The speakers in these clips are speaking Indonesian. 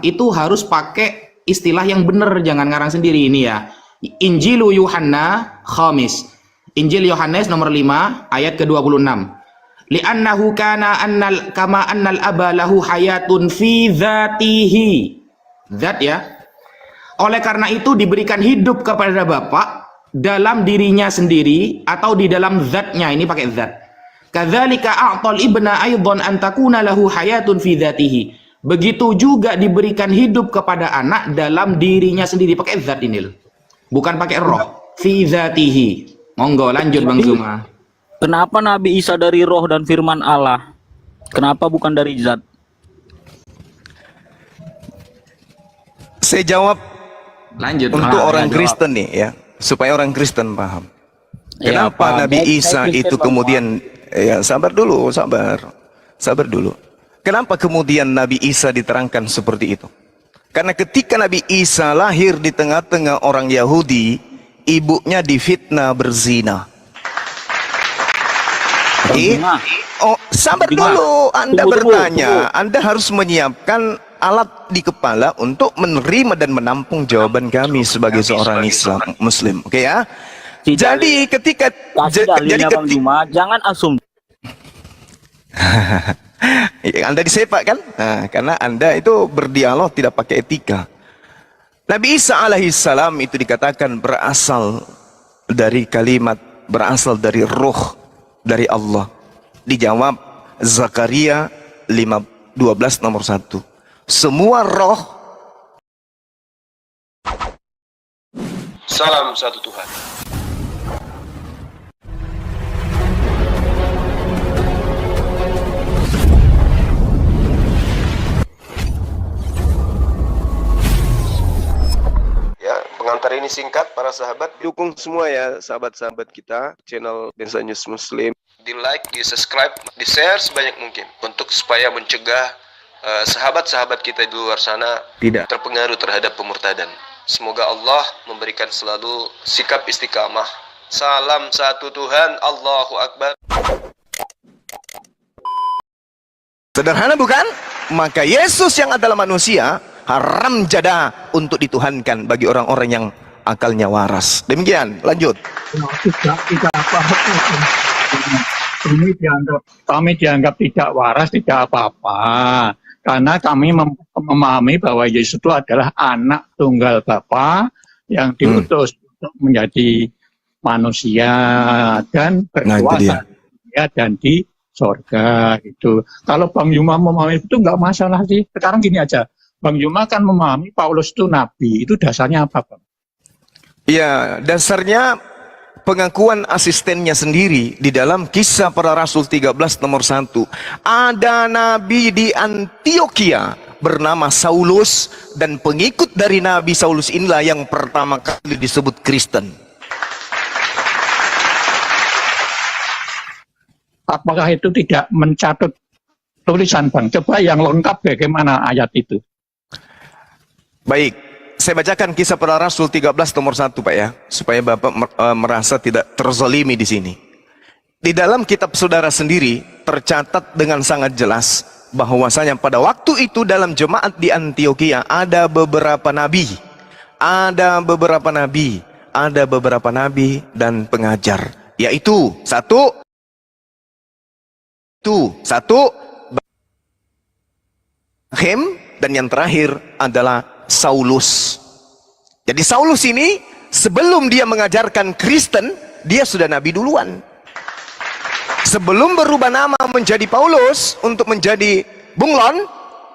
itu harus pakai istilah yang benar, jangan ngarang sendiri ini ya. Injilu Yuhanna khamis. Injil Yohanes nomor 5 ayat ke-26. Li'annahu kana kama annal aba lahu hayatun fi dzatihi. Zat ya. Oleh karena itu diberikan hidup kepada Bapa dalam dirinya sendiri atau di dalam zatnya, ini pakai zat. Kadzalika a'tal ibna aidan an takuna lahu hayatun fi dzatihi. Begitu juga diberikan hidup kepada anak dalam dirinya sendiri, pakai zat ini loh. Bukan pakai roh, fi dzatihi. Monggo lanjut Bang Zuma. Kenapa Nabi Isa dari roh dan firman Allah? Kenapa bukan dari zat? Saya jawab Lanjut. untuk orang jawab. Kristen nih ya, supaya orang Kristen paham. Ya, Kenapa Pak. Nabi Isa Saya Kristen, itu Bang. kemudian ya sabar dulu. Kenapa kemudian Nabi Isa diterangkan seperti itu? Karena ketika Nabi Isa lahir di tengah-tengah orang Yahudi, ibunya difitnah berzina. Bang, Oh, sabar Bima, dulu. Anda tunggu, bertanya, tunggu. Anda harus menyiapkan alat di kepala untuk menerima dan menampung jawaban kami sebagai seorang Islam Muslim. Oke ya? Tidak. Jadi ketika Kasih dalilnya Bang Juma, jangan asumsi. Anda disepak kan? Nah, karena Anda itu berdialog tidak pakai etika. Nabi Isa alaihissalam itu dikatakan berasal dari kalimat, berasal dari ruh dari Allah. Dijawab Zakaria 5:12 nomor 1. Semua roh. Salam satu Tuhan. Ya, pengantar ini singkat para sahabat. Dukung semua ya sahabat-sahabat kita channel Densa News Muslim. Di like, di subscribe, di share sebanyak mungkin untuk supaya mencegah sahabat-sahabat kita di luar sana Tidak. terpengaruh terhadap pemurtadan. Semoga Allah memberikan selalu sikap istiqamah. Salam satu Tuhan, Allahu Akbar. Sederhana bukan? Maka Yesus yang adalah manusia haram jada untuk dituhankan bagi orang-orang yang akalnya waras. Demikian, lanjut. Tidak apa-apa. Kami dianggap tidak waras, tidak apa-apa. Karena kami memahami bahwa Yesus itu adalah anak tunggal Bapa yang diutus untuk menjadi manusia dan berkuasa ya, dan di sorga gitu. Kalau Bang Yuma memahami itu nggak masalah sih. Sekarang gini aja, Bang Yuma kan memahami Paulus itu nabi. Itu dasarnya apa, Bang? Ya, dasarnya pengakuan asistennya sendiri di dalam Kisah Para Rasul 13 nomor 1. Ada nabi di Antioquia bernama Saulus, dan pengikut dari Nabi Saulus inilah yang pertama kali disebut Kristen. Apakah itu tidak mencatat tulisan, Bang? Coba yang lengkap bagaimana ayat itu? Baik, saya bacakan Kisah Para Rasul 13 nomor 1 Pak ya, supaya Bapak merasa tidak terzalimi di sini. Di dalam kitab saudara sendiri tercatat dengan sangat jelas bahwasanya pada waktu itu dalam jemaat di Antioquia ada beberapa nabi, ada beberapa nabi dan pengajar, yaitu satu Hem, dan yang terakhir adalah Saulus. Jadi Saulus ini sebelum dia mengajarkan Kristen, dia sudah nabi duluan. Sebelum berubah nama menjadi Paulus untuk menjadi bunglon,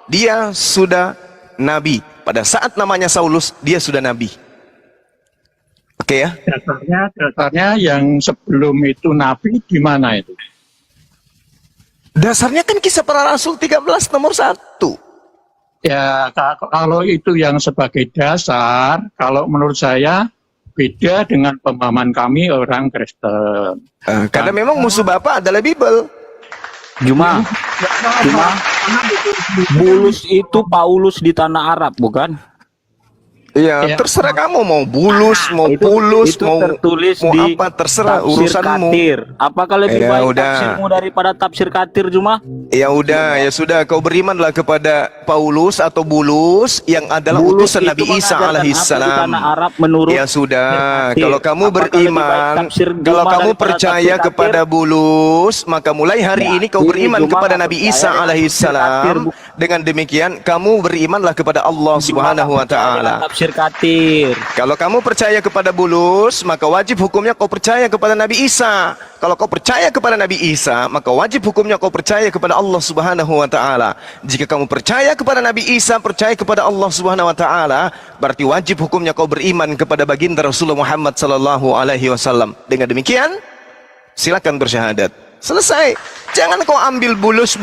dia sudah nabi. Pada saat namanya Saulus, dia sudah nabi. Oke ya? Dasarnya yang sebelum itu nabi gimana itu? Dasarnya kan Kisah Para Rasul 13 nomor 1. Ya, kalau itu yang sebagai dasar, kalau menurut saya beda dengan pemahaman kami orang Kristen. Karena memang musuh Bapak adalah Bible. Juma, Bulus itu Paulus di tanah Arab, bukan? Iya, Ya. terserah kamu mau bulus, mau pulus, itu mau tertulis mau di apa, terserah tafsir urusanmu. Katir. Apakah lebih Ya baik udah. tafsirmu daripada tafsir Katir cuma? Ya udah, ya sudah, kau berimanlah kepada Paulus atau Bulus yang adalah Bulus utusan itu Nabi Isa mengajarkan apa di alaihissalam. tanah Arab menurut Ya sudah, Katir? kalau kamu Apakah lebih baik beriman, tafsir kalau Juma kamu daripada percaya tafsir Katir? kepada Bulus, maka mulai hari Ya, ini kau ini beriman Juma kepada nggak Nabi percaya Isa dengan tafsir Katir, alaihissalam. Bu. Dengan demikian, kamu berimanlah kepada Allah Juma Subhanahu nggak wa percaya dengan taala. tafsir Katir. Kalau kamu percaya kepada Bulus, maka wajib hukumnya kau percaya kepada Nabi Isa. Kalau kau percaya kepada Nabi Isa, maka wajib hukumnya kau percaya kepada Allah Subhanahu wa taala. Jika kamu percaya kepada Nabi Isa, percaya kepada Allah Subhanahu wa taala, berarti wajib hukumnya kau beriman kepada baginda Rasulullah Muhammad sallallahu alaihi wasallam. Dengan demikian, silakan bersyahadat. Selesai. Jangan kau ambil bulus,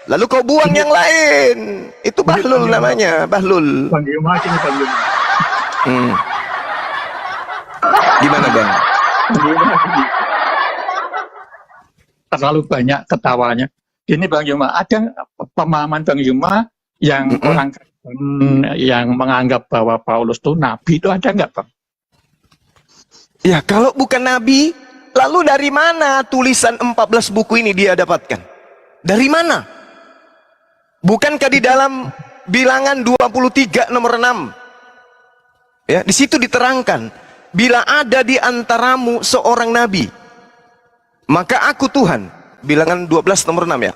lalu kau buang yang lain. Itu bahlul namanya, bahlul. Bang Yuma, sini Bang Yuma. Gimana bang? Bang Yuma, sini. Terlalu banyak ketawanya. Ini Bang Yuma, ada nggak pemahaman Bang Yuma yang orang yang menganggap bahwa Paulus itu nabi, itu ada nggak Bang? Ya kalau bukan nabi, lalu dari mana tulisan 14 buku ini dia dapatkan? Dari mana? Bukankah di dalam bilangan 23 nomor 6? Ya, di situ diterangkan, bila ada di antaramu seorang nabi, maka aku Tuhan. Bilangan 12 nomor 6 ya.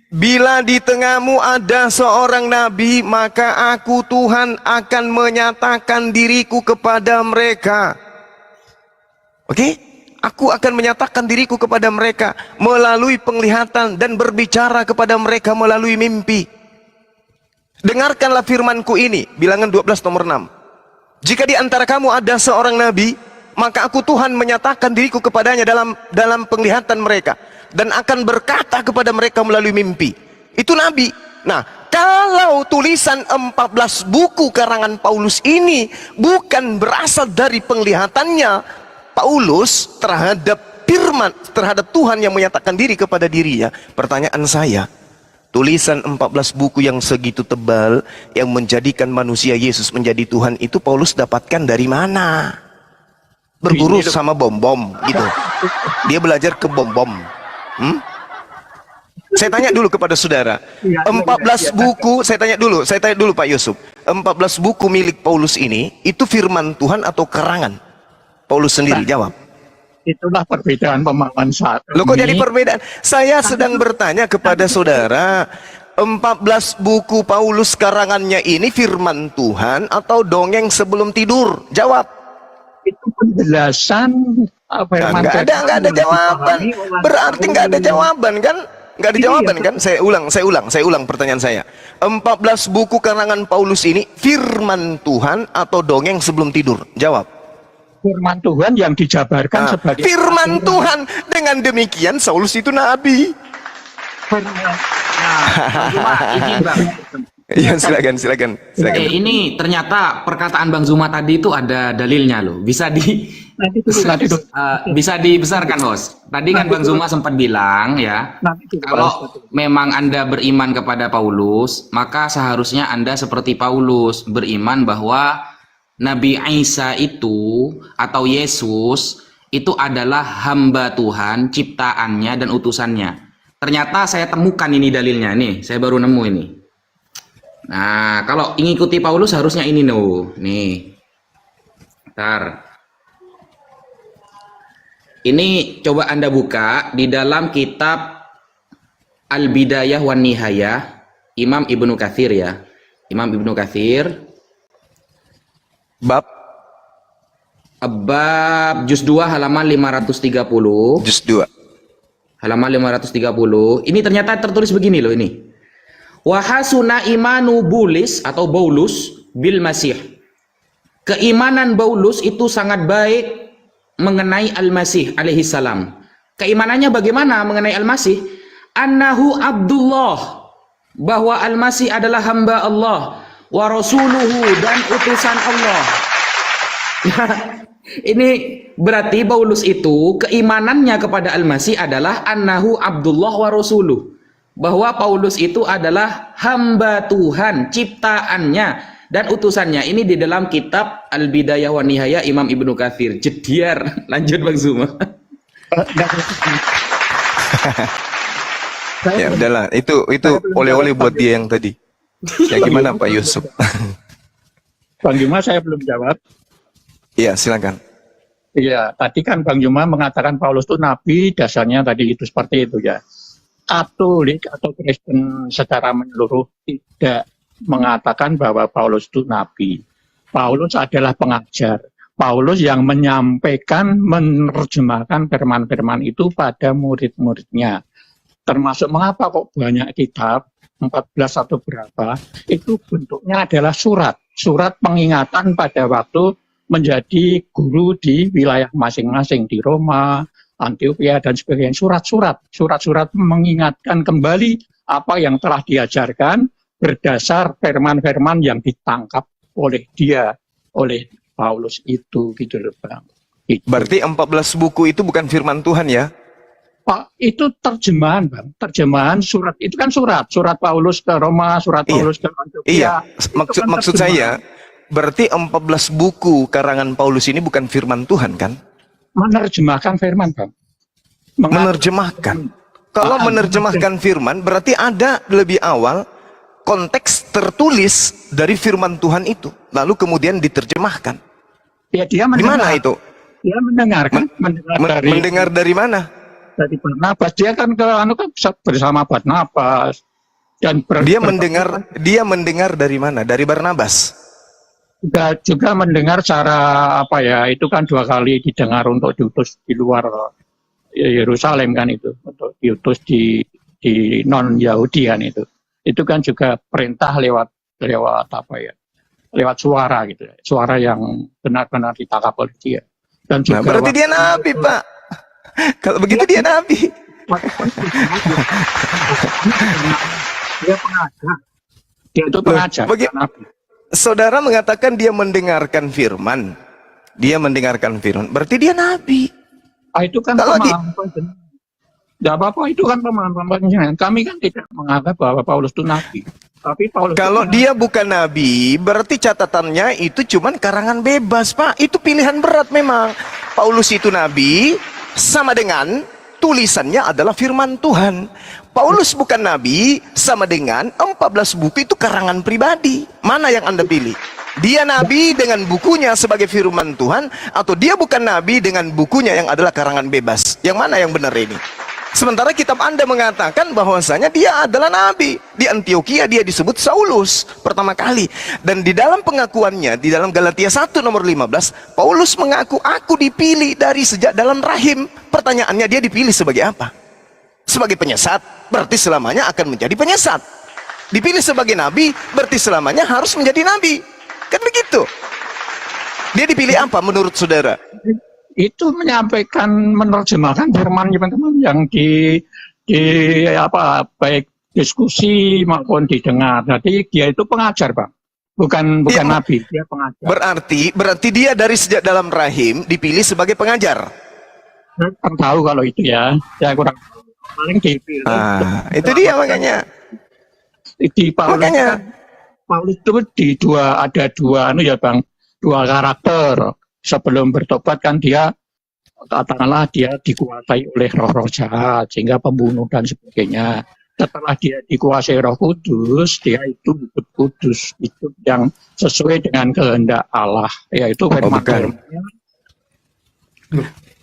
Bila di tengahmu ada seorang nabi, maka aku Tuhan akan menyatakan diriku kepada mereka. Oke? Aku akan menyatakan diriku kepada mereka melalui penglihatan dan berbicara kepada mereka melalui mimpi. Dengarkanlah firmanku ini, bilangan 12 nomor 6. Jika di antara kamu ada seorang nabi, maka aku Tuhan menyatakan diriku kepadanya dalam penglihatan mereka dan akan berkata kepada mereka melalui mimpi. Itu nabi. Nah, kalau tulisan 14 buku karangan Paulus ini bukan berasal dari penglihatannya Paulus terhadap firman, terhadap Tuhan yang menyatakan diri kepada dirinya, pertanyaan saya, tulisan 14 buku yang segitu tebal yang menjadikan manusia Yesus menjadi Tuhan itu Paulus dapatkan dari mana? Berguru sama bom-bom gitu. Dia belajar ke bom-bom. Saya tanya dulu kepada saudara, 14 buku, saya tanya dulu Pak Yusuf, 14 buku milik Paulus ini, itu firman Tuhan atau karangan? Paulus sendiri jawab. Itulah perbedaan pemahaman saat Loh kok ini. jadi perbedaan? Saya sedang bertanya kepada saudara, 14 buku Paulus karangannya ini firman Tuhan atau dongeng sebelum tidur? Jawab. Itu penjelasan firman Nggak ada jawaban. Berarti nggak ada jawaban kan? Nggak ada jawaban kan? Saya ulang pertanyaan saya. 14 buku karangan Paulus ini firman Tuhan atau dongeng sebelum tidur? Jawab. Firman Tuhan yang dijabarkan sebagai firman Tuhan. Dengan demikian Saulus itu nabi. Iya, silakan. Ini ternyata perkataan Bang Zuma tadi itu ada dalilnya loh. Bisa bisa dibesarkan, Bos. Tadi kan Bang Zuma sempat bilang ya, kalau memang Anda beriman kepada Paulus, maka seharusnya Anda seperti Paulus, beriman bahwa Nabi Isa itu atau Yesus itu adalah hamba Tuhan, ciptaannya dan utusannya. Ternyata saya temukan ini dalilnya nih, saya baru nemu ini. Nah, kalau ingin ikuti Paulus harusnya ini nih. Bentar. Ini coba Anda buka di dalam kitab Al-Bidayah wan Nihayah, Imam Ibnu Katsir ya. Imam Ibnu Katsir Bab juz 2 halaman 530. Juz 2 halaman 530. Ini ternyata tertulis begini loh ini. Wa hasuna imanu Bulis atau Paulus bil Masih. Keimanan Paulus itu sangat baik mengenai Al-Masih alaihi salam. Keimanannya bagaimana mengenai Al-Masih? Annahu Abdullah, bahwa Al-Masih adalah hamba Allah, wa rasuluhu, dan utusan Allah. Ini berarti Paulus itu keimanannya kepada Al-Masih adalah annahu Abdullah wa rasuluh, bahwa Paulus itu adalah hamba Tuhan, ciptaannya dan utusannya. Ini di dalam kitab Al-Bidayah wa Nihayah Imam Ibnu Katsir. Jediar. Lanjut Bang Zuma. Ya udahlah, itu oleh-oleh buat dia yang tadi. Ya gimana Pak Yusuf? Bang Juma, saya belum jawab. Iya, silakan. Iya, tadi kan Bang Juma mengatakan Paulus itu nabi, dasarnya tadi itu seperti itu ya. Katolik atau Kristen secara menyeluruh tidak mengatakan bahwa Paulus itu nabi. Paulus adalah pengajar. Paulus yang menyampaikan, menerjemahkan firman-firman itu pada murid-muridnya. Termasuk mengapa kok banyak kitab, 14 atau berapa, itu bentuknya adalah surat. Surat pengingatan pada waktu menjadi guru di wilayah masing-masing, di Roma, Antioquia, dan sebagainya. Surat-surat mengingatkan kembali apa yang telah diajarkan berdasar firman-firman yang ditangkap oleh dia, oleh Paulus itu, gitu loh Bang. Itu. Berarti 14 buku itu bukan firman Tuhan ya? Pak, itu terjemahan Bang. Terjemahan surat, itu kan surat Paulus ke Roma, surat Paulus ke Antioquia. Iya, Kan maksud saya, berarti 14 buku karangan Paulus ini bukan firman Tuhan kan? Menerjemahkan firman Bang. Menerjemahkan. Kalau menerjemahkan firman, berarti ada lebih awal konteks tertulis dari firman Tuhan itu, lalu kemudian diterjemahkan. Ya, dia mendengar. Gimana itu? Dia mendengarkan, Mendengar dari mana? Dari Barnabas. Dia kan bersama Barnabas dan dia mendengar dari mana? Dari Barnabas. Juga mendengar cara apa ya? Itu kan 2 kali didengar untuk diutus di luar Yerusalem kan itu, untuk diutus di non Yahudi kan itu. Itu kan juga perintah lewat apa ya? Lewat suara gitu, suara yang benar-benar ditangkap oleh dia. Dan juga berarti dia nabi, Pak. Kalau begitu dia nabi. Dia pengajar. Dia itu pengajar. Nabi. Saudara mengatakan dia mendengarkan firman. Dia mendengarkan firman. Berarti dia nabi. Itu kan pemahaman. Tidak apa-apa, itu kan pemahaman. Kami kan tidak menganggap bahwa Paulus itu nabi. Tapi Paulus kalau dia bukan nabi, berarti catatannya itu cuman karangan bebas, Pak. Itu pilihan berat memang. Paulus itu nabi, sama dengan tulisannya adalah firman Tuhan. Paulus bukan nabi, sama dengan 14 buku itu karangan pribadi. Mana yang Anda pilih? Dia nabi dengan bukunya sebagai firman Tuhan, atau dia bukan nabi dengan bukunya yang adalah karangan bebas? Yang mana yang benar ini? Sementara kitab Anda mengatakan bahwasanya dia adalah nabi. Di Antioquia dia disebut Saulus pertama kali. Dan di dalam pengakuannya, di dalam Galatia 1 nomor 15, Paulus mengaku, aku dipilih dari sejak dalam rahim. Pertanyaannya, dia dipilih sebagai apa? Sebagai penyesat, berarti selamanya akan menjadi penyesat. Dipilih sebagai nabi, berarti selamanya harus menjadi nabi. Kan begitu. Dia dipilih apa menurut saudara? Itu menyampaikan, menerjemahkan firman teman-teman yang di apa, baik diskusi maupun didengar. Jadi dia itu pengajar, Bang. Bukan nabi, dia pengajar. Berarti dia dari sejak dalam rahim dipilih sebagai pengajar. Saya kurang tahu kalau itu ya. Saya kurang paling dipilih. Itu dia makanya. Di Paulus itu ada dua ya Bang, 2 karakter. Sebelum bertobat kan dia, katakanlah dia dikuasai oleh roh-roh jahat, sehingga pembunuh dan sebagainya. Setelah dia dikuasai Roh Kudus, dia itu hidup kudus, itu yang sesuai dengan kehendak Allah, yaitu firman-firman.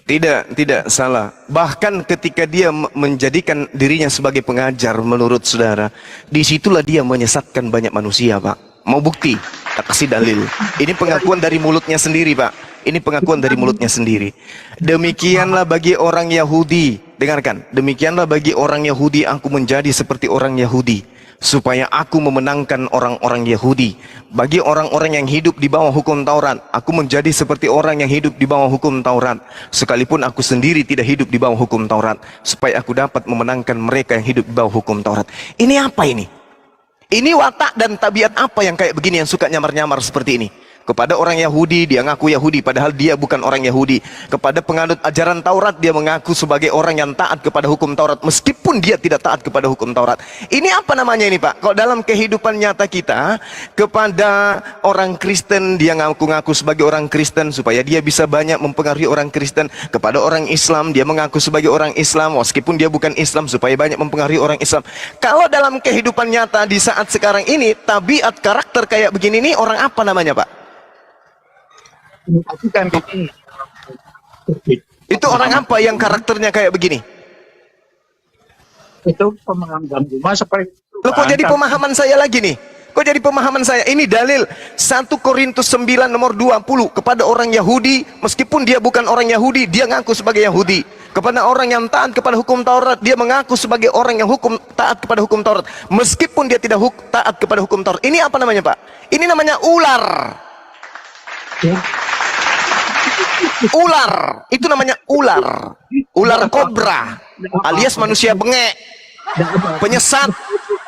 Tidak salah. Bahkan ketika dia menjadikan dirinya sebagai pengajar, menurut saudara, disitulah dia menyesatkan banyak manusia, Pak. Mau bukti? Tak kasih dalil. Ini pengakuan dari mulutnya sendiri, Pak. Ini pengakuan dari mulutnya sendiri. Demikianlah bagi orang Yahudi. Dengarkan. Demikianlah bagi orang Yahudi, aku menjadi seperti orang Yahudi, supaya aku memenangkan orang-orang Yahudi. Bagi orang-orang yang hidup di bawah hukum Taurat, aku menjadi seperti orang yang hidup di bawah hukum Taurat, sekalipun aku sendiri tidak hidup di bawah hukum Taurat, supaya aku dapat memenangkan mereka yang hidup di bawah hukum Taurat. Ini apa ini? Ini watak dan tabiat apa yang kayak begini, yang suka nyamar-nyamar seperti ini? Kepada orang Yahudi, dia ngaku Yahudi padahal dia bukan orang Yahudi. Kepada penganut ajaran Taurat, dia mengaku sebagai orang yang taat kepada hukum Taurat meskipun dia tidak taat kepada hukum Taurat. Ini apa namanya ini, Pak? Kalau dalam kehidupan nyata kita, kepada orang Kristen dia ngaku-ngaku sebagai orang Kristen supaya dia bisa banyak mempengaruhi orang Kristen. Kepada orang Islam dia mengaku sebagai orang Islam meskipun dia bukan Islam supaya banyak mempengaruhi orang Islam. Kalau dalam kehidupan nyata di saat sekarang ini, tabiat karakter kayak begini nih orang apa namanya, Pak? Tapi kan ini Itu orang apa yang karakternya kayak begini? itu pemahaman cuma seperti itu, Loh, kok kan? jadi pemahaman saya lagi nih? Kok jadi pemahaman saya? Ini dalil 1 Korintus 9 nomor 20. Kepada orang Yahudi, meskipun dia bukan orang Yahudi, dia ngaku sebagai Yahudi. Kepada orang yang taat kepada hukum Taurat, dia mengaku sebagai orang yang taat kepada hukum Taurat, meskipun dia tidak taat kepada hukum Taurat. Ini apa namanya, Pak? Ini namanya ular. Ya. Ular, itu namanya ular. Ular kobra, alias manusia bengek, penyesat,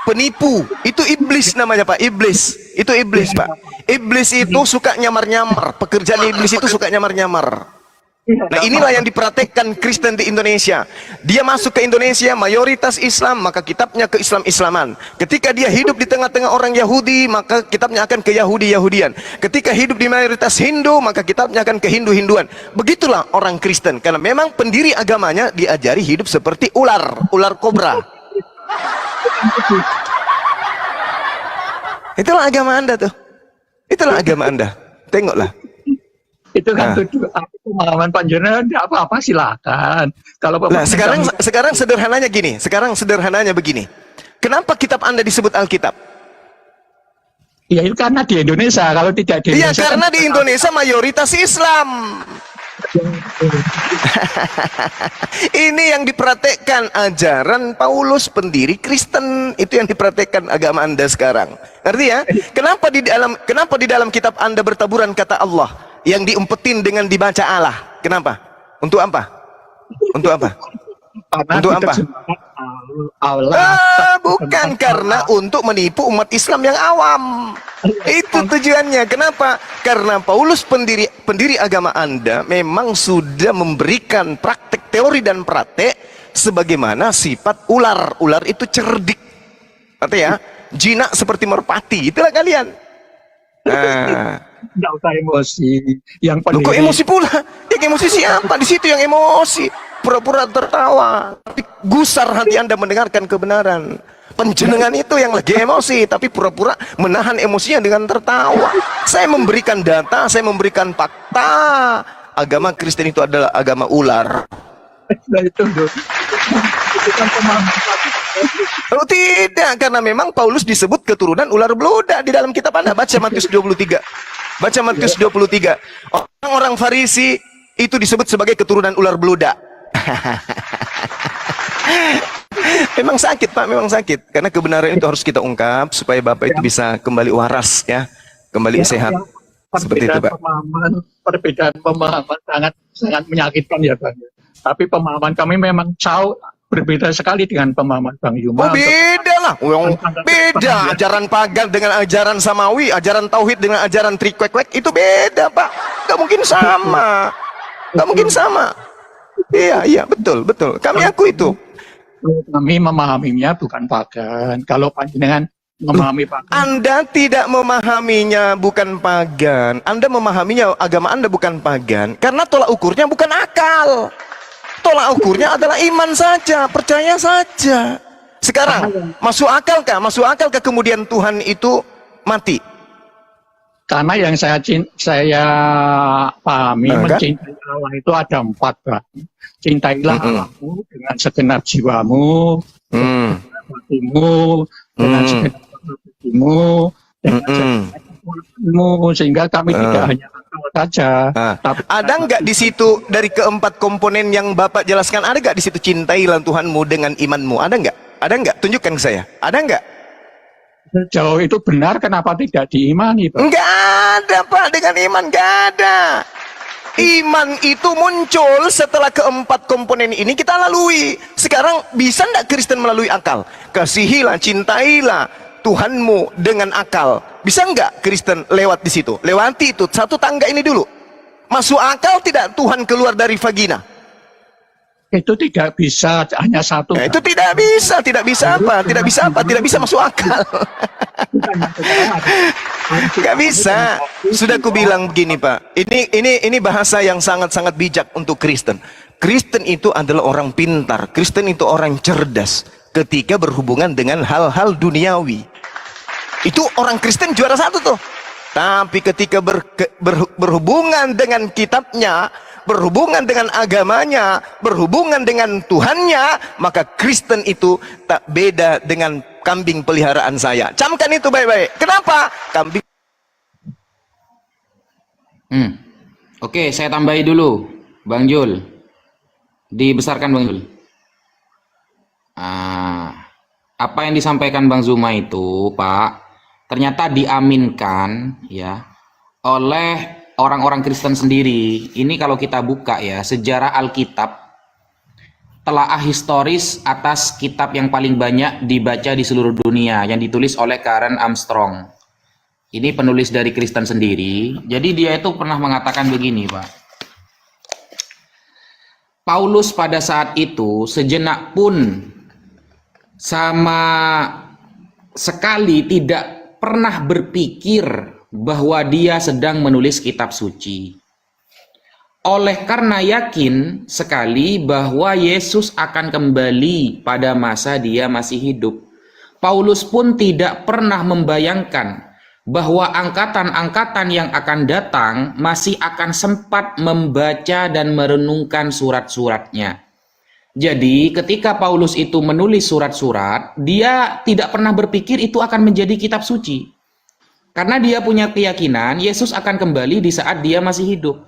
penipu. Itu iblis namanya, Pak. Iblis. Itu iblis, Pak. Iblis itu suka nyamar-nyamar. Pekerjaan iblis itu suka nyamar-nyamar. Nah, inilah yang dipraktekkan Kristen di Indonesia. Dia masuk ke Indonesia, mayoritas Islam, maka kitabnya ke Islam-Islaman. Ketika dia hidup di tengah-tengah orang Yahudi, maka kitabnya akan ke Yahudi-Yahudian. Ketika hidup di mayoritas Hindu, maka kitabnya akan ke Hindu-Hinduan. Begitulah orang Kristen, karena memang pendiri agamanya diajari hidup seperti ular, ular kobra. Itulah agama Anda tuh. Itulah agama Anda. Tengoklah. Itu kan pemahaman panjenengan apa-apa silakan. Kalau Nah, sekarang sederhananya gini. Sekarang sederhananya begini. Kenapa kitab Anda disebut Alkitab? ya itu karena di Indonesia, kalau tidak di Iya, Indonesia karena kan di Indonesia mayoritas Islam. Ini yang dipraktekkan ajaran Paulus, pendiri Kristen. Itu yang dipraktekkan agama Anda sekarang. Ngerti ya? Kenapa di dalam kitab Anda bertaburan kata Allah yang diumpetin dengan dibaca Allah? Kenapa? Untuk apa? Untuk apa? karena Untuk apa? Allah Bukan, karena untuk menipu umat Islam yang awam. Itu tujuannya. Kenapa? Karena Paulus pendiri agama Anda memang sudah memberikan praktek teori dan praktek sebagaimana sifat ular. Ular itu cerdik. Artinya jinak seperti merpati. Itulah kalian. Nah, Tidak usah emosi. Yang loh, kok pendiri emosi pula? Yang emosi siapa? Di situ yang emosi. Pura-pura tertawa. Tapi gusar hati Anda mendengarkan kebenaran. Penjenengan itu yang lagi emosi, tapi pura-pura menahan emosinya dengan tertawa. Saya memberikan data, saya memberikan fakta. Agama Kristen itu adalah agama ular. Nah, itu kan pemahaman. Kalau tidak, karena memang Paulus disebut keturunan ular beludak di dalam kitab Anda. Baca Matius 23. Baca Matius 23. Orang-orang Farisi itu disebut sebagai keturunan ular beludak. Memang sakit, Pak, memang sakit. Karena kebenaran itu harus kita ungkap supaya Bapak itu bisa kembali waras, ya, kembali sehat. Seperti itu, Pak. Perbedaan pemahaman sangat menyakitkan ya, Bang. Tapi pemahaman kami memang jauh berbeda sekali dengan pemahaman Bang Yuma. Oh, beda lah. Beda. Ajaran pagan dengan ajaran samawi, ajaran tauhid dengan ajaran trikwek-kwek, itu beda, Pak. Gak mungkin sama. Gak mungkin sama. Iya, betul. Kami aku itu. Kami memahaminya bukan pagan. Kalau panjenengan memahami pagan, Anda tidak memahaminya bukan pagan. Anda memahaminya agama Anda bukan pagan. Karena tolak ukurnya bukan akal. Tolak ukurnya adalah iman saja, percaya saja. Sekarang, masuk akalkah? Masuk akalkah kemudian Tuhan itu mati? karena yang saya pahami, mencintai Allah itu ada 4, Bang. Cintailah Allahmu dengan segenap jiwamu, hatimu, dengan segenap hatimu, dengan segenap hatimu, sehingga kami tidak hanya akal saja. Tapi Ada nggak di situ dari keempat komponen yang Bapak jelaskan? Ada nggak di situ cintailah Tuhanmu dengan imanmu? Ada nggak? Ada nggak? Tunjukkan ke saya. Ada nggak? jauh itu benar, kenapa tidak diimani, Pak? Nggak ada, Pak. Dengan iman nggak ada. Iman itu muncul setelah keempat komponen ini kita lalui. Sekarang bisa nggak Kristen melalui akal? Kasihilah, cintailah Tuhanmu dengan akal. Bisa enggak Kristen lewat di situ? Lewati itu satu tangga ini dulu. Masuk akal tidak Tuhan keluar dari vagina? Itu tidak bisa hanya satu. Nah, itu tidak bisa apa? Tidak bisa apa? Tidak bisa masuk akal. Gak bisa. Sudah aku bilang begini, Pak. Ini bahasa yang sangat-sangat bijak untuk Kristen. Kristen itu adalah orang pintar. Kristen itu orang cerdas ketika berhubungan dengan hal-hal duniawi. Itu orang Kristen juara satu tuh. Tapi ketika berhubungan dengan kitabnya, berhubungan dengan agamanya, berhubungan dengan Tuhannya, maka Kristen itu tak beda dengan kambing peliharaan saya. Camkan itu baik-baik. Kenapa? Kambing. Oke, saya tambahi dulu, Bang Jul. Dibesarkan Bang Jul. Apa yang disampaikan Bang Zuma itu, Pak, ternyata diaminkan ya oleh orang-orang Kristen sendiri. Ini kalau kita buka ya, sejarah Alkitab, telaah historis atas kitab yang paling banyak dibaca di seluruh dunia yang ditulis oleh Karen Armstrong. Ini penulis dari Kristen sendiri. Jadi dia itu pernah mengatakan begini, Pak. Paulus pada saat itu sejenak pun sama sekali tidak pernah berpikir bahwa dia sedang menulis kitab suci. Oleh karena yakin sekali bahwa Yesus akan kembali pada masa dia masih hidup, Paulus pun tidak pernah membayangkan bahwa angkatan-angkatan yang akan datang masih akan sempat membaca dan merenungkan surat-suratnya. Jadi ketika Paulus itu menulis surat-surat, dia tidak pernah berpikir itu akan menjadi kitab suci. Karena dia punya keyakinan Yesus akan kembali di saat dia masih hidup.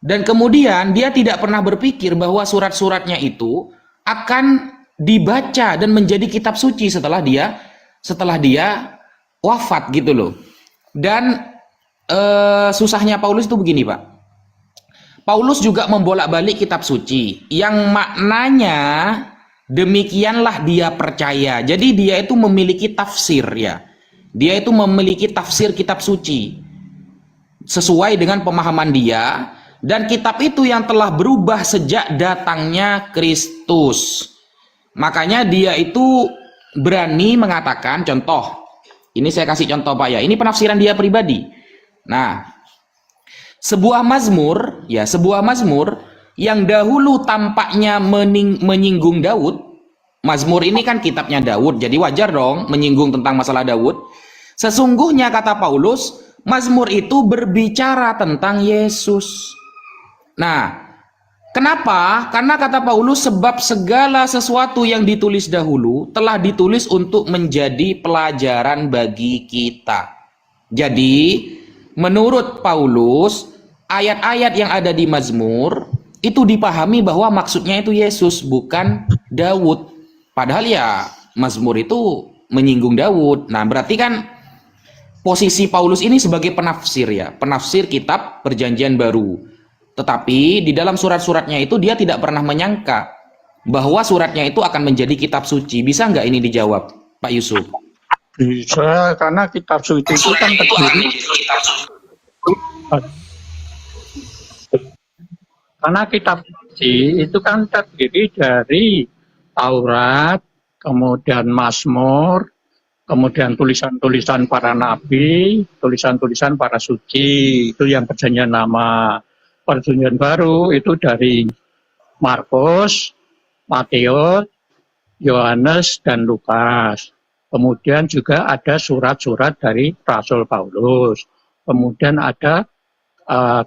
Dan kemudian dia tidak pernah berpikir bahwa surat-suratnya itu akan dibaca dan menjadi kitab suci setelah dia wafat gitu loh. Dan susahnya Paulus itu begini, Pak. Paulus juga membolak-balik kitab suci yang maknanya demikianlah dia percaya. Jadi dia itu memiliki tafsir ya. Dia itu memiliki tafsir kitab suci sesuai dengan pemahaman dia, dan kitab itu yang telah berubah sejak datangnya Kristus. Makanya dia itu berani mengatakan, contoh, ini saya kasih contoh Pak ya, ini penafsiran dia pribadi. Nah, sebuah mazmur yang dahulu tampaknya menyinggung Daud. Mazmur ini kan kitabnya Daud, jadi wajar dong menyinggung tentang masalah Daud. Sesungguhnya kata Paulus, mazmur itu berbicara tentang Yesus. Nah, kenapa? Karena kata Paulus, sebab segala sesuatu yang ditulis dahulu telah ditulis untuk menjadi pelajaran bagi kita. Jadi, menurut Paulus, ayat-ayat yang ada di Mazmur itu dipahami bahwa maksudnya itu Yesus, bukan Daud. Padahal ya Mazmur itu menyinggung Daud. Nah, berarti kan posisi Paulus ini sebagai penafsir ya, penafsir kitab Perjanjian Baru. Tetapi di dalam surat-suratnya itu dia tidak pernah menyangka bahwa suratnya itu akan menjadi kitab suci. Bisa nggak ini dijawab, Pak Yusuf? Bisa, karena kitab suci itu kan terdiri. Karena kitab suci itu kan terdiri dari Taurat, kemudian Mazmur, kemudian tulisan-tulisan para nabi, tulisan-tulisan para suci, itu yang Perjanjian Lama. Perjanjian Baru itu dari Markus, Matius, Yohanes, dan Lukas. Kemudian juga ada surat-surat dari Rasul Paulus. Kemudian ada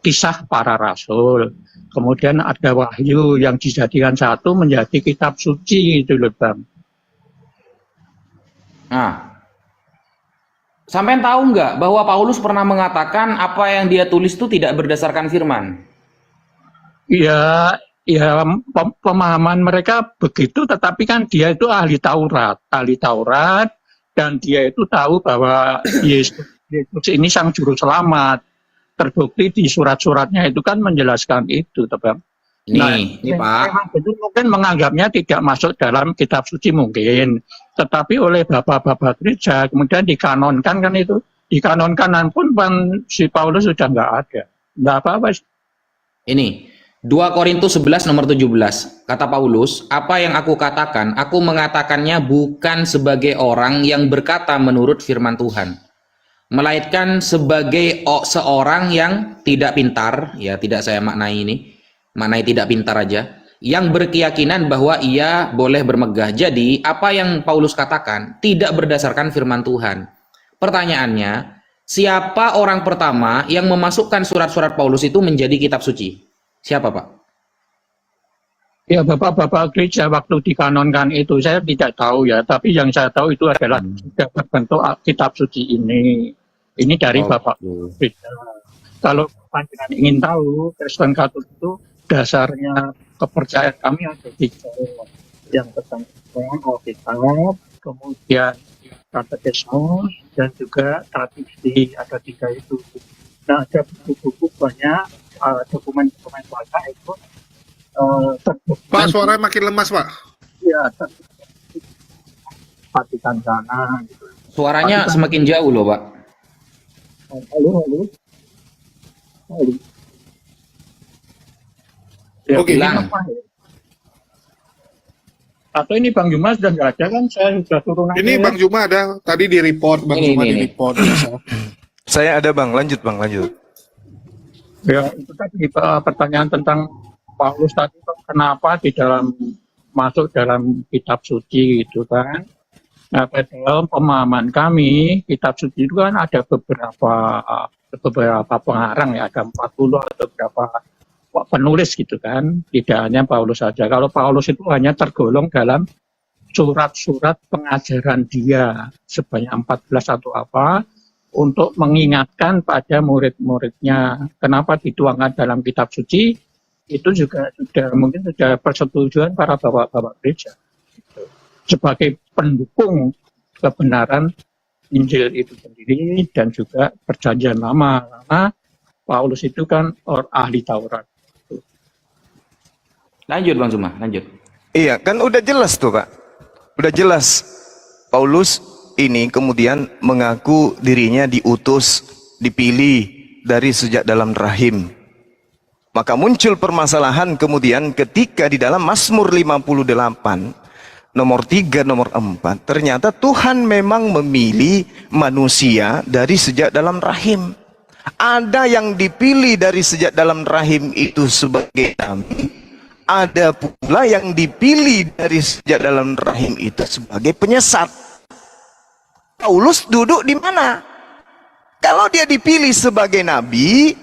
kisah para rasul. Kemudian ada Wahyu yang dijadikan satu menjadi kitab suci itu loh, Bang. Nah, sampai tahu nggak bahwa Paulus pernah mengatakan apa yang dia tulis itu tidak berdasarkan firman? Ya, pemahaman mereka begitu, tetapi kan dia itu ahli Taurat, dan dia itu tahu bahwa Yesus ini sang juru selamat. Terbukti di surat-suratnya itu kan menjelaskan itu, Bang. Ini Pak. Memang betul mungkin menganggapnya tidak masuk dalam kitab suci mungkin, tetapi oleh bapak-bapak gereja kemudian dikanonkan kan itu, dikanonkan pun si Paulus sudah nggak ada, nggak apa-apa. Ini 2 Korintus 11 nomor 17. Kata Paulus, apa yang aku katakan, aku mengatakannya bukan sebagai orang yang berkata menurut firman Tuhan, melainkan sebagai seorang yang tidak pintar, ya tidak saya maknai ini, maknai tidak pintar aja, yang berkeyakinan bahwa ia boleh bermegah. Jadi, apa yang Paulus katakan tidak berdasarkan firman Tuhan. Pertanyaannya, siapa orang pertama yang memasukkan surat-surat Paulus itu menjadi kitab suci? Siapa, Pak? Ya bapak-bapak gereja waktu dikanonkan itu saya tidak tahu ya, tapi yang saya tahu itu adalah sudah berbentuk kitab suci ini. Ini dari bapak gereja. Kalau panjenengan ingin tahu, Kristen Katolik itu dasarnya kepercayaan kami ada 3. Yang pertama Alkitab, kemudian katekismus, dan juga tradisi, ada 3 itu. Nah, ada buku-buku banyak, dokumen-dokumen banyak itu Pak, suaranya makin lemas, Pak. ya Vatikan sana gitu. Suaranya semakin jauh loh, Pak. Halo. Ya, Oke. Hilang. Atau ini Bang Juma sudah nggak ada kan? Saya sudah turun aja. Ini Bang Juma ada, tadi di report, Bang Ini, Juma ini. di report. Biasa. Saya ada Bang, lanjut Bang, lanjut. Ya, itu tadi pertanyaan tentang Paulus tadi, kenapa di dalam masuk dalam kitab suci gitu kan? Nah, dalam pemahaman kami, kitab suci itu kan ada beberapa pengarang ya, ada 40 atau berapa penulis gitu kan, tidak hanya Paulus saja. Kalau Paulus itu hanya tergolong dalam surat-surat pengajaran dia sebanyak 14 atau apa, untuk mengingatkan pada murid-muridnya. Kenapa dituangkan dalam kitab suci? Itu juga mungkin sudah persetujuan para bapak-bapak gereja. Gitu. Sebagai pendukung kebenaran Injil itu sendiri dan juga perjanjian lama. Karena Paulus itu kan ahli Taurat. Lanjut Bang Zuma, lanjut. Iya, kan udah jelas tuh Pak. Udah jelas. Paulus ini kemudian mengaku dirinya diutus, dipilih dari sejak dalam rahim. Maka muncul permasalahan kemudian ketika di dalam Mazmur 58, nomor 3, nomor 4, ternyata Tuhan memang memilih manusia dari sejak dalam rahim. Ada yang dipilih dari sejak dalam rahim itu sebagai nabi, ada pula yang dipilih dari sejak dalam rahim itu sebagai penyesat. Paulus duduk di mana? Kalau dia dipilih sebagai nabi,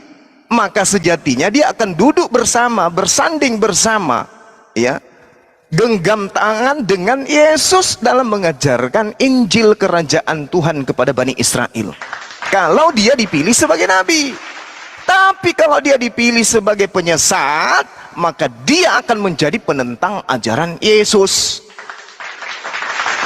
maka sejatinya dia akan duduk bersama, bersanding bersama, ya, genggam tangan dengan Yesus dalam mengajarkan Injil kerajaan Tuhan kepada Bani Israel. Kalau dia dipilih sebagai nabi. Tapi kalau dia dipilih sebagai penyesat, maka dia akan menjadi penentang ajaran Yesus.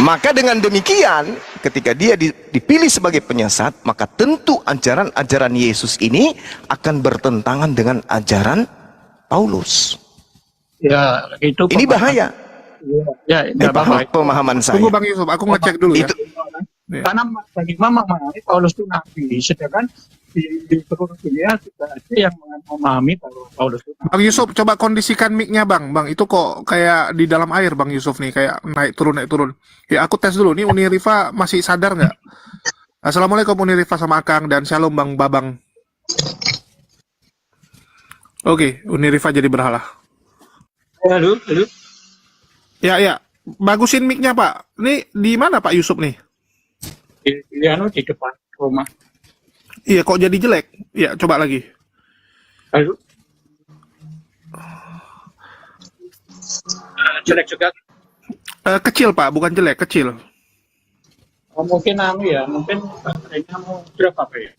Maka dengan demikian, ketika dia dipilih sebagai penyesat, maka tentu ajaran-ajaran Yesus ini akan bertentangan dengan ajaran Paulus. Ya, itu Ini bahaya. Ya, Ini apa-apa. pemahaman saya. Tunggu Bang Yusuf, aku ngecek dulu ya. Itu Karena bagi memahami Paulus itu nabi, sedangkan di seluruh dunia tidak ada yang memahami bahwa Paulus itu nabi. Bang Yusuf, coba kondisikan mic-nya Bang. Bang, itu kok kayak di dalam air Bang Yusuf nih, kayak naik turun. Ya aku tes dulu, nih Uni Rifa masih sadar nggak? Assalamualaikum Uni Rifa sama Akang, dan shalom Bang Babang. Oke, Uni Rifa jadi berhala. Halo. Ya, bagusin mic-nya Pak. Ini di mana Pak Yusuf nih? Di depan rumah. Iya, kok jadi jelek? Ya, coba lagi. Halo. Jelek juga. Kecil Pak, bukan jelek, kecil. Mungkin mungkin baterainya mau drop apa ya?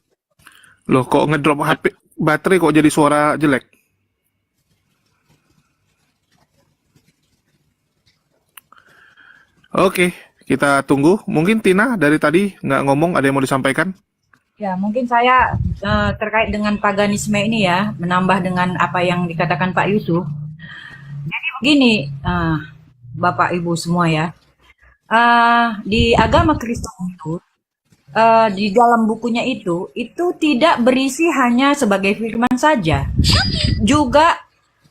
Loh, kok ngedrop HP baterai kok jadi suara jelek? Oke, kita tunggu. Mungkin Tina dari tadi nggak ngomong, ada yang mau disampaikan? Ya, mungkin saya terkait dengan paganisme ini ya, menambah dengan apa yang dikatakan Pak Yusuf. begini, Bapak Ibu semua ya. Di agama Kristen itu, di dalam bukunya itu tidak berisi hanya sebagai firman saja, juga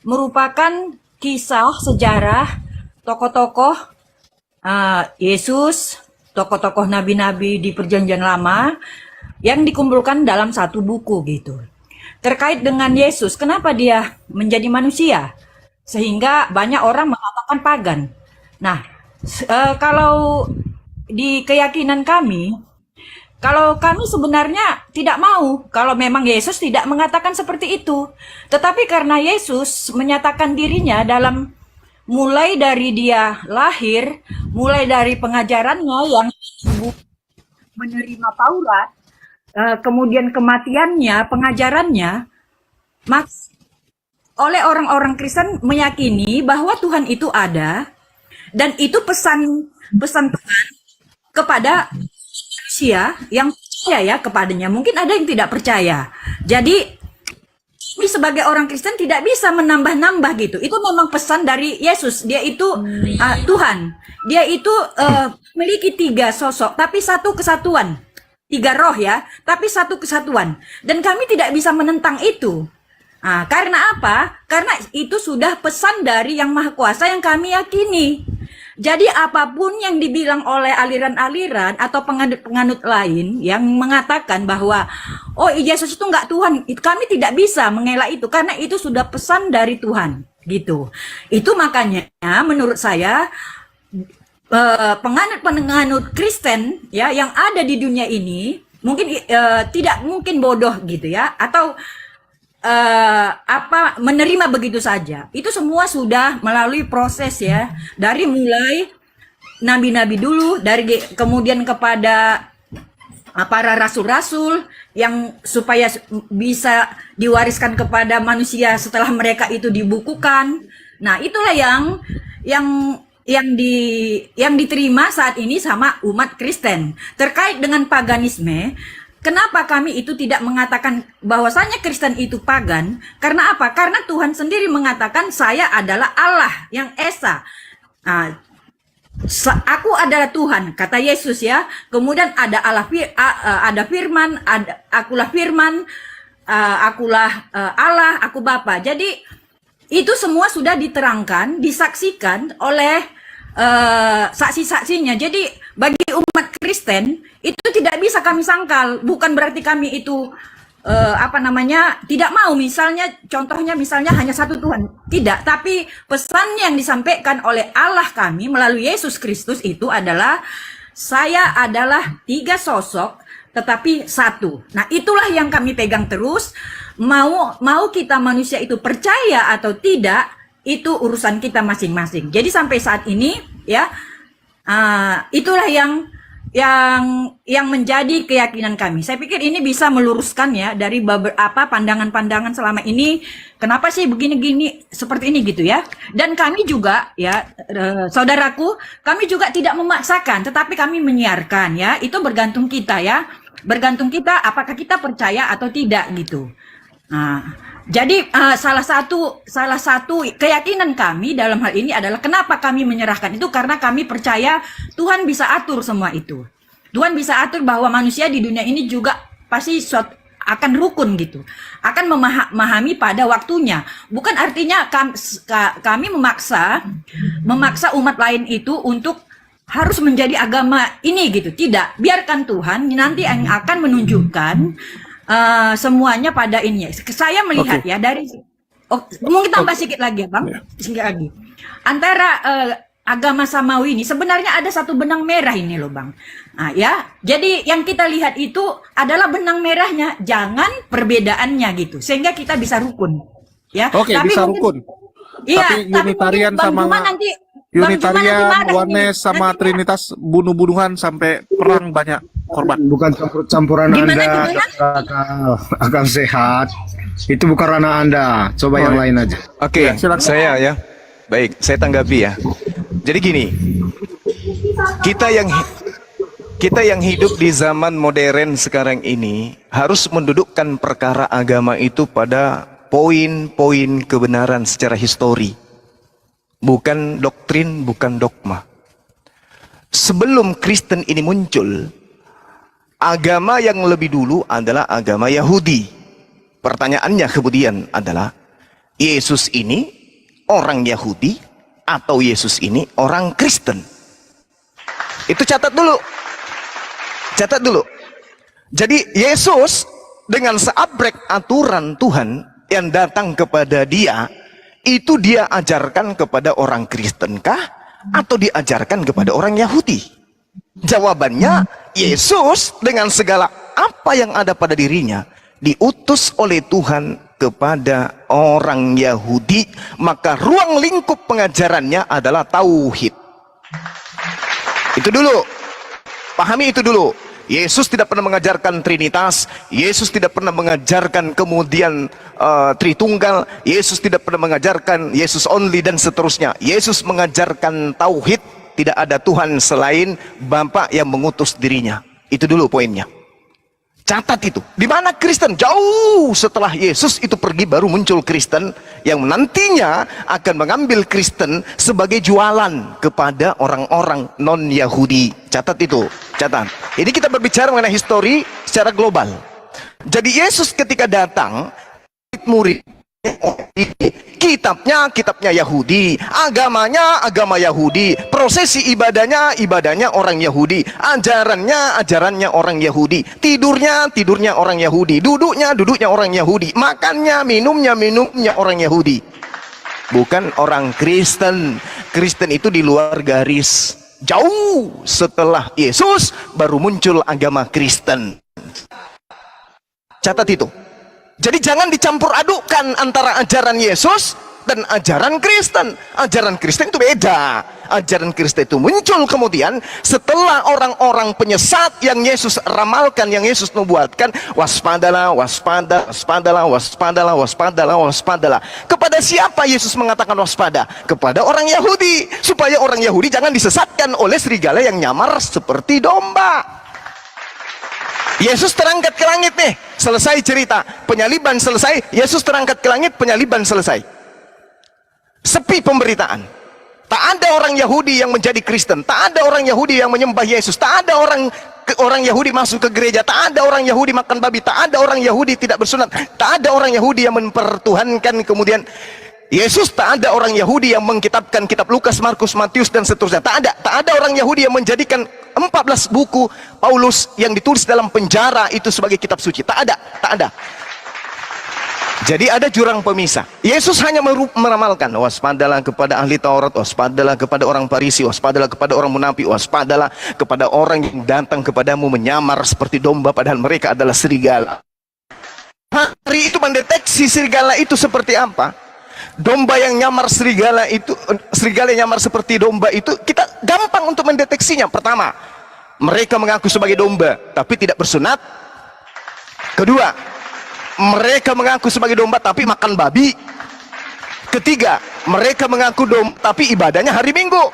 merupakan kisah sejarah tokoh-tokoh Yesus, tokoh-tokoh nabi-nabi di Perjanjian Lama yang dikumpulkan dalam satu buku gitu. Terkait dengan Yesus, kenapa dia menjadi manusia? Sehingga banyak orang mengatakan pagan. Nah, kalau di keyakinan kami, kalau kami sebenarnya tidak mau, kalau memang Yesus tidak mengatakan seperti itu. Tetapi karena Yesus menyatakan dirinya dalam mulai dari dia lahir, mulai dari pengajarannya yang menerima Taurat, kemudian kematiannya, pengajarannya, oleh orang-orang Kristen meyakini bahwa Tuhan itu ada, dan itu pesan Tuhan kepada manusia yang percaya ya kepadanya. Mungkin ada yang tidak percaya. Jadi kami sebagai orang Kristen tidak bisa menambah-nambah gitu. Itu memang pesan dari Yesus. Dia itu Tuhan. Dia itu memiliki 3 sosok, tapi satu kesatuan. 3 roh ya, tapi satu kesatuan. Dan kami tidak bisa menentang itu. Karena apa? Karena itu sudah pesan dari Yang Maha Kuasa yang kami yakini. Jadi apapun yang dibilang oleh aliran-aliran atau penganut-penganut lain yang mengatakan bahwa oh Yesus itu enggak Tuhan, kami tidak bisa mengelak itu karena itu sudah pesan dari Tuhan gitu. Itu makanya menurut saya penganut-penganut Kristen ya yang ada di dunia ini mungkin tidak mungkin bodoh gitu ya, atau menerima begitu saja. Itu semua sudah melalui proses ya, dari mulai nabi-nabi dulu, dari kemudian kepada para rasul-rasul yang supaya bisa diwariskan kepada manusia setelah mereka itu dibukukan. Nah, itulah yang diterima saat ini sama umat Kristen. Terkait dengan paganisme, kenapa kami itu tidak mengatakan bahwasanya Kristen itu pagan? Karena apa? Karena Tuhan sendiri mengatakan saya adalah Allah yang Esa. Aku adalah Tuhan, kata Yesus ya. Kemudian ada ada firman, akulah firman, akulah Allah, aku Bapa. Jadi itu semua sudah diterangkan, disaksikan oleh saksi-saksinya. Jadi bagi umat Kristen itu tidak bisa kami sangkal. Bukan berarti kami itu tidak mau, misalnya contohnya misalnya hanya satu Tuhan, tidak, tapi pesan yang disampaikan oleh Allah kami melalui Yesus Kristus itu adalah saya adalah 3 sosok tetapi satu. Nah, itulah yang kami pegang terus. Mau kita manusia itu percaya atau tidak, itu urusan kita masing-masing. Jadi sampai saat ini ya itulah yang menjadi keyakinan kami. Saya pikir ini bisa meluruskan ya dari beberapa pandangan-pandangan selama ini. Kenapa sih begini-gini seperti ini gitu ya? Dan kami juga ya, saudaraku, kami juga tidak memaksakan, tetapi kami menyiarkan ya. Itu bergantung kita ya. Bergantung kita apakah kita percaya atau tidak gitu. Jadi salah satu keyakinan kami dalam hal ini adalah kenapa kami menyerahkan itu, karena kami percaya Tuhan bisa atur semua itu. Tuhan bisa atur bahwa manusia di dunia ini juga pasti akan rukun gitu, akan memahami pada waktunya. Bukan artinya kami memaksa umat lain itu untuk harus menjadi agama ini gitu. Tidak, biarkan Tuhan nanti yang akan menunjukkan semuanya pada ini. Saya melihat ya dari mungkin tambah sedikit lagi ya Bang, sedikit lagi. Antara agama samawi ini sebenarnya ada satu benang merah ini loh Bang. Ya, jadi yang kita lihat itu adalah benang merahnya, jangan perbedaannya gitu, sehingga kita bisa rukun. Ya, Oke, tapi bisa mungkin, rukun. Iya, Tapi Unitarian sama Unitarian, Oneness sama Trinitas bunuh-bunuhan sampai perang banyak korban. Bukan campur-campuran Anda, akal sehat. Itu bukan ranah Anda. Coba yang lain aja. Oke, silakan. saya ya. Baik, saya tanggapi ya. Jadi gini, kita yang hidup di zaman modern sekarang ini harus mendudukkan perkara agama itu pada poin-poin kebenaran secara histori. bukan doktrin, bukan dogma. Sebelum Kristen ini muncul, agama yang lebih dulu adalah agama Yahudi. Pertanyaannya kemudian adalah, Yesus ini orang Yahudi atau Yesus ini orang Kristen? Itu catat dulu. Catat dulu. Jadi Yesus dengan seabrek aturan Tuhan yang datang kepada dia, itu dia ajarkan kepada orang Kristen kah? Atau diajarkan kepada orang Yahudi? Jawabannya, Yesus dengan segala apa yang ada pada dirinya, diutus oleh Tuhan kepada orang Yahudi, maka ruang lingkup pengajarannya adalah tauhid. Itu dulu. Pahami itu dulu. Yesus tidak pernah mengajarkan Trinitas, Yesus tidak pernah mengajarkan kemudian Tritunggal, Yesus tidak pernah mengajarkan Yesus only dan seterusnya. Yesus mengajarkan tauhid, tidak ada Tuhan selain Bapa yang mengutus dirinya. Itu dulu poinnya. Catat itu. Di mana Kristen? Jauh setelah Yesus itu pergi baru muncul Kristen yang nantinya akan mengambil Kristen sebagai jualan kepada orang-orang non-Yahudi. Catat itu. Catat. Ini kita berbicara mengenai histori secara global. Jadi Yesus ketika datang, murid kitabnya Yahudi, agamanya agama Yahudi, prosesi ibadahnya orang Yahudi, ajarannya orang Yahudi, tidurnya orang Yahudi, duduknya orang Yahudi, makannya minumnya orang Yahudi. Bukan orang Kristen. Kristen itu di luar garis. Jauh setelah Yesus baru muncul agama Kristen. Catat itu. Jadi jangan dicampur adukkan antara ajaran Yesus dan ajaran Kristen. Ajaran Kristen itu beda. Ajaran Kristen itu muncul kemudian setelah orang-orang penyesat yang Yesus ramalkan, yang Yesus nubuatkan, waspadalah. Kepada siapa Yesus mengatakan waspada? Kepada orang Yahudi, supaya orang Yahudi jangan disesatkan oleh serigala yang nyamar seperti domba. Yesus terangkat ke langit nih, selesai cerita, penyaliban selesai, Yesus terangkat ke langit, penyaliban selesai. Sepi pemberitaan. Tak ada orang Yahudi yang menjadi Kristen, tak ada orang Yahudi yang menyembah Yesus, tak ada orang Yahudi masuk ke gereja, tak ada orang Yahudi makan babi, tak ada orang Yahudi tidak bersunat, tak ada orang Yahudi yang mempertuhankan kemudian Yesus, tak ada orang Yahudi yang mengkitabkan kitab Lukas, Markus, Matius dan seterusnya. Tak ada orang Yahudi yang menjadikan 14 buku Paulus yang ditulis dalam penjara itu sebagai kitab suci. Tak ada. Jadi ada jurang pemisah. Yesus hanya meramalkan, waspadalah kepada ahli Taurat, waspadalah kepada orang Farisi, waspadalah kepada orang munafik, waspadalah kepada orang yang datang kepadamu menyamar seperti domba padahal mereka adalah serigala. Hari itu mendeteksi serigala itu seperti apa? Domba yang nyamar serigala itu, serigala yang nyamar seperti domba itu, kita gampang untuk mendeteksinya. Pertama, mereka mengaku sebagai domba tapi tidak bersunat. Kedua, mereka mengaku sebagai domba tapi makan babi. Ketiga, mereka mengaku domba tapi ibadahnya hari Minggu.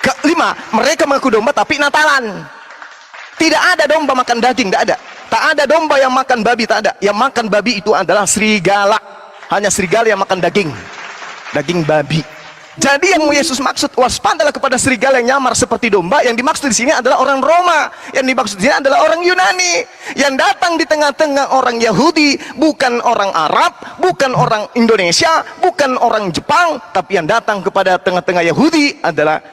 Kelima, mereka mengaku domba tapi Natalan. Tidak ada domba makan daging, tidak ada. Tak ada domba yang makan babi, tak ada. Yang makan babi itu adalah serigala. Hanya serigala yang makan daging babi. Jadi yang Yesus maksud waspadalah kepada serigala yang nyamar seperti domba, yang dimaksud di sini adalah orang Roma, yang dimaksud di sini adalah orang Yunani, yang datang di tengah-tengah orang Yahudi, bukan orang Arab, bukan orang Indonesia, bukan orang Jepang, tapi yang datang kepada tengah-tengah Yahudi adalah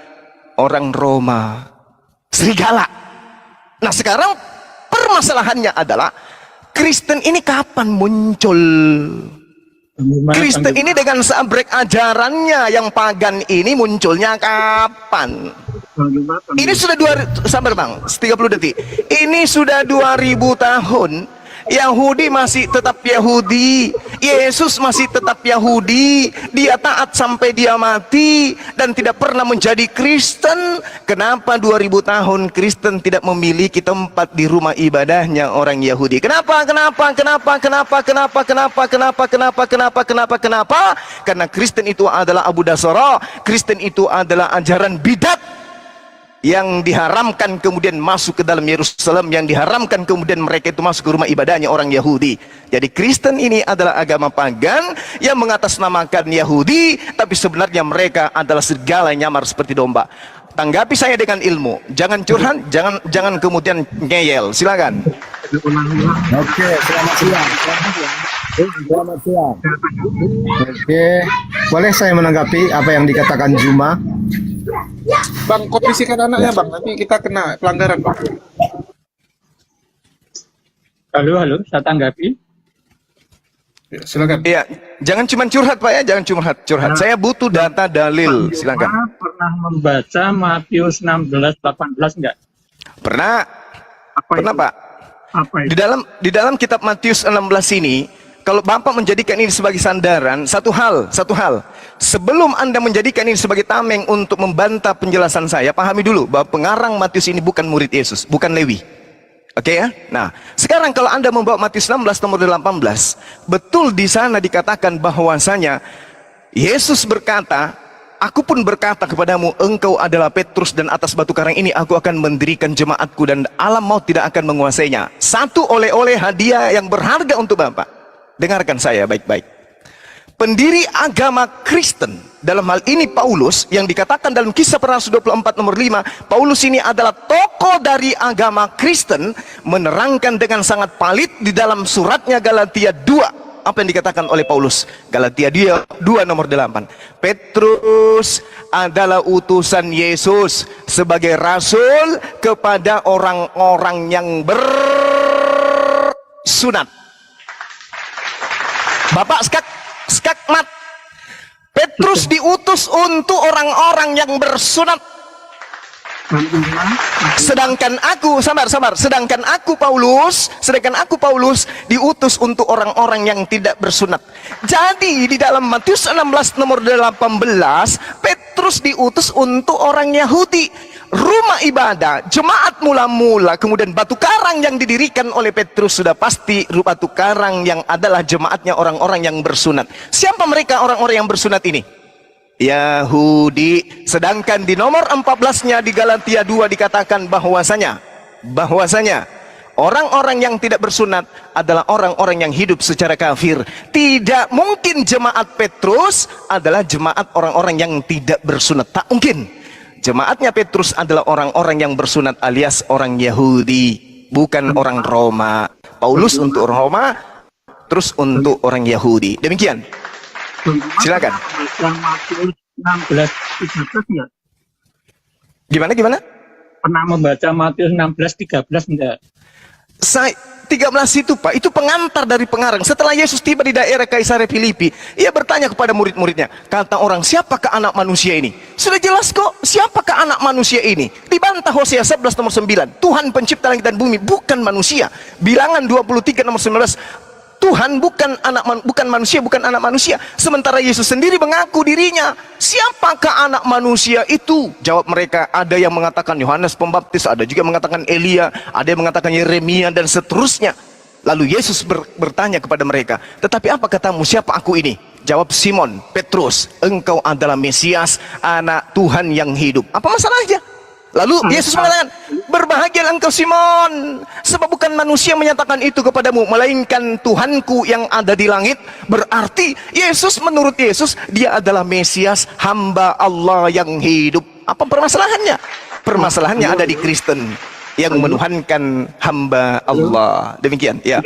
orang Roma, serigala. Nah sekarang permasalahannya adalah Kristen ini kapan muncul? Kristen ini dengan seabrek ajarannya yang pagan ini munculnya kapan? Ini sudah sabar bang, 30 detik. Ini sudah 2000 tahun. Yahudi masih tetap Yahudi, Yesus masih tetap Yahudi, dia taat sampai dia mati dan tidak pernah menjadi Kristen. Kenapa 2000 tahun Kristen tidak memiliki tempat di rumah ibadahnya orang Yahudi? Kenapa? Karena Kristen itu adalah Abu Dasara, Kristen itu adalah ajaran bidat. yang diharamkan kemudian masuk ke dalam Yerusalem, yang diharamkan kemudian mereka itu masuk ke rumah ibadahnya orang Yahudi. Jadi Kristen ini adalah agama pagan yang mengatasnamakan Yahudi, tapi sebenarnya mereka adalah segala nyamar seperti domba. Tanggapi saya dengan ilmu, jangan curhat, jangan kemudian ngeyel. Silakan. Oke, selamat siang. Selamat siang. Oke, boleh saya menanggapi apa yang dikatakan Juma? Bang, kok bisikan anaknya bang? Nanti kita kena pelanggaran bang. Halo, saya tanggapi. Ya, silakan. Iya, jangan cuma curhat Pak ya, jangan cuma curhat. Saya butuh data dalil. Silakan. Pernah membaca Matius 16:18 enggak? Pernah? Apa Pernah itu? Pak? Apa itu? Di dalam kitab Matius 16 ini, kalau Bapak menjadikan ini sebagai sandaran, satu hal. Sebelum Anda menjadikan ini sebagai tameng untuk membantah penjelasan saya, pahami dulu bahwa pengarang Matius ini bukan murid Yesus, bukan Lewi. Oke ya? Nah, sekarang kalau Anda membawa Matius 16 nomor 18, betul di sana dikatakan bahwasanya Yesus berkata, "Aku pun berkata kepadamu, engkau adalah Petrus, dan atas batu karang ini aku akan mendirikan jemaatku, dan alam maut tidak akan menguasainya." Satu oleh-oleh hadiah yang berharga untuk Bapak. Dengarkan saya baik-baik. Pendiri agama Kristen, dalam hal ini Paulus, yang dikatakan dalam Kisah Para Rasul 24 nomor 5, Paulus ini adalah tokoh dari agama Kristen, menerangkan dengan sangat palit di dalam suratnya Galatia 2. Apa yang dikatakan oleh Paulus? Galatia 2 nomor 8. Petrus adalah utusan Yesus sebagai rasul kepada orang-orang yang bersunat. Bapak skakmat. Petrus diutus untuk orang-orang yang bersunat. Sedangkan aku Paulus diutus untuk orang-orang yang tidak bersunat. Jadi di dalam Matius 16 nomor 18, Petrus diutus untuk orang Yahudi. Rumah ibadah, jemaat mula-mula, kemudian batu karang yang didirikan oleh Petrus sudah pasti batu karang yang adalah jemaatnya orang-orang yang bersunat. Siapa mereka orang-orang yang bersunat ini? Yahudi. Sedangkan di nomor 14-nya di Galatia 2 dikatakan bahwasanya orang-orang yang tidak bersunat adalah orang-orang yang hidup secara kafir. Tidak mungkin jemaat Petrus adalah jemaat orang-orang yang tidak bersunat. Tak mungkin. Jemaatnya Petrus adalah orang-orang yang bersunat alias orang Yahudi, bukan orang Roma. Paulus untuk Roma, terus untuk orang Yahudi. Demikian. Silakan. Matius 16:13 enggak? Gimana? Pernah membaca Matius 16:13 enggak? 13 itu Pak, itu pengantar dari pengarang. Setelah Yesus tiba di daerah Kaisarea Filipi, ia bertanya kepada murid-muridnya, kata orang, siapakah anak manusia ini? Sudah jelas kok, siapakah anak manusia ini? Dibantah Hosea 11 nomor 9, Tuhan pencipta langit dan bumi, bukan manusia. Bilangan 23 nomor 19, Tuhan bukan manusia, bukan anak manusia. Sementara Yesus sendiri mengaku dirinya, siapakah anak manusia itu? Jawab mereka, ada yang mengatakan Yohanes Pembaptis, ada juga mengatakan Elia, ada yang mengatakan Yeremia, dan seterusnya. Lalu Yesus bertanya kepada mereka, tetapi apa katamu, siapa aku ini? Jawab Simon Petrus, engkau adalah Mesias, anak Tuhan yang hidup. Apa masalahnya? Lalu Yesus mengatakan, berbahagialah engkau Simon, sebab bukan manusia menyatakan itu kepadamu, melainkan Tuhanku yang ada di langit. Berarti menurut Yesus, dia adalah Mesias, hamba Allah yang hidup. Apa permasalahannya? Permasalahannya ada di Kristen yang menuhankan hamba Allah. Demikian, ya.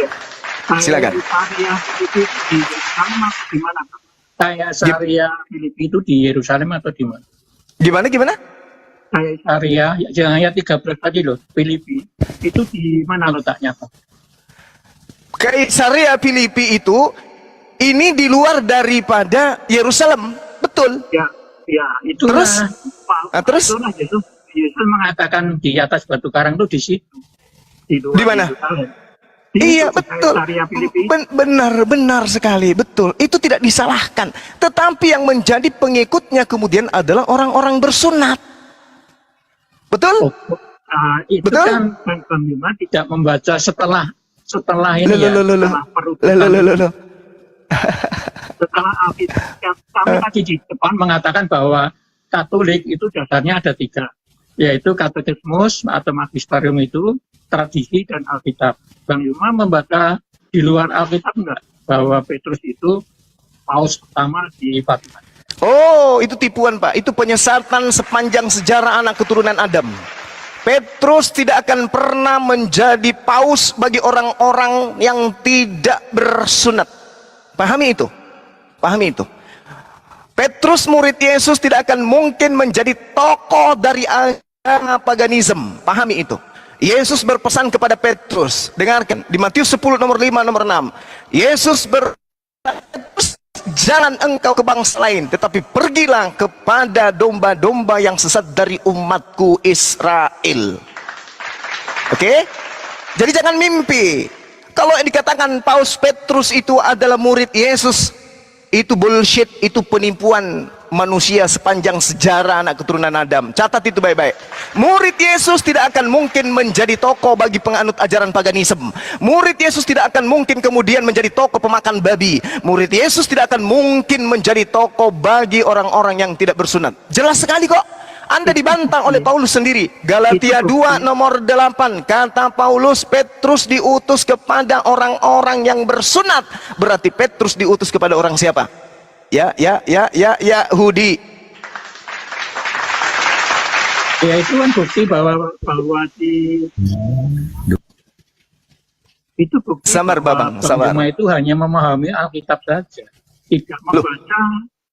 Silakan. Syariah Filipi itu di Yerusalem atau di mana? Gimana? Syariah, jangan ayat 13 tadi loh, Filipi. Itu di mana letaknya, Pak? Kaisarea Filipi itu ini di luar daripada Yerusalem, betul? Ya, itu. Terus? Itulah Yesus mengatakan di atas batu karang itu di situ. Di mana? Iya, betul. Benar sekali, betul. Itu tidak disalahkan. Tetapi yang menjadi pengikutnya kemudian adalah orang-orang bersunat. Betul? Itu betul? Kan Bang Bima tidak membaca setelah ini setelah perututan. Setelah kami tadi di depan mengatakan bahwa Katolik itu dasarnya ada 3. yaitu katekismus atau magisterium itu tradisi dan Alkitab. Bang Yuma membaca di luar Alkitab enggak bahwa Petrus itu paus pertama di Vatikan? Oh, itu tipuan Pak. Itu penyesatan sepanjang sejarah anak keturunan Adam. Petrus tidak akan pernah menjadi paus bagi orang-orang yang tidak bersunat. Pahami itu. Pahami itu. Petrus murid Yesus tidak akan mungkin menjadi tokoh dari agama paganisme. Pahami itu. Yesus berpesan kepada Petrus, dengarkan di Matius 10 nomor 5 nomor 6. Yesus jangan engkau ke bangsa lain, tetapi pergilah kepada domba-domba yang sesat dari umatku Israel. Oke? Jadi jangan mimpi. Kalau yang dikatakan Paus Petrus itu adalah murid Yesus, itu bullshit, itu penipuan manusia sepanjang sejarah anak keturunan Adam. Catat itu baik-baik. Murid Yesus tidak akan mungkin menjadi tokoh bagi penganut ajaran paganisme. Murid Yesus tidak akan mungkin kemudian menjadi tokoh pemakan babi. Murid Yesus tidak akan mungkin menjadi tokoh bagi orang-orang yang tidak bersunat. Jelas sekali kok. Anda dibantah oleh Paulus sendiri. Galatia 2 nomor 8, kata Paulus, Petrus diutus kepada orang-orang yang bersunat. Berarti Petrus diutus kepada orang siapa? Yahudi. Ya itu kan bukti bahwa di itu bukti Sabar Babang, sabar. Bang itu hanya memahami Alkitab saja, tidak membaca.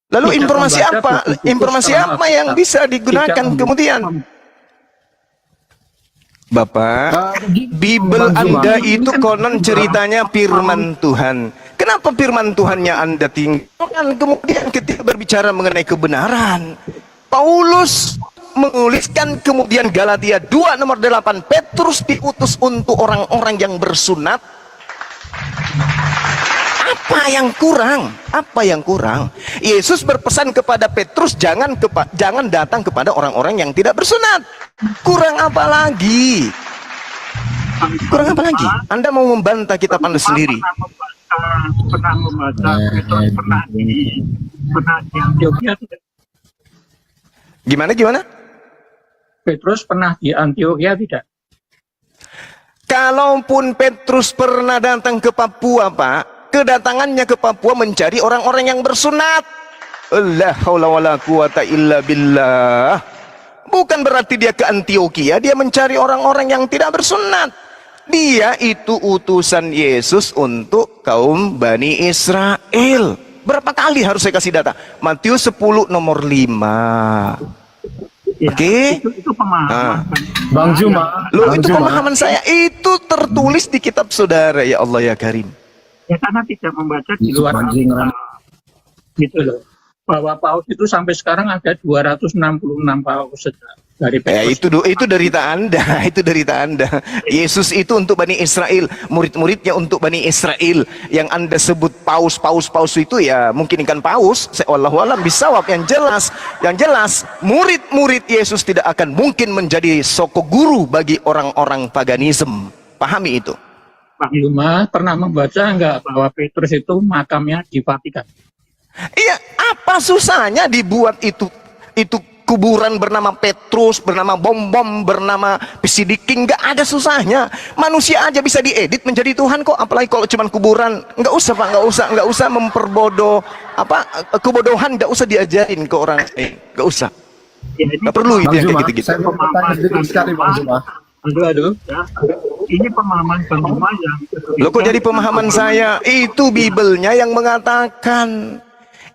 Lalu tidak informasi membaca apa? buku-buku Informasi secara apa yang Alkitab. bisa digunakan Tidak kemudian? Bapak, Bible Bang Zuma. Anda itu konon ceritanya firman Tuhan. Kenapa firman Tuhannya Anda tinggalkan kemudian ketika berbicara mengenai kebenaran? Paulus menuliskan kemudian Galatia 2 nomor 8, Petrus diutus untuk orang-orang yang bersunat. Apa yang kurang? Apa yang kurang? Yesus berpesan kepada Petrus, jangan datang kepada orang-orang yang tidak bersunat. Kurang apa lagi? Kurang apa lagi? Anda mau membantah kitab Anda sendiri. Pernah membaca Petrus pernah di Antioquia tidak? Gimana? Petrus pernah di Antioquia tidak? Kalaupun Petrus pernah datang ke Papua, Pak, kedatangannya ke Papua mencari orang-orang yang bersunat. La haula wala quwata illa billah. Bukan berarti dia ke Antioquia, dia mencari orang-orang yang tidak bersunat. Dia itu utusan Yesus untuk kaum Bani Israel. Berapa kali harus saya kasih data? Matius 10 nomor 5. Ya, Oke. itu pemahaman. Bang Zuma. Loh, Bang itu Zuma. pemahaman saya. Itu tertulis di kitab saudara. Ya Allah ya Karim. Ya karena tidak membaca di luar Alkitab. Gitu loh. Bahwa paus itu sampai sekarang ada 266 paus dari Petrus. Itu derita Anda, itu derita Anda. Yesus itu untuk Bani Israel, murid-muridnya untuk Bani Israel. Yang Anda sebut paus itu ya mungkin ikan paus. Wallahu alam bisawab. Yang jelas murid-murid Yesus tidak akan mungkin menjadi soko guru bagi orang-orang paganisme. Pahami itu. Bang Yuma pernah membaca enggak bahwa Petrus itu makamnya di Vatikan? Iya, apa susahnya dibuat itu kuburan bernama Petrus, bernama bom-bom, bernama Pisidiking, nggak ada susahnya. Manusia aja bisa diedit menjadi Tuhan kok, apalagi kalau cuma kuburan. Nggak usah Pak, nggak usah memperbodoh kebodohan, nggak usah diajarin ke orang, nggak usah. Ya, ini Nggak perlu itu Bang yang Zuma, kayak gitu-gitu. saya mau bertanya sedikit sekali Bang Zuma. Aduh, ya. Ini pemahaman Bang Yuma yang Loh kok jadi pemahaman saya? Itu Bibelnya yang mengatakan.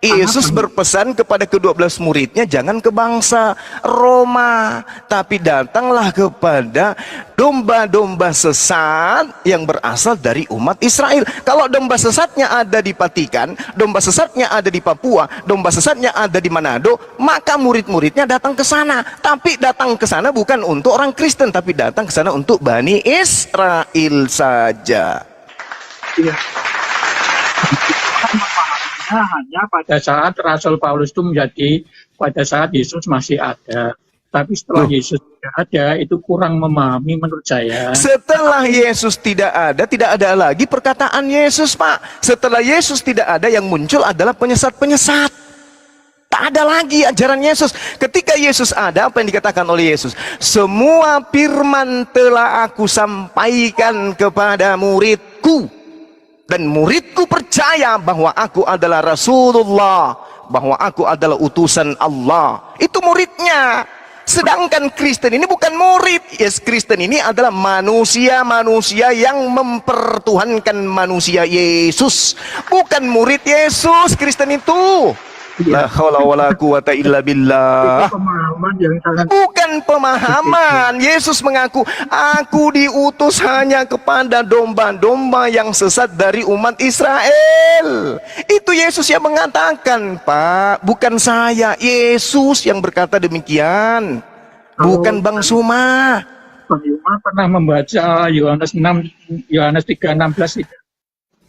Yesus berpesan kepada ke-12 muridnya, jangan ke bangsa Roma, tapi datanglah kepada domba-domba sesat yang berasal dari umat Israel. Kalau domba sesatnya ada di Vatikan, domba sesatnya ada di Papua, domba sesatnya ada di Manado, maka murid-muridnya datang ke sana. Tapi datang ke sana bukan untuk orang Kristen, tapi datang ke sana untuk Bani Israel saja. Iya. Hanya pada saat Rasul Paulus itu menjadi pada saat Yesus masih ada. Tapi setelah Yesus tidak ada, itu kurang memahami menurut saya. Setelah Yesus tidak ada lagi perkataan Yesus, Pak. Setelah Yesus tidak ada, yang muncul adalah penyesat-penyesat. Tak ada lagi ajaran Yesus. Ketika Yesus ada, apa yang dikatakan oleh Yesus? Semua firman telah aku sampaikan kepada muridku. Dan muridku percaya bahwa aku adalah Rasulullah, bahwa aku adalah utusan Allah. Itu muridnya. Sedangkan Kristen ini bukan murid. Yes, Kristen ini adalah manusia-manusia yang mempertuhankan manusia Yesus. Bukan murid Yesus, Kristen itu. La haula wala quwata illa billah. Pemahaman yang sangat Bukan pemahaman. Yesus mengaku, aku diutus hanya kepada domba-domba yang sesat dari umat Israel. Itu Yesus yang mengatakan, Pak, bukan saya. Yesus yang berkata demikian, bukan Bang Suma. Bang Yuma pernah membaca Yohanes 3:16 itu.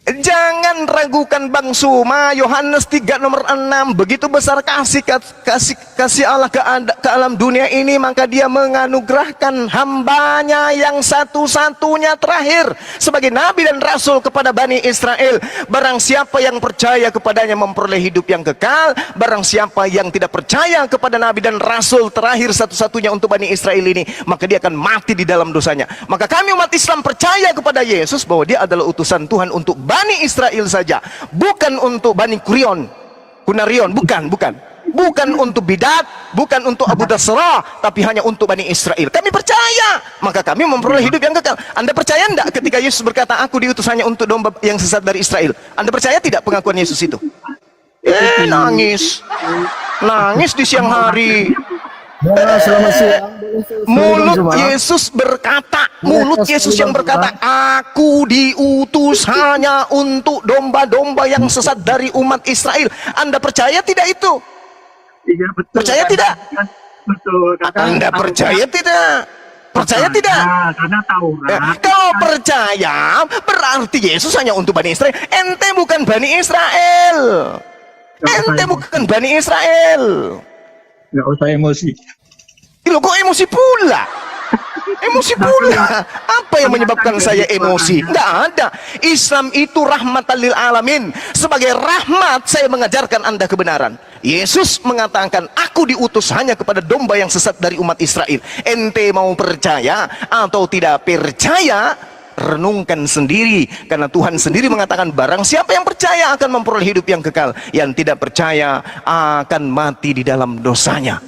Jangan ragukan Bang Suma. Yohanes 3 nomor 6. Begitu besar kasih Allah ke alam dunia ini, maka dia menganugerahkan hambanya yang satu-satunya terakhir sebagai nabi dan rasul kepada Bani Israel. Barang siapa yang percaya kepadanya memperoleh hidup yang kekal. Barang siapa yang tidak percaya kepada nabi dan rasul terakhir satu-satunya untuk Bani Israel ini, maka dia akan mati di dalam dosanya. Maka kami umat Islam percaya kepada Yesus bahwa dia adalah utusan Tuhan untuk Bani Israel saja, bukan untuk Bani Kunarion, bukan untuk Bidat, bukan untuk Abu Dasrah, tapi hanya untuk Bani Israel. Kami percaya, maka kami memperoleh hidup yang kekal. Anda percaya enggak ketika Yesus berkata, aku diutus hanya untuk domba yang sesat dari Israel? Anda percaya tidak pengakuan Yesus itu? Nangis di siang hari. Ya, selamat siang. Mulut Yesus berkata, mulut Yesus yang berkata, aku diutus hanya untuk domba-domba yang sesat dari umat Israel. Anda percaya tidak itu? Iya, betul. Percaya tidak? Betul. Anda percaya tidak? Percaya tidak? Karena Taurat. Kalau percaya, berarti Yesus hanya untuk Bani Israel. Ente bukan Bani Israel. Ente bukan Bani Israel. Nggak usah emosi. Loh, kok emosi pula? Emosi pula. Apa yang menyebabkan saya emosi? Nggak ada. Islam itu rahmatan lil alamin. Sebagai rahmat saya mengajarkan Anda kebenaran. Yesus mengatakan, aku diutus hanya kepada domba yang sesat dari umat Israel. Ente mau percaya atau tidak percaya, renungkan sendiri. Karena Tuhan sendiri mengatakan, barang siapa yang percaya akan memperoleh hidup yang kekal, yang tidak percaya akan mati di dalam dosanya.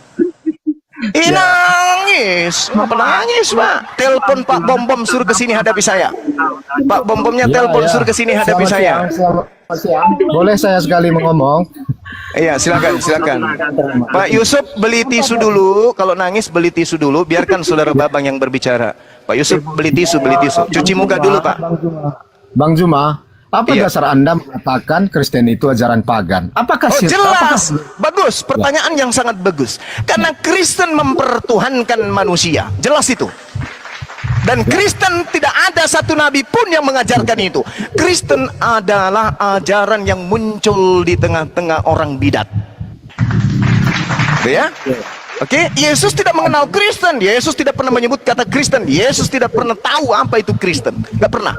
Nangis. Apa nangis, Pak? Telepon Pak Bom suruh ke sini hadapi saya. Pak Bomnya telepon suruh ke sini hadapi saya. Selamat siang. Boleh saya sekali ngomong? Iya, silakan. Pak Yusuf, beli tisu dulu. Kalau nangis beli tisu dulu. Biarkan saudara Babang yang berbicara. Pak Yusuf, beli tisu. Cuci muka dulu, Pak. Bang Juma, apa Iya. dasar Anda mengatakan Kristen itu ajaran pagan? Apakah Jelas, bagus. Pertanyaan yang sangat bagus. Karena Kristen mempertuhankan manusia. Jelas itu. Dan Kristen tidak ada satu nabi pun yang mengajarkan itu. Kristen adalah ajaran yang muncul di tengah-tengah orang bidat. Ya? Oke, Yesus tidak mengenal Kristen. Yesus tidak pernah menyebut kata Kristen. Yesus tidak pernah tahu apa itu Kristen. Nggak pernah.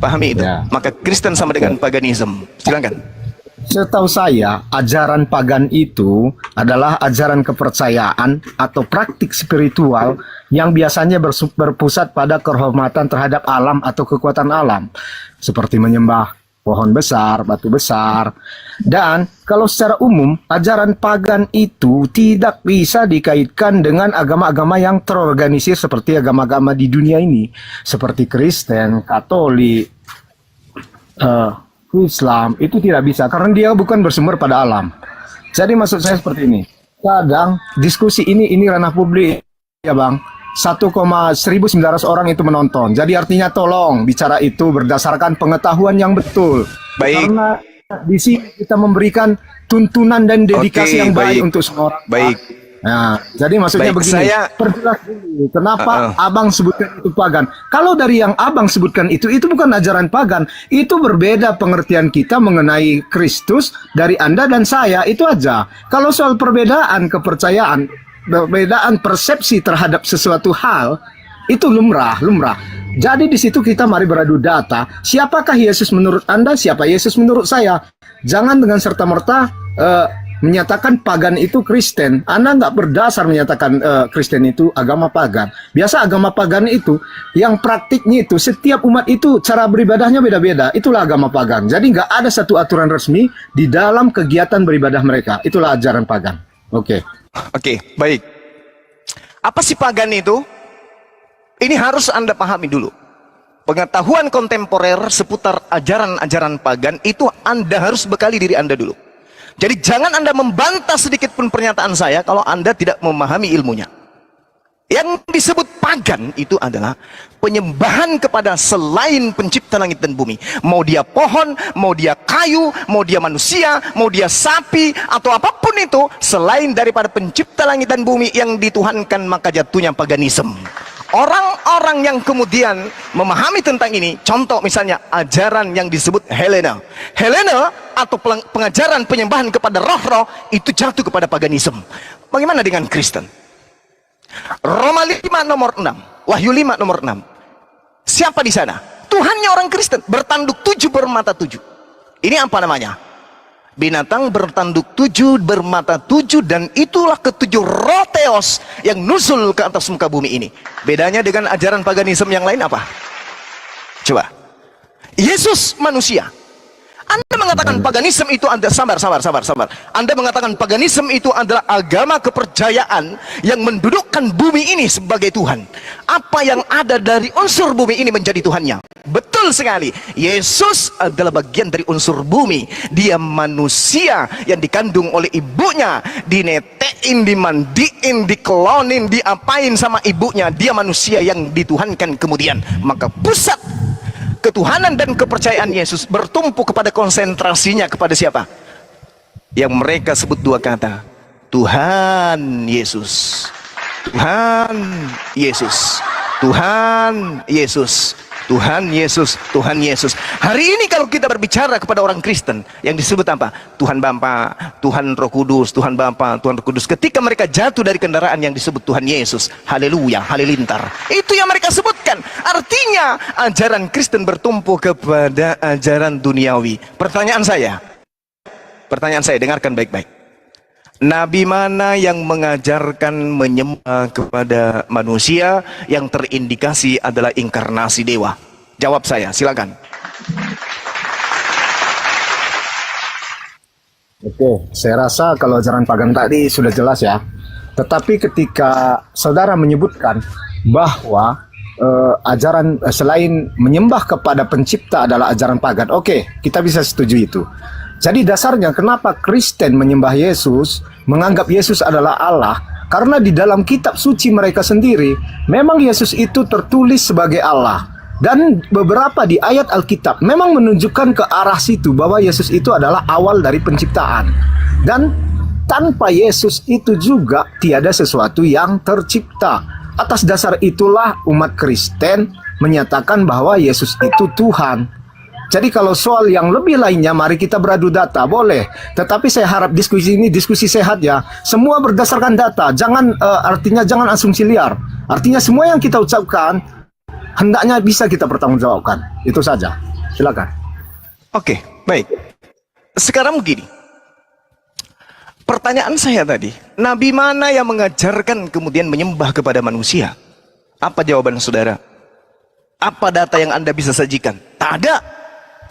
Pahami itu. Ya. Maka Kristen sama dengan paganisme. Silakan. Setahu saya, ajaran pagan itu adalah ajaran kepercayaan atau praktik spiritual yang biasanya berpusat pada kehormatan terhadap alam atau kekuatan alam, seperti menyembah pohon besar, batu besar. Dan kalau secara umum, ajaran pagan itu tidak bisa dikaitkan dengan agama-agama yang terorganisir seperti agama-agama di dunia ini, seperti Kristen, Katolik, Islam. Itu tidak bisa karena dia bukan bersumber pada alam. Jadi maksud saya seperti ini. Kadang diskusi ini ranah publik, ya Bang. 1,1900 orang itu menonton. Jadi artinya tolong bicara itu berdasarkan pengetahuan yang betul. Baik. Karena di sini kita memberikan tuntunan dan dedikasi Oke, yang baik baik. untuk semua orang. Baik. Nah, jadi maksudnya Baik, begini, saya- perjelas dulu kenapa Abang sebutkan itu pagan. Kalau dari yang Abang sebutkan itu bukan ajaran pagan, itu berbeda pengertian kita mengenai Kristus dari Anda dan saya, itu aja. Kalau soal perbedaan kepercayaan, perbedaan persepsi terhadap sesuatu hal, itu lumrah. Jadi di situ kita mari beradu data, siapakah Yesus menurut Anda, siapa Yesus menurut saya. Jangan dengan serta-merta menyatakan pagan itu Kristen. Anda nggak berdasar menyatakan Kristen itu agama pagan. Biasa agama pagan itu yang praktiknya itu setiap umat itu cara beribadahnya beda-beda. Itulah agama pagan. Jadi nggak ada satu aturan resmi di dalam kegiatan beribadah mereka. Itulah ajaran pagan. Oke. Oke, baik. Apa sih pagan itu? Ini harus Anda pahami dulu. Pengetahuan kontemporer seputar ajaran-ajaran pagan itu Anda harus bekali diri Anda dulu. Jadi jangan Anda membantah sedikit pun pernyataan saya kalau Anda tidak memahami ilmunya. Yang disebut pagan itu adalah penyembahan kepada selain pencipta langit dan bumi. Mau dia pohon, mau dia kayu, mau dia manusia, mau dia sapi, atau apapun itu selain daripada pencipta langit dan bumi yang dituhankan, maka jatuhnya paganisme. Orang-orang yang kemudian memahami tentang ini, contoh misalnya ajaran yang disebut Helena atau pengajaran penyembahan kepada roh-roh, itu jatuh kepada paganisme. Bagaimana dengan Kristen? Roma 5 nomor 6, Wahyu 5 nomor 6. Siapa di sana? Tuhannya orang Kristen, bertanduk 7 bermata 7. Ini apa namanya? Binatang bertanduk 7 bermata 7, dan itulah ketujuh roh Theos yang nusul ke atas muka bumi ini. Bedanya dengan ajaran paganisme yang lain apa? Coba. Yesus manusia. Anda mengatakan paganisme itu adalah sabar. Anda mengatakan paganisme itu adalah agama kepercayaan yang mendudukkan bumi ini sebagai Tuhan. Apa yang ada dari unsur bumi ini menjadi Tuhannya. Betul sekali. Yesus adalah bagian dari unsur bumi. Dia manusia yang dikandung oleh ibunya, dinetein, dimandiin, diklonin, diapain sama ibunya. Dia manusia yang dituhankan kemudian. Maka pusat ketuhanan dan kepercayaan Yesus bertumpu kepada konsentrasinya kepada siapa? Yang mereka sebut dua kata, Tuhan Yesus, Tuhan Yesus, Tuhan Yesus, Tuhan Yesus, Tuhan Yesus. Hari ini kalau kita berbicara kepada orang Kristen, yang disebut apa? Tuhan Bapa, Tuhan Roh Kudus, Tuhan Bapa, Tuhan Roh Kudus. Ketika mereka jatuh dari kendaraan yang disebut Tuhan Yesus, haleluya, halilintar, itu yang mereka sebutkan. Artinya ajaran Kristen bertumpu kepada ajaran duniawi. Pertanyaan saya, dengarkan baik-baik. Nabi mana yang mengajarkan menyembah kepada manusia yang terindikasi adalah inkarnasi dewa? Jawab saya, silakan. Oke, saya rasa kalau ajaran pagan tadi sudah jelas ya. Tetapi ketika saudara menyebutkan bahwa ajaran selain menyembah kepada pencipta adalah ajaran pagan, oke, kita bisa setuju itu. Jadi dasarnya kenapa Kristen menyembah Yesus, menganggap Yesus adalah Allah, karena di dalam kitab suci mereka sendiri, memang Yesus itu tertulis sebagai Allah. Dan beberapa di ayat Alkitab memang menunjukkan ke arah situ, bahwa Yesus itu adalah awal dari penciptaan. Dan tanpa Yesus itu juga tiada sesuatu yang tercipta. Atas dasar itulah umat Kristen menyatakan bahwa Yesus itu Tuhan. Jadi kalau soal yang lebih lainnya, mari kita beradu data, boleh. Tetapi saya harap diskusi ini diskusi sehat ya. Semua berdasarkan data, jangan artinya jangan asumsi liar. Artinya semua yang kita ucapkan hendaknya bisa kita pertanggungjawabkan. Itu saja. Silakan. Oke, baik. Sekarang begini. Pertanyaan saya tadi, Nabi mana yang mengajarkan kemudian menyembah kepada manusia? Apa jawaban saudara? Apa data yang Anda bisa sajikan? Tak ada.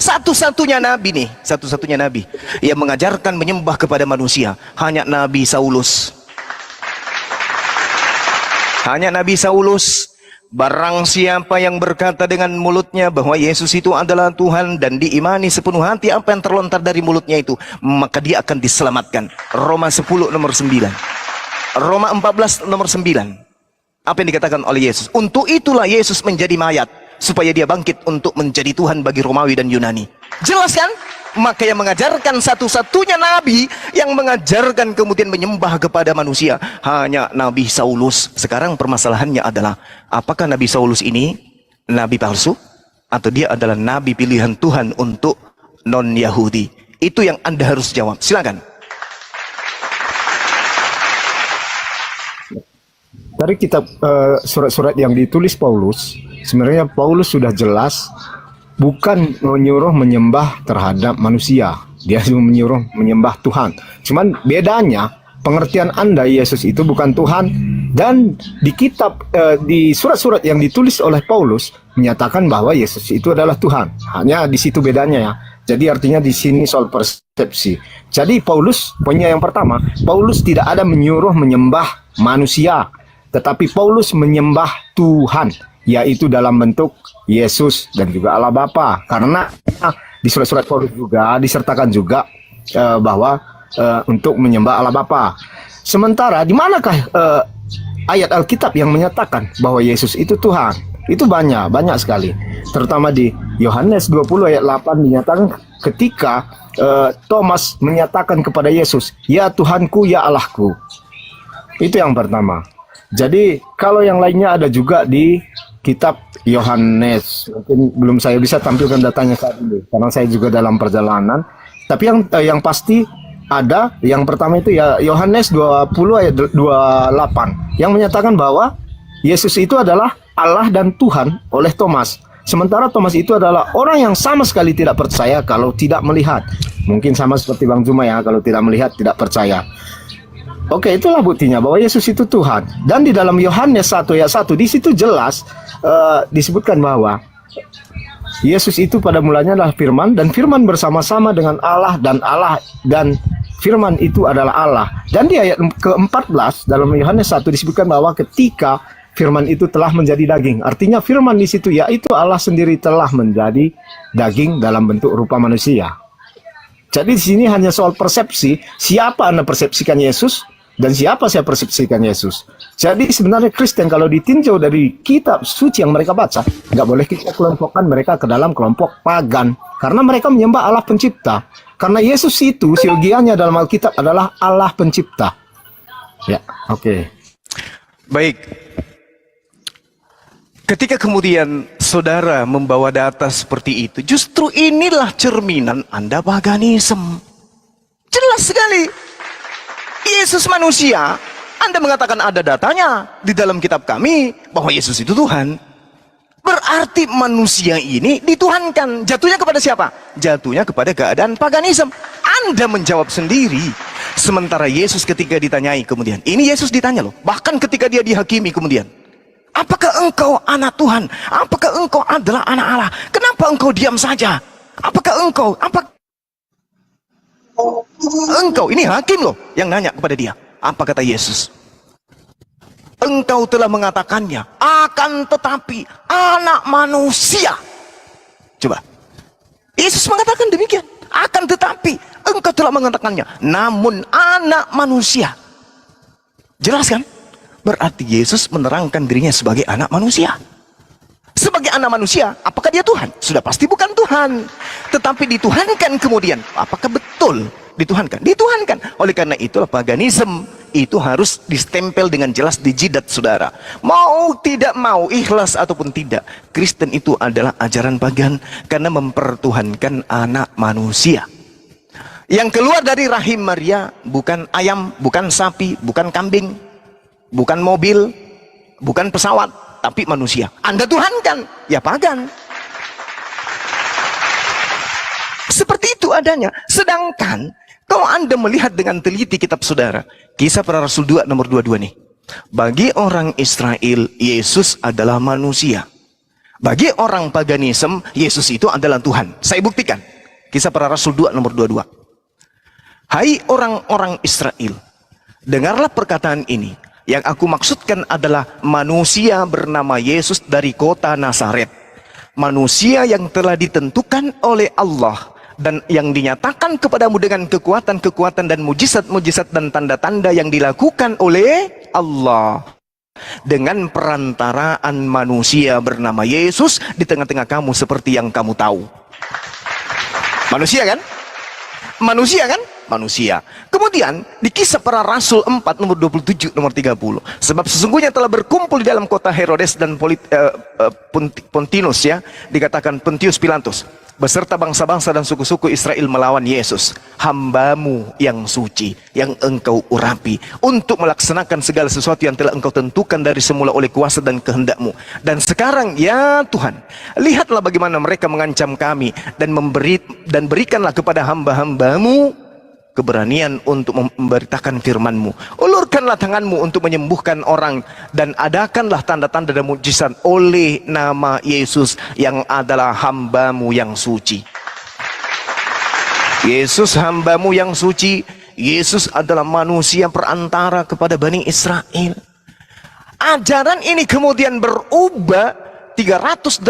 Satu-satunya nabi nih, satu-satunya nabi yang mengajarkan menyembah kepada manusia hanya Nabi Saulus. Hanya Nabi Saulus. Barang siapa yang berkata dengan mulutnya bahwa Yesus itu adalah Tuhan dan diimani sepenuh hati apa yang terlontar dari mulutnya itu, maka dia akan diselamatkan. Roma 10 nomor 9. Roma 14 nomor 9. Apa yang dikatakan oleh Yesus? Untuk itulah Yesus menjadi mayat, supaya dia bangkit untuk menjadi Tuhan bagi Romawi dan Yunani. Jelas kan? Maka yang mengajarkan satu-satunya nabi yang mengajarkan kemudian menyembah kepada manusia hanya Nabi Saulus. Sekarang permasalahannya adalah, apakah Nabi Saulus ini nabi palsu atau dia adalah nabi pilihan Tuhan untuk non-Yahudi? Itu yang Anda harus jawab. Silakan. Dari kitab surat-surat yang ditulis Paulus, sebenarnya Paulus sudah jelas bukan menyuruh menyembah terhadap manusia. Dia menyuruh menyembah Tuhan. Cuman bedanya pengertian Anda Yesus itu bukan Tuhan, dan di kitab di surat-surat yang ditulis oleh Paulus menyatakan bahwa Yesus itu adalah Tuhan. Hanya di situ bedanya ya. Jadi artinya di sini soal persepsi. Jadi Paulus, poinnya yang pertama, Paulus tidak ada menyuruh menyembah manusia, tetapi Paulus menyembah Tuhan, yaitu dalam bentuk Yesus dan juga Allah Bapa. Karena di surat-surat Paulus juga disertakan juga bahwa untuk menyembah Allah Bapa. Sementara di manakah ayat Alkitab yang menyatakan bahwa Yesus itu Tuhan? Itu banyak sekali. Terutama di Yohanes 20 ayat 8 dinyatakan ketika Thomas menyatakan kepada Yesus, "Ya Tuhanku, ya Allahku." Itu yang pertama. Jadi kalau yang lainnya ada juga di kitab Yohanes. Mungkin belum saya bisa tampilkan datanya saat ini karena saya juga dalam perjalanan. Tapi yang pasti ada, yang pertama itu ya Yohanes 20 ayat 28 yang menyatakan bahwa Yesus itu adalah Allah dan Tuhan oleh Thomas. Sementara Thomas itu adalah orang yang sama sekali tidak percaya kalau tidak melihat. Mungkin sama seperti Bang Zuma ya, kalau tidak melihat tidak percaya. Oke, itulah buktinya bahwa Yesus itu Tuhan. Dan di dalam Yohanes 1 ayat 1 di situ jelas disebutkan bahwa Yesus itu pada mulanya adalah firman, dan firman bersama-sama dengan Allah, dan firman itu adalah Allah. Dan di ayat ke-14 dalam Yohanes 1 disebutkan bahwa ketika firman itu telah menjadi daging. Artinya firman di situ yaitu Allah sendiri telah menjadi daging dalam bentuk rupa manusia. Jadi di sini hanya soal persepsi, siapa Anda persepsikan Yesus dan siapa saya persepsikan Yesus. Jadi sebenarnya Kristen kalau ditinjau dari kitab suci yang mereka baca, nggak boleh kita kelompokkan mereka ke dalam kelompok pagan. Karena mereka menyembah Allah pencipta. Karena Yesus itu siogianya dalam Alkitab adalah Allah pencipta. Ya, oke. Baik. Ketika kemudian saudara membawa data seperti itu, justru inilah cerminan Anda paganisme. Jelas sekali. Yesus manusia, Anda mengatakan ada datanya di dalam kitab kami bahwa Yesus itu Tuhan. Berarti manusia ini dituhankan. Jatuhnya kepada siapa? Jatuhnya kepada keadaan paganisme. Anda menjawab sendiri. Sementara Yesus ketika ditanyai kemudian, ini Yesus ditanya loh, bahkan ketika dia dihakimi kemudian, apakah engkau anak Tuhan? Apakah engkau adalah anak Allah? Kenapa engkau diam saja? Apakah engkau? Engkau, ini hakim loh yang nanya kepada dia. Apa kata Yesus? Engkau telah mengatakannya, akan tetapi anak manusia. Coba. Yesus mengatakan demikian. Akan tetapi engkau telah mengatakannya, namun anak manusia. Jelas kan? Berarti Yesus menerangkan dirinya sebagai anak manusia. Sebagai anak manusia, apakah dia Tuhan? Sudah pasti bukan Tuhan. Tetapi dituhankan kemudian. Apakah betul dituhankan? Dituhankan. Oleh karena itulah paganisme itu harus distempel dengan jelas di jidat saudara. Mau tidak mau, ikhlas ataupun tidak, Kristen itu adalah ajaran pagan karena mempertuhankan anak manusia. Yang keluar dari rahim Maria bukan ayam, bukan sapi, bukan kambing, bukan mobil, bukan pesawat, tapi manusia. Anda tuhankan, ya pagan. Seperti itu adanya. Sedangkan kalau Anda melihat dengan teliti kitab saudara, Kisah Para Rasul 2 nomor 22 nih. Bagi orang Israel, Yesus adalah manusia. Bagi orang paganisme, Yesus itu adalah Tuhan. Saya buktikan. Kisah Para Rasul 2 nomor 22. Hai orang-orang Israel, dengarlah perkataan ini. Yang aku maksudkan adalah manusia bernama Yesus dari kota Nazaret. Manusia yang telah ditentukan oleh Allah dan yang dinyatakan kepadamu dengan kekuatan-kekuatan dan mujizat-mujizat dan tanda-tanda yang dilakukan oleh Allah. Dengan perantaraan manusia bernama Yesus di tengah-tengah kamu seperti yang kamu tahu. Manusia kan? Manusia kan? Manusia. Kemudian di Kisah Para Rasul 4 nomor 27 nomor 30. Sebab sesungguhnya telah berkumpul di dalam kota Herodes dan Pontinus ya, dikatakan Pontius Pilatus. beserta bangsa-bangsa dan suku-suku Israel melawan Yesus, hambamu yang suci, yang engkau urapi, untuk melaksanakan segala sesuatu yang telah engkau tentukan dari semula oleh kuasa dan kehendakmu. Dan sekarang ya Tuhan, lihatlah bagaimana mereka mengancam kami, dan berikanlah kepada hamba-hambamu keberanian untuk memberitakan firman-Mu. Ulurkanlah tangan-Mu untuk menyembuhkan orang, dan adakanlah tanda-tanda dan mujizat oleh nama Yesus yang adalah hamba-Mu yang suci. Yesus hamba-Mu yang suci. Yesus adalah manusia perantara kepada Bani Israel. Ajaran ini kemudian berubah 380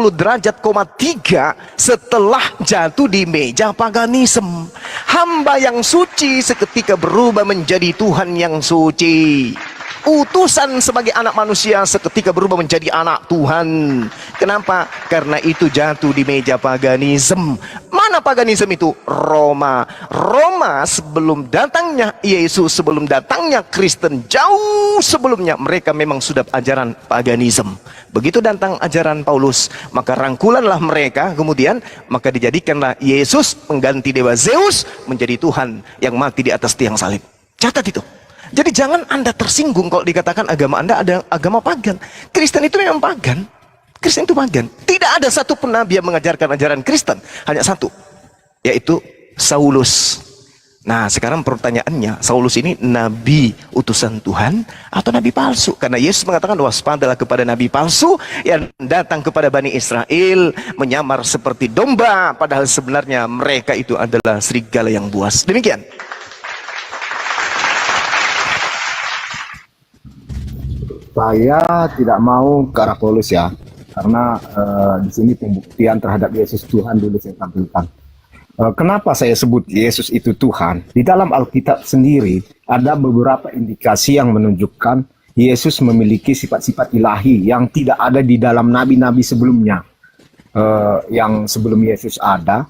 derajat, 3 setelah jatuh di meja paganisme. Hamba yang suci seketika berubah menjadi Tuhan yang suci. Utusan sebagai anak manusia seketika berubah menjadi anak Tuhan. Kenapa? Karena itu jatuh di meja paganisme. Mana paganisme itu? Roma. Roma sebelum datangnya Yesus, sebelum datangnya Kristen, jauh sebelumnya mereka memang sudah ajaran paganisme. Begitu datang ajaran Paulus, maka rangkulanlah mereka, kemudian maka dijadikanlah Yesus pengganti dewa Zeus menjadi Tuhan yang mati di atas tiang salib. Catat itu. Jadi jangan Anda tersinggung kalau dikatakan agama Anda ada agama pagan. Kristen itu memang pagan. Kristen itu pagan. Tidak ada satu pun nabi yang mengajarkan ajaran Kristen. Hanya satu, yaitu Saulus. Nah, sekarang pertanyaannya, Saulus ini nabi utusan Tuhan atau nabi palsu? Karena Yesus mengatakan waspadalah kepada nabi palsu yang datang kepada Bani Israel menyamar seperti domba, padahal sebenarnya mereka itu adalah serigala yang buas. Demikian. Saya tidak mau ke arah Paulus ya, karena di sini pembuktian terhadap Yesus Tuhan dulu saya tampilkan. Kenapa saya sebut Yesus itu Tuhan? Di dalam Alkitab sendiri ada beberapa indikasi yang menunjukkan Yesus memiliki sifat-sifat ilahi yang tidak ada di dalam nabi-nabi sebelumnya. Yang sebelum Yesus ada,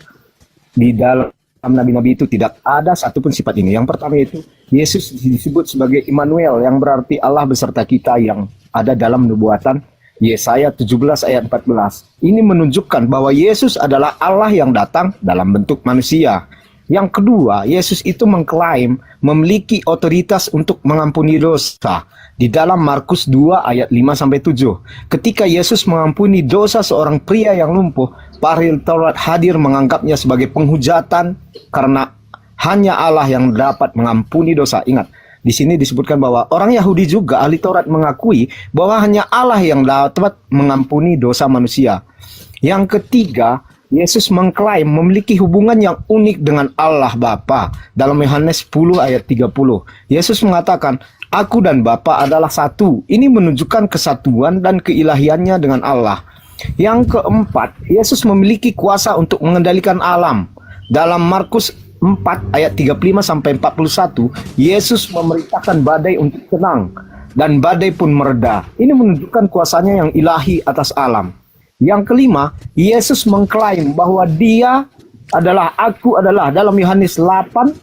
di dalam nabi-nabi itu tidak ada satupun sifat ini. Yang pertama itu Yesus disebut sebagai Immanuel, yang berarti Allah beserta kita, yang ada dalam nubuatan Yesaya 17 ayat 14. Ini menunjukkan bahwa Yesus adalah Allah yang datang dalam bentuk manusia. Yang kedua, Yesus itu mengklaim memiliki otoritas untuk mengampuni dosa. Di dalam Markus 2 ayat 5-7. Ketika Yesus mengampuni dosa seorang pria yang lumpuh, ahli Taurat hadir menganggapnya sebagai penghujatan karena hanya Allah yang dapat mengampuni dosa. Ingat, di sini disebutkan bahwa orang Yahudi juga ahli Taurat mengakui bahwa hanya Allah yang dapat mengampuni dosa manusia. Yang ketiga, Yesus mengklaim memiliki hubungan yang unik dengan Allah Bapa. Dalam Yohanes 10 ayat 30, Yesus mengatakan, "Aku dan Bapa adalah satu." Ini menunjukkan kesatuan dan keilahiannya dengan Allah. Yang keempat, Yesus memiliki kuasa untuk mengendalikan alam. Dalam Markus 4 ayat 35-41, Yesus memerintahkan badai untuk tenang dan badai pun mereda. Ini menunjukkan kuasanya yang ilahi atas alam. Yang kelima, Yesus mengklaim bahwa Dia adalah Aku adalah dalam Yohanes 8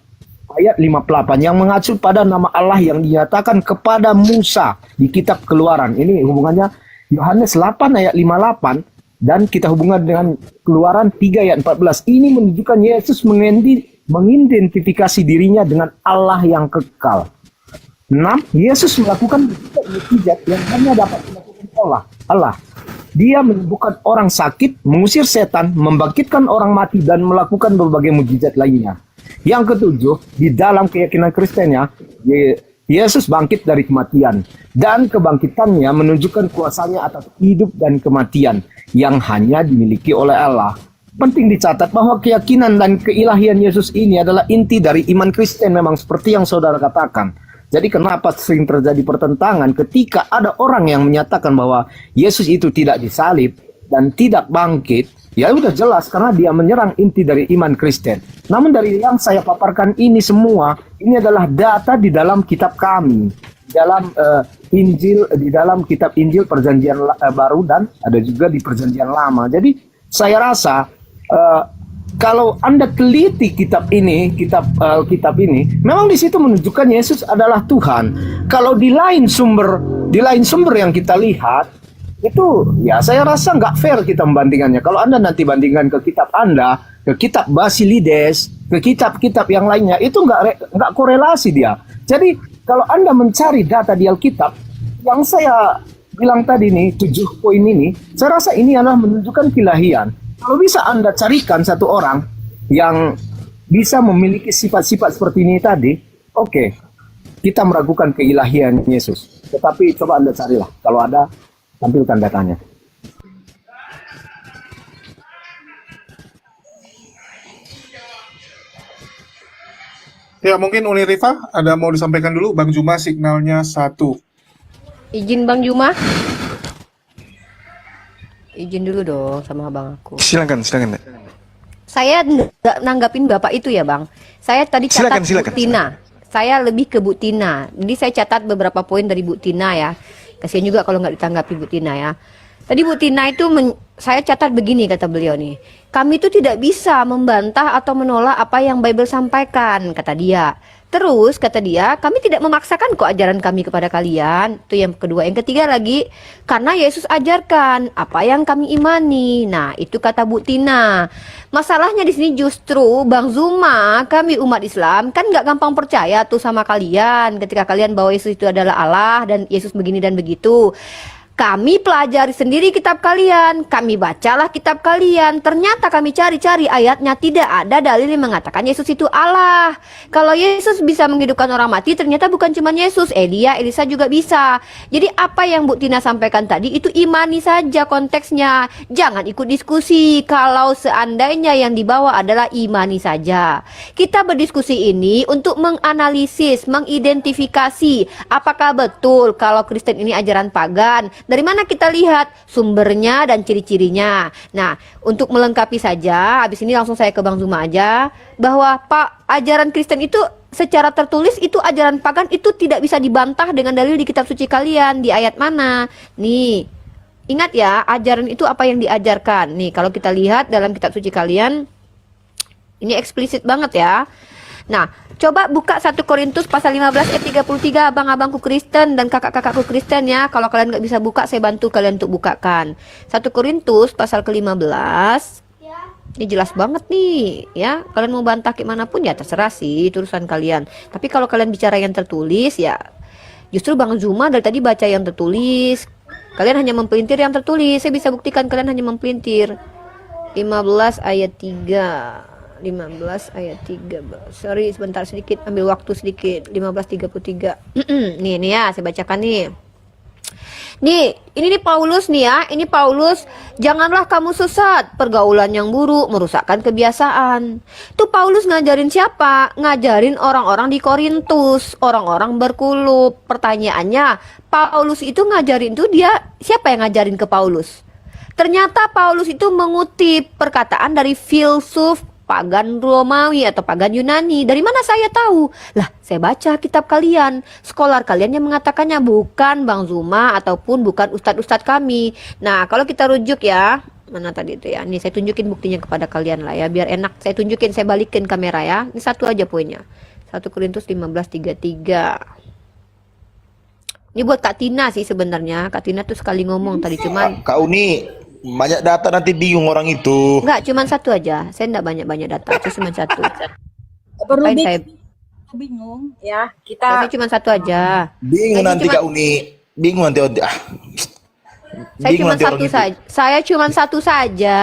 ayat 58 yang mengacu pada nama Allah yang dinyatakan kepada Musa di kitab Keluaran. Ini hubungannya Yohanes 8 ayat 58 dan kita hubungkan dengan Keluaran 3 ayat 14. Ini menunjukkan Yesus mengidentifikasi dirinya dengan Allah yang kekal. 6. Yesus melakukan mukjizat yang hanya dapat dilakukan Allah. Dia menyembuhkan orang sakit, mengusir setan, membangkitkan orang mati, dan melakukan berbagai mukjizat lainnya. Yang ketujuh, di dalam keyakinan Kristennya, Yesus bangkit dari kematian, dan kebangkitannya menunjukkan kuasanya atas hidup dan kematian yang hanya dimiliki oleh Allah. Penting dicatat bahwa keyakinan dan keilahian Yesus ini adalah inti dari iman Kristen, memang seperti yang saudara katakan. Jadi kenapa sering terjadi pertentangan ketika ada orang yang menyatakan bahwa Yesus itu tidak disalib dan tidak bangkit? Ya udah jelas, karena dia menyerang inti dari iman Kristen. Namun dari yang saya paparkan ini semua, ini adalah data di dalam kitab kami, dalam Injil, di dalam kitab Injil Perjanjian Baru dan ada juga di Perjanjian Lama. Jadi saya rasa kalau Anda teliti kitab ini, kitab ini, memang di situ menunjukkan Yesus adalah Tuhan. Kalau di lain sumber yang kita lihat, Itu ya saya rasa nggak fair kita membandingkannya. Kalau Anda nanti bandingkan ke kitab Anda, ke kitab Basilides, ke kitab-kitab yang lainnya, itu nggak korelasi dia. Jadi kalau Anda mencari data di Alkitab, yang saya bilang tadi nih, 7 poin ini, saya rasa ini adalah menunjukkan keilahian. Kalau bisa Anda carikan satu orang yang bisa memiliki sifat-sifat seperti ini tadi, oke, kita meragukan keilahian Yesus. Tetapi coba Anda carilah, kalau ada, tampilkan datanya. Ya, mungkin Unirifa ada mau disampaikan dulu. Bang Juma signalnya 1. Izin Bang Juma. Izin dulu dong sama abang aku. Silakan, silakan. Saya nggak nanggapin Bapak itu ya Bang. Saya tadi catat Silakan. Bu Tina. Saya lebih ke Bu Tina. Jadi saya catat beberapa poin dari Bu Tina ya. Kasihan juga kalau nggak ditanggapi Bu Tina ya. Tadi Bu Tina itu saya catat begini kata beliau nih. Kami itu tidak bisa membantah atau menolak apa yang Bible sampaikan kata dia. Terus kata dia, kami tidak memaksakan kok ajaran kami kepada kalian. Itu yang kedua. Yang ketiga lagi, karena Yesus ajarkan apa yang kami imani. Nah, itu kata Bu Tina. Masalahnya di sini justru Bang Zuma, kami umat Islam kan nggak gampang percaya tuh sama kalian ketika kalian bahwa Yesus itu adalah Allah dan Yesus begini dan begitu. Kami pelajari sendiri kitab kalian, kami bacalah kitab kalian. Ternyata kami cari-cari ayatnya, tidak ada dalil yang mengatakan Yesus itu Allah. Kalau Yesus bisa menghidupkan orang mati, ternyata bukan cuma Yesus, Elia, Elisa juga bisa. Jadi apa yang Bu Tina sampaikan tadi itu imani saja konteksnya. Jangan ikut diskusi kalau seandainya yang dibawa adalah imani saja. Kita berdiskusi ini untuk menganalisis, mengidentifikasi apakah betul kalau Kristen ini ajaran pagan. Dari mana kita lihat sumbernya dan ciri-cirinya. Nah, untuk melengkapi saja, habis ini langsung saya ke Bang Zuma aja, bahwa Pak, ajaran Kristen itu secara tertulis itu ajaran pagan itu tidak bisa dibantah dengan dalil di kitab suci kalian. Di ayat mana? Nih, ingat ya, ajaran itu apa yang diajarkan. Nih, kalau kita lihat dalam kitab suci kalian, ini eksplisit banget ya. Nah, coba buka 1 Korintus pasal 15 ayat 33, abang-abangku Kristen dan kakak-kakakku Kristen ya. Kalau kalian nggak bisa buka, saya bantu kalian untuk bukakan. 1 Korintus pasal ke-15. Ini jelas banget nih ya. Kalian mau bantah gimana pun ya terserah sih, itu urusan kalian. Tapi kalau kalian bicara yang tertulis ya, justru Bang Zuma dari tadi baca yang tertulis. Kalian hanya mempelintir yang tertulis. Saya bisa buktikan kalian hanya mempelintir. 15 ayat 3. 15 ayat 3. Sorry sebentar sedikit, ambil waktu sedikit. 15:33. Nih ya, saya bacakan nih. Nih, ini nih Paulus nih ya. Ini Paulus, janganlah kamu sesat, pergaulan yang buruk merusakkan kebiasaan. Tuh Paulus ngajarin siapa? Ngajarin orang-orang di Korintus, orang-orang berkulub. Pertanyaannya, Paulus itu ngajarin tuh dia siapa yang ngajarin ke Paulus? Ternyata Paulus itu mengutip perkataan dari filsuf pagan Romawi atau pagan Yunani. Dari mana saya tahu? Lah, saya baca kitab kalian. Skolar kalian yang mengatakannya, bukan Bang Zuma ataupun bukan ustadz-ustadz kami. Nah, kalau kita rujuk ya, mana tadi itu ya? Nih, saya tunjukin buktinya kepada kalian lah ya, biar enak. Saya tunjukin, saya balikin kamera ya. Ini satu aja poinnya. 1 Korintus 15:33. Ini buat Kak Tina sih sebenarnya. Kak Tina tuh sekali ngomong tadi, cuman Kak Uni, banyak data nanti bingung orang itu. enggak, cuman satu aja. Saya enggak banyak-banyak data, cuma satu. Perlu Ngapain saya bingung ya. Saya cuma satu aja. Bingung Saya nanti cuma- Kak Uni. Bingung nanti. Saya Bingung cuma nanti orang satu itu. saja. Saya cuma satu saja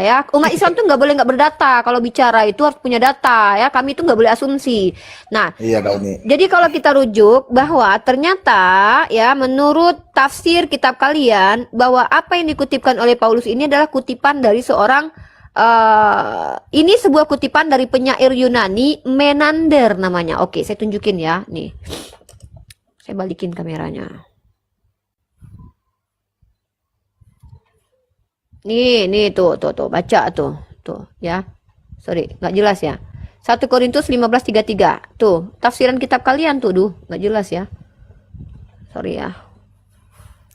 ya. Umat Islam tuh nggak boleh nggak berdata. Kalau bicara itu harus punya data ya. Kami itu nggak boleh asumsi. Nah, Iya Kak Uni. jadi kalau kita rujuk bahwa ternyata ya menurut tafsir kitab kalian bahwa apa yang dikutipkan oleh Paulus ini adalah kutipan dari seorang ini sebuah kutipan dari penyair Yunani, Menander namanya. Oke, saya tunjukin ya. Nih. Saya balikin kameranya. Nih tuh baca tuh ya. Sorry, nggak jelas ya. 1 Korintus 15:33. Tuh, tafsiran kitab kalian tuh, nggak jelas ya. Sorry ya.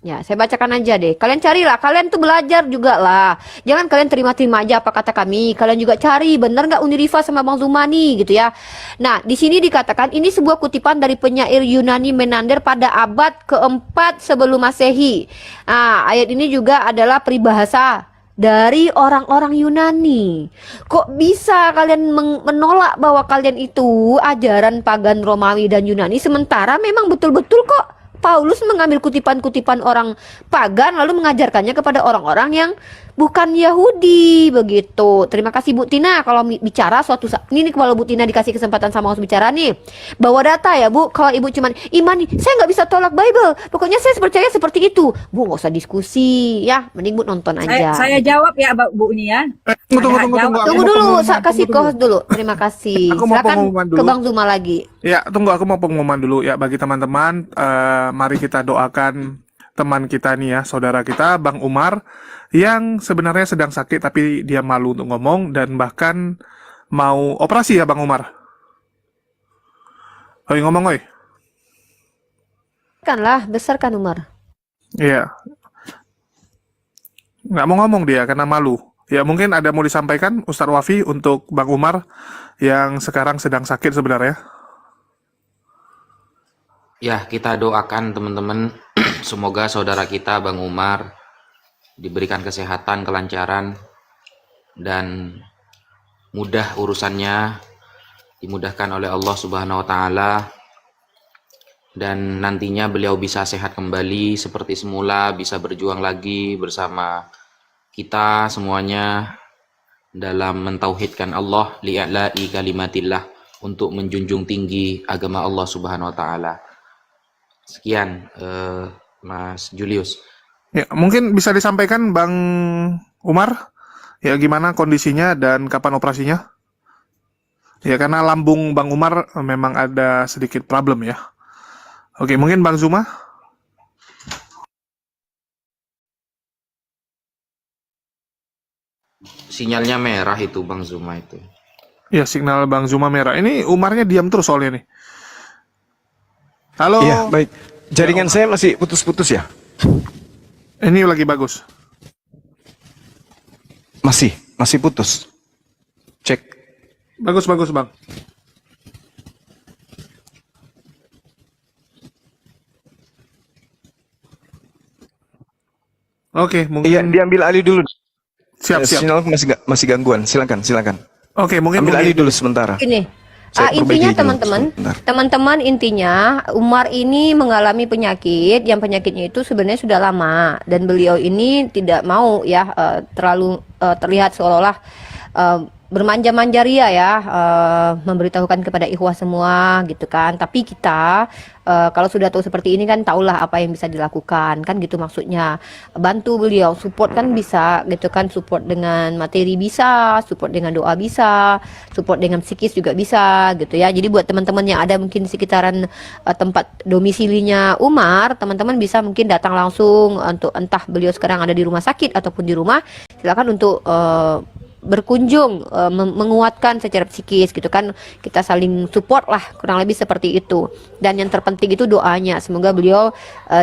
Ya, saya bacakan aja deh. Kalian carilah, kalian tuh belajar juga lah. Jangan kalian terima-terima aja apa kata kami. Kalian juga cari, bener nggak Unirifa sama Bang Zumani gitu ya. Nah, di sini dikatakan ini sebuah kutipan dari penyair Yunani Menander pada abad keempat sebelum Masehi. Nah, ayat ini juga adalah peribahasa dari orang-orang Yunani. Kok bisa kalian menolak bahwa kalian itu ajaran pagan Romawi dan Yunani, sementara memang betul-betul kok Paulus mengambil kutipan-kutipan orang pagan lalu mengajarkannya kepada orang-orang yang bukan Yahudi begitu. Terima kasih Bu Tina. Kalau bicara suatu saat ini kalau Bu Tina dikasih kesempatan sama harus bicara nih, bawa data ya Bu. Kalau Ibu cuman iman nih, saya nggak bisa tolak Bible, pokoknya saya percaya seperti itu, Bu nggak usah diskusi ya, mending Bu nonton aja. Saya jawab ya Bu ini ya. Tunggu dulu, saya kasih kohos dulu. Terima kasih. Aku mau Silakan pengumuman dulu. ke Bang Zuma lagi. Ya, tunggu, aku mau pengumuman dulu ya bagi teman-teman. Mari kita doakan teman kita nih ya, saudara kita Bang Umar yang sebenarnya sedang sakit tapi dia malu untuk ngomong dan bahkan mau operasi ya Bang Umar. Oi ngomong oi. Kanlah, besar kan Umar. Iya. Nggak mau ngomong dia karena malu. Ya mungkin ada mau disampaikan Ustadz Wafi untuk Bang Umar yang sekarang sedang sakit sebenarnya. Ya, kita doakan teman-teman semoga saudara kita Bang Umar diberikan kesehatan, kelancaran, dan mudah urusannya, dimudahkan oleh Allah Subhanahu wa Ta'ala, dan nantinya beliau bisa sehat kembali seperti semula, bisa berjuang lagi bersama kita semuanya dalam mentauhidkan Allah, li'ala'i kalimatillah, untuk menjunjung tinggi agama Allah Subhanahu wa Ta'ala. Sekian, Mas Julius. Ya, mungkin bisa disampaikan Bang Umar, ya gimana kondisinya dan kapan operasinya? Ya karena lambung Bang Umar memang ada sedikit problem ya. Oke, mungkin Bang Zuma. Sinyalnya merah itu Bang Zuma itu. Ya, signal Bang Zuma merah. Ini Umarnya diam terus soalnya nih. Halo. Iya, baik. Jaringan saya masih putus-putus ya? Ini lagi bagus. Masih putus. Cek. Bagus Bang. Oke, mungkin Iya, diambil alih dulu. siap. Sinyal masih gangguan. Silakan. Oke, mungkin Ambil alih dulu sementara. Ini. Saya Intinya perbaiki dulu teman-teman intinya Umar ini mengalami penyakit yang penyakitnya itu sebenarnya sudah lama dan beliau ini tidak mau ya terlalu terlihat seolah-olah bermanja-manja ria ya, memberitahukan kepada ikhwah semua gitu kan. Tapi kita kalau sudah tahu seperti ini kan tahulah apa yang bisa dilakukan kan gitu maksudnya. Bantu beliau, support kan bisa gitu kan, support dengan materi bisa, support dengan doa bisa, support dengan psikis juga bisa gitu ya. Jadi buat teman-teman yang ada mungkin di sekitaran tempat domisilinya Umar, teman-teman bisa mungkin datang langsung untuk entah beliau sekarang ada di rumah sakit ataupun di rumah, silakan untuk berkunjung, menguatkan secara psikis gitu kan, kita saling support lah, kurang lebih seperti itu. Dan yang terpenting itu doanya, semoga beliau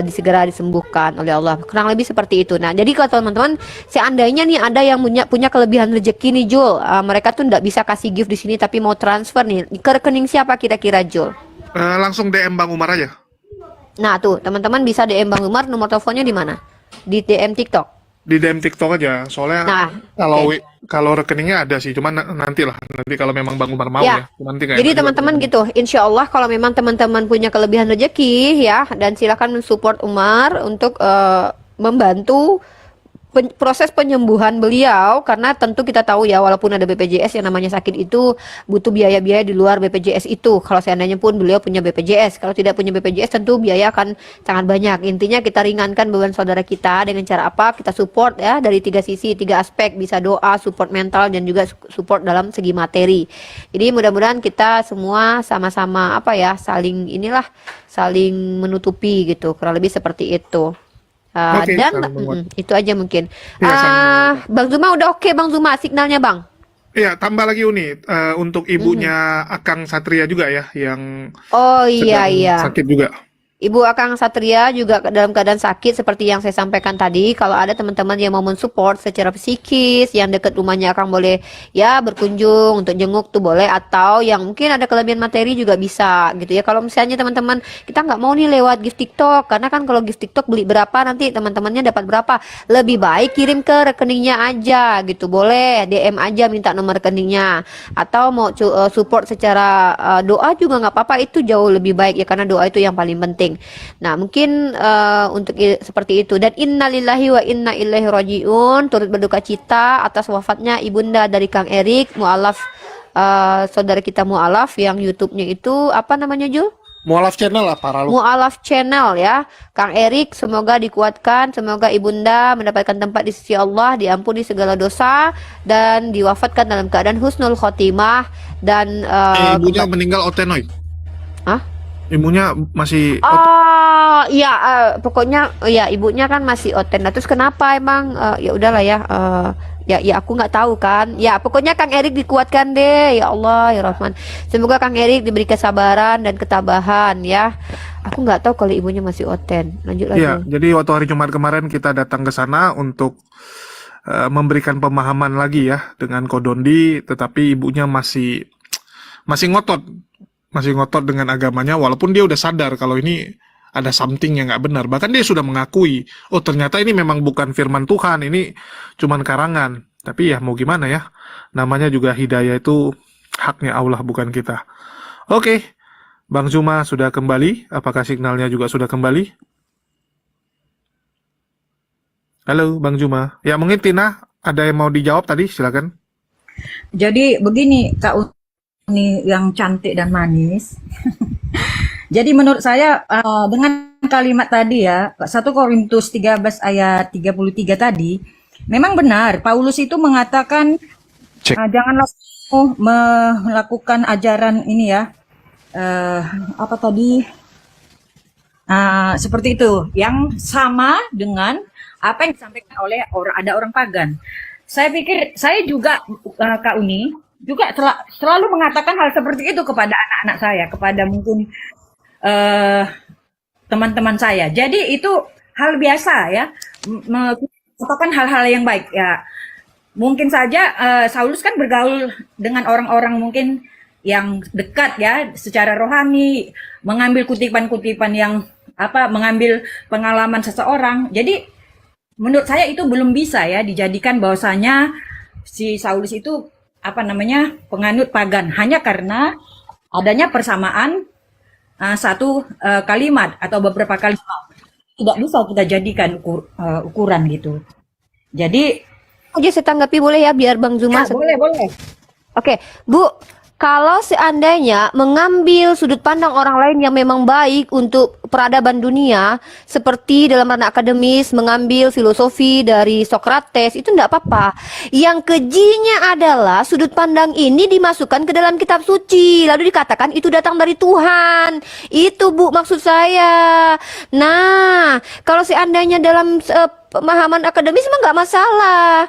segera disembuhkan oleh Allah, kurang lebih seperti itu. Nah jadi kalau teman-teman seandainya nih ada yang punya kelebihan rezeki nih Jul, mereka tuh nggak bisa kasih gift di sini tapi mau transfer nih ke rekening siapa kira-kira Jul? langsung DM Bang Umar aja. Nah tuh teman-teman bisa DM Bang Umar, nomor teleponnya di mana? Di DM TikTok. Di DM TikTok aja, soalnya Nah, kalau rekeningnya ada sih, cuman nanti kalau memang Bang Umar mau ya. Nanti Jadi teman-teman gitu, insya Allah kalau memang teman-teman punya kelebihan rezeki ya, dan silakan mensupport Umar untuk membantu proses penyembuhan beliau, karena tentu kita tahu ya walaupun ada BPJS yang namanya sakit itu butuh biaya-biaya di luar BPJS itu. Kalau seandainya pun beliau punya BPJS, kalau tidak punya BPJS tentu biaya akan sangat banyak. Intinya kita ringankan beban saudara kita dengan cara apa? Kita support ya dari 3 sisi, 3 aspek, bisa doa, support mental dan juga support dalam segi materi. Jadi mudah-mudahan kita semua sama-sama saling saling menutupi gitu. Kurang lebih seperti itu. Dan itu aja mungkin. Bang Zuma udah oke Bang Zuma signalnya Bang. Iya, tambah lagi Uni untuk ibunya Akang Satria juga ya yang iya sakit juga. Ibu Akang Satria juga dalam keadaan sakit seperti yang saya sampaikan tadi. Kalau ada teman-teman yang mau mensupport secara psikis, yang dekat rumahnya Akang boleh ya berkunjung untuk jenguk tuh boleh, atau yang mungkin ada kelebihan materi juga bisa gitu ya. Kalau misalnya teman-teman kita nggak mau nih lewat gift TikTok, karena kan kalau gift TikTok beli berapa nanti teman-temannya dapat berapa. Lebih baik kirim ke rekeningnya aja gitu, boleh DM aja minta nomor rekeningnya, atau mau support secara doa juga nggak apa-apa, itu jauh lebih baik ya, karena doa itu yang paling penting. Nah, mungkin untuk seperti itu. Dan innalillahi wa inna ilaihi rajiun, turut berduka cita atas wafatnya ibunda dari Kang Erik, mualaf, saudara kita mualaf yang YouTube-nya itu apa namanya, Jul? Mualaf channel lah para lu. Mualaf channel ya. Kang Erik semoga dikuatkan, semoga ibunda mendapatkan tempat di sisi Allah, diampuni segala dosa dan diwafatkan dalam keadaan husnul khotimah. Dan ibunya meninggal Otenoy. Hah? Ibunya masih Oh iya, pokoknya ya ibunya kan masih oten. Nah, terus kenapa emang ya udahlah ya, ya aku nggak tahu kan. Ya pokoknya Kang Erik dikuatkan deh, ya Allah ya Rahman. Semoga Kang Erik diberi kesabaran dan ketabahan ya. Aku nggak tahu kalau ibunya masih oten. Lanjut lagi. Iya, jadi waktu hari Jumat kemarin kita datang ke sana untuk memberikan pemahaman lagi ya dengan Kodondi, tetapi ibunya masih ngotot dengan agamanya, walaupun dia udah sadar kalau ini ada something yang nggak benar. Bahkan dia sudah mengakui, oh ternyata ini memang bukan firman Tuhan, ini cuman karangan. Tapi ya mau gimana ya, namanya juga hidayah itu haknya Allah, bukan kita. Oke, Bang Zuma sudah kembali. Apakah signalnya juga sudah kembali? Halo Bang Zuma. Ya mungkin Tina ada yang mau dijawab tadi, silakan. Jadi begini Kak Uni yang cantik dan manis. Jadi menurut saya dengan kalimat tadi ya, 1 Korintus 13 ayat 33 tadi, memang benar Paulus itu mengatakan janganlah melakukan ajaran ini ya, apa tadi, seperti itu, yang sama dengan apa yang disampaikan oleh orang pagan. Saya pikir saya juga Kak Uni juga selalu mengatakan hal seperti itu kepada anak-anak saya, kepada mungkin teman-teman saya. Jadi itu hal biasa ya, mengatakan hal-hal yang baik ya. Mungkin saja Saulus kan bergaul dengan orang-orang mungkin yang dekat ya, secara rohani, mengambil kutipan-kutipan yang mengambil pengalaman seseorang. Jadi menurut saya itu belum bisa ya dijadikan bahwasanya si Saulus itu penganut pagan hanya karena adanya persamaan satu kalimat atau beberapa kalimat. Tidak bisa kita jadikan ukuran gitu. Jadi saya tanggapi boleh ya, biar Bang Zuma. Ya, boleh. Oke, Bu, kalau seandainya mengambil sudut pandang orang lain yang memang baik untuk peradaban dunia, seperti dalam ranah akademis mengambil filosofi dari Socrates, itu enggak apa-apa. Yang kejinya adalah sudut pandang ini dimasukkan ke dalam kitab suci, lalu dikatakan itu datang dari Tuhan. Itu Bu maksud saya. Nah, kalau seandainya dalam pemahaman akademis mah nggak masalah.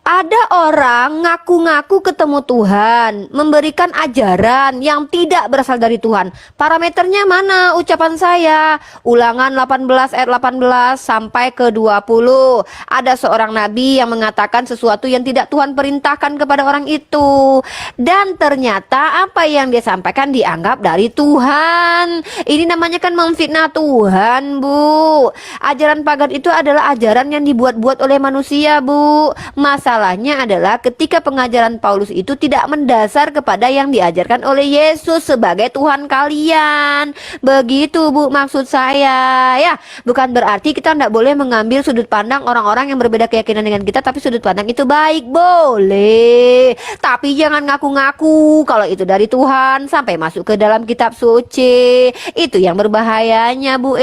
Ada orang ngaku-ngaku ketemu Tuhan, memberikan ajaran yang tidak berasal dari Tuhan. Parameternya mana ucapan saya? Ulangan 18 ayat 18 sampai ke 20. Ada seorang nabi yang mengatakan sesuatu yang tidak Tuhan perintahkan kepada orang itu. Dan ternyata apa yang dia sampaikan dianggap dari Tuhan. Ini namanya kan memfitnah Tuhan, Bu. Ajaran pagan itu adalah ajaran yang dibuat-buat oleh manusia, Bu. Masalahnya adalah ketika pengajaran Paulus itu tidak mendasar kepada yang diajarkan oleh Yesus sebagai Tuhan kalian. Begitu Bu maksud saya ya. Bukan berarti kita tidak boleh mengambil sudut pandang orang-orang yang berbeda keyakinan dengan kita, tapi sudut pandang itu baik, boleh. Tapi jangan ngaku-ngaku kalau itu dari Tuhan sampai masuk ke dalam kitab suci. Itu yang berbahayanya Bu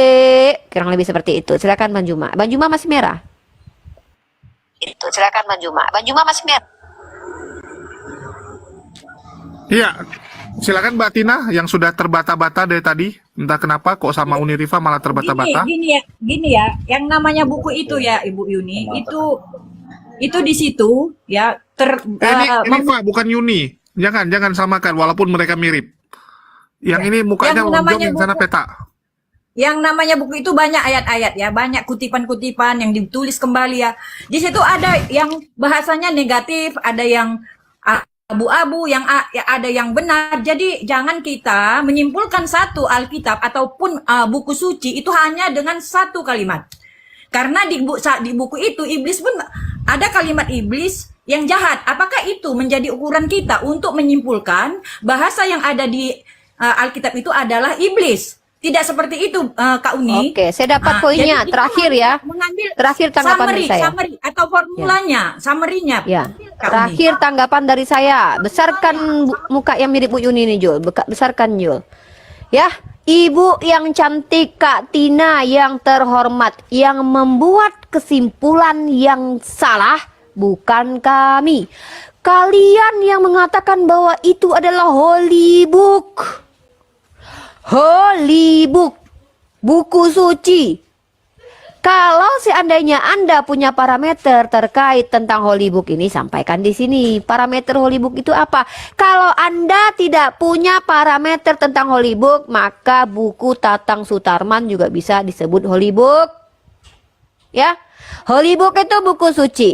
Kurang lebih seperti itu. Silakan Bang Juma. Bang Juma masih merah. Itu silakan Bang Juma. Bang Juma masih merah. Iya, silakan Mbak Tina yang sudah terbata-bata dari tadi. Entah kenapa kok sama Uniriva malah terbata-bata. Gini ya, yang namanya buku itu ya Ibu Yuni, itu di situ ya ini Riva bukan Yuni. Jangan samakan walaupun mereka mirip. Yang ini mukanya lonjong, yang sana peta. yang namanya buku itu banyak ayat-ayat ya, banyak kutipan-kutipan yang ditulis kembali ya. Di situ ada yang bahasanya negatif, ada yang abu-abu, yang ada yang benar. Jadi jangan kita menyimpulkan satu Alkitab ataupun buku suci itu hanya dengan satu kalimat. Karena di buku itu iblis pun ada kalimat iblis yang jahat. Apakah itu menjadi ukuran kita untuk menyimpulkan bahasa yang ada di Alkitab itu adalah iblis? Tidak seperti itu, Kak Uni. Oke, saya dapat poinnya. Jadi Terakhir ya. Mengambil Terakhir tanggapan dari saya. summary atau formulanya, summary-nya. Ya. Kak Terakhir Uni. tanggapan dari saya. Besarkan muka yang mirip Bu Yuni nih, Jul. Besarkan, Jul. Ya, Ibu yang cantik, Kak Tina yang terhormat, yang membuat kesimpulan yang salah bukan kami. Kalian yang mengatakan bahwa itu adalah holy book. Holy book, buku suci. Kalau seandainya Anda punya parameter terkait tentang holy book ini, sampaikan di sini. Parameter holy book itu apa? Kalau Anda tidak punya parameter tentang holy book, maka buku Tatang Sutarman juga bisa disebut holy book. Ya, holy book itu buku suci.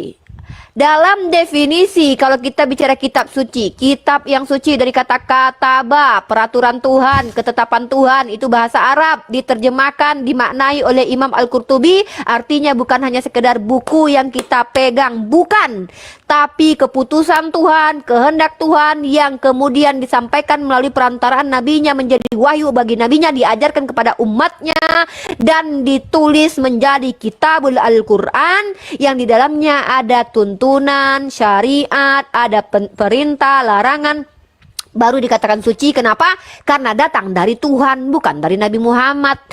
Dalam definisi, kalau kita bicara kitab suci, kitab yang suci dari kata kataba, peraturan Tuhan, ketetapan Tuhan, itu bahasa Arab, diterjemahkan, dimaknai oleh Imam Al-Qurtubi, artinya bukan hanya sekedar buku yang kita pegang, bukan, tapi keputusan Tuhan, kehendak Tuhan yang kemudian disampaikan melalui perantaraan nabinya menjadi wahyu bagi nabinya, diajarkan kepada umatnya, dan ditulis menjadi kitabul Al-Quran, yang di dalamnya ada tuntunan, syariat, ada perintah, larangan, baru dikatakan suci. Kenapa? Karena datang dari Tuhan, bukan dari Nabi Muhammad.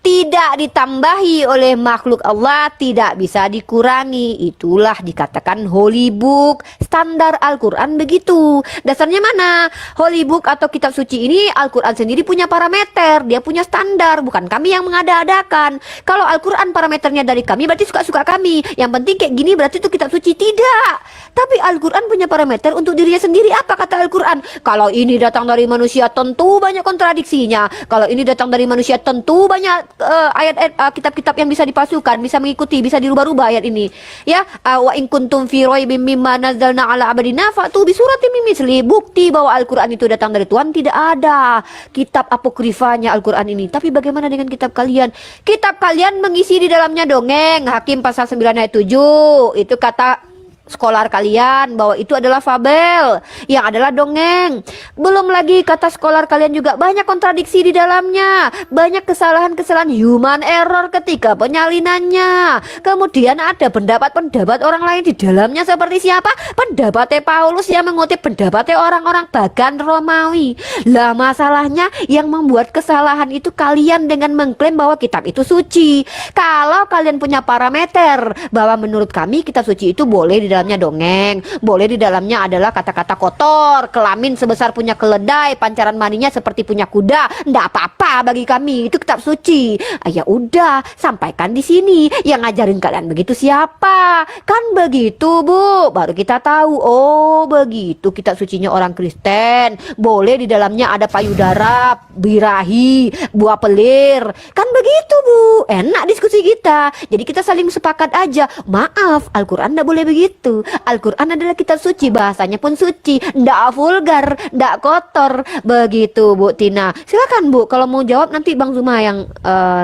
Tidak ditambahi oleh makhluk Allah, tidak bisa dikurangi. Itulah dikatakan holy book. Standar Al-Quran begitu. Dasarnya mana? Holy book atau kitab suci ini, Al-Quran sendiri punya parameter, dia punya standar, bukan kami yang mengada-adakan. Kalau Al-Quran parameternya dari kami, berarti suka-suka kami. Yang penting kayak gini berarti itu kitab suci. Tidak. Tapi Al-Quran punya parameter untuk dirinya sendiri. Apa kata Al-Quran? Kalau ini datang dari manusia, tentu banyak kontradiksinya. Kalau ini datang dari manusia, tentu banyak ayat-ayat kitab-kitab yang bisa dipasukan, bisa mengikuti, bisa dirubah-rubah ayat ini. Ya, wa in kuntum fi raibim mimma nazzalna ala abadina fa'tu bi suratin min misli. Bukti bahwa Al-Quran itu datang dari Tuhan tidak ada. Kitab apokrifanya Al-Quran ini. Tapi bagaimana dengan kitab kalian? Kitab kalian mengisi di dalamnya dongeng. Hakim pasal 9 ayat 7. Itu kata skolar kalian bahwa itu adalah fabel, yang adalah dongeng. Belum lagi kata skolar kalian juga banyak kontradiksi di dalamnya, banyak kesalahan-kesalahan human error ketika penyalinannya. Kemudian ada pendapat-pendapat orang lain di dalamnya seperti siapa? Pendapatnya Paulus yang mengutip pendapatnya orang-orang pagan Romawi. Lah masalahnya yang membuat kesalahan itu kalian dengan mengklaim bahwa kitab itu suci. Kalau kalian punya parameter bahwa menurut kami kitab suci itu boleh di dalamnya dongeng, boleh di dalamnya adalah kata-kata kotor, kelamin sebesar punya keledai, pancaran maninya seperti punya kuda, ndak apa-apa bagi kami, itu kitab suci. Ya udah, sampaikan di sini. Yang ngajarin kalian begitu siapa? Kan begitu, Bu. Baru kita tahu, oh begitu kitab sucinya orang Kristen. Boleh di dalamnya ada payudara, birahi, buah pelir. Kan begitu, Bu. Enak diskusi kita. Jadi kita saling sepakat aja. Maaf, Al-Quran ndak boleh begitu. Al-Quran adalah kitab suci, bahasanya pun suci, ndak vulgar, ndak kotor. Begitu, Bu Tina. Silakan, Bu, kalau mau jawab nanti Bang Zuma yang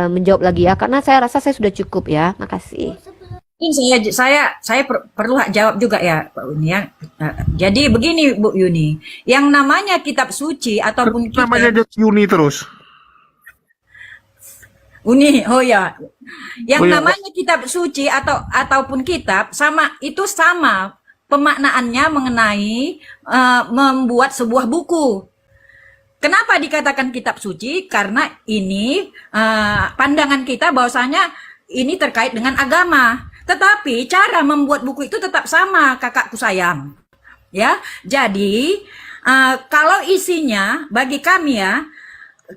menjawab lagi ya, karena saya rasa saya sudah cukup ya. Makasih. Ini saya perlu jawab juga ya, Pak Uni ya. Jadi begini, Bu Yuni, yang namanya kitab suci ataupun kitab Namanya Yuni terus. Uni, oh ya, yang Oh ya, namanya kitab suci ataupun kitab sama pemaknaannya mengenai membuat sebuah buku. Kenapa dikatakan kitab suci? Karena ini pandangan kita bahwasanya ini terkait dengan agama. Tetapi cara membuat buku itu tetap sama, kakakku sayang. Ya, jadi kalau isinya bagi kami ya.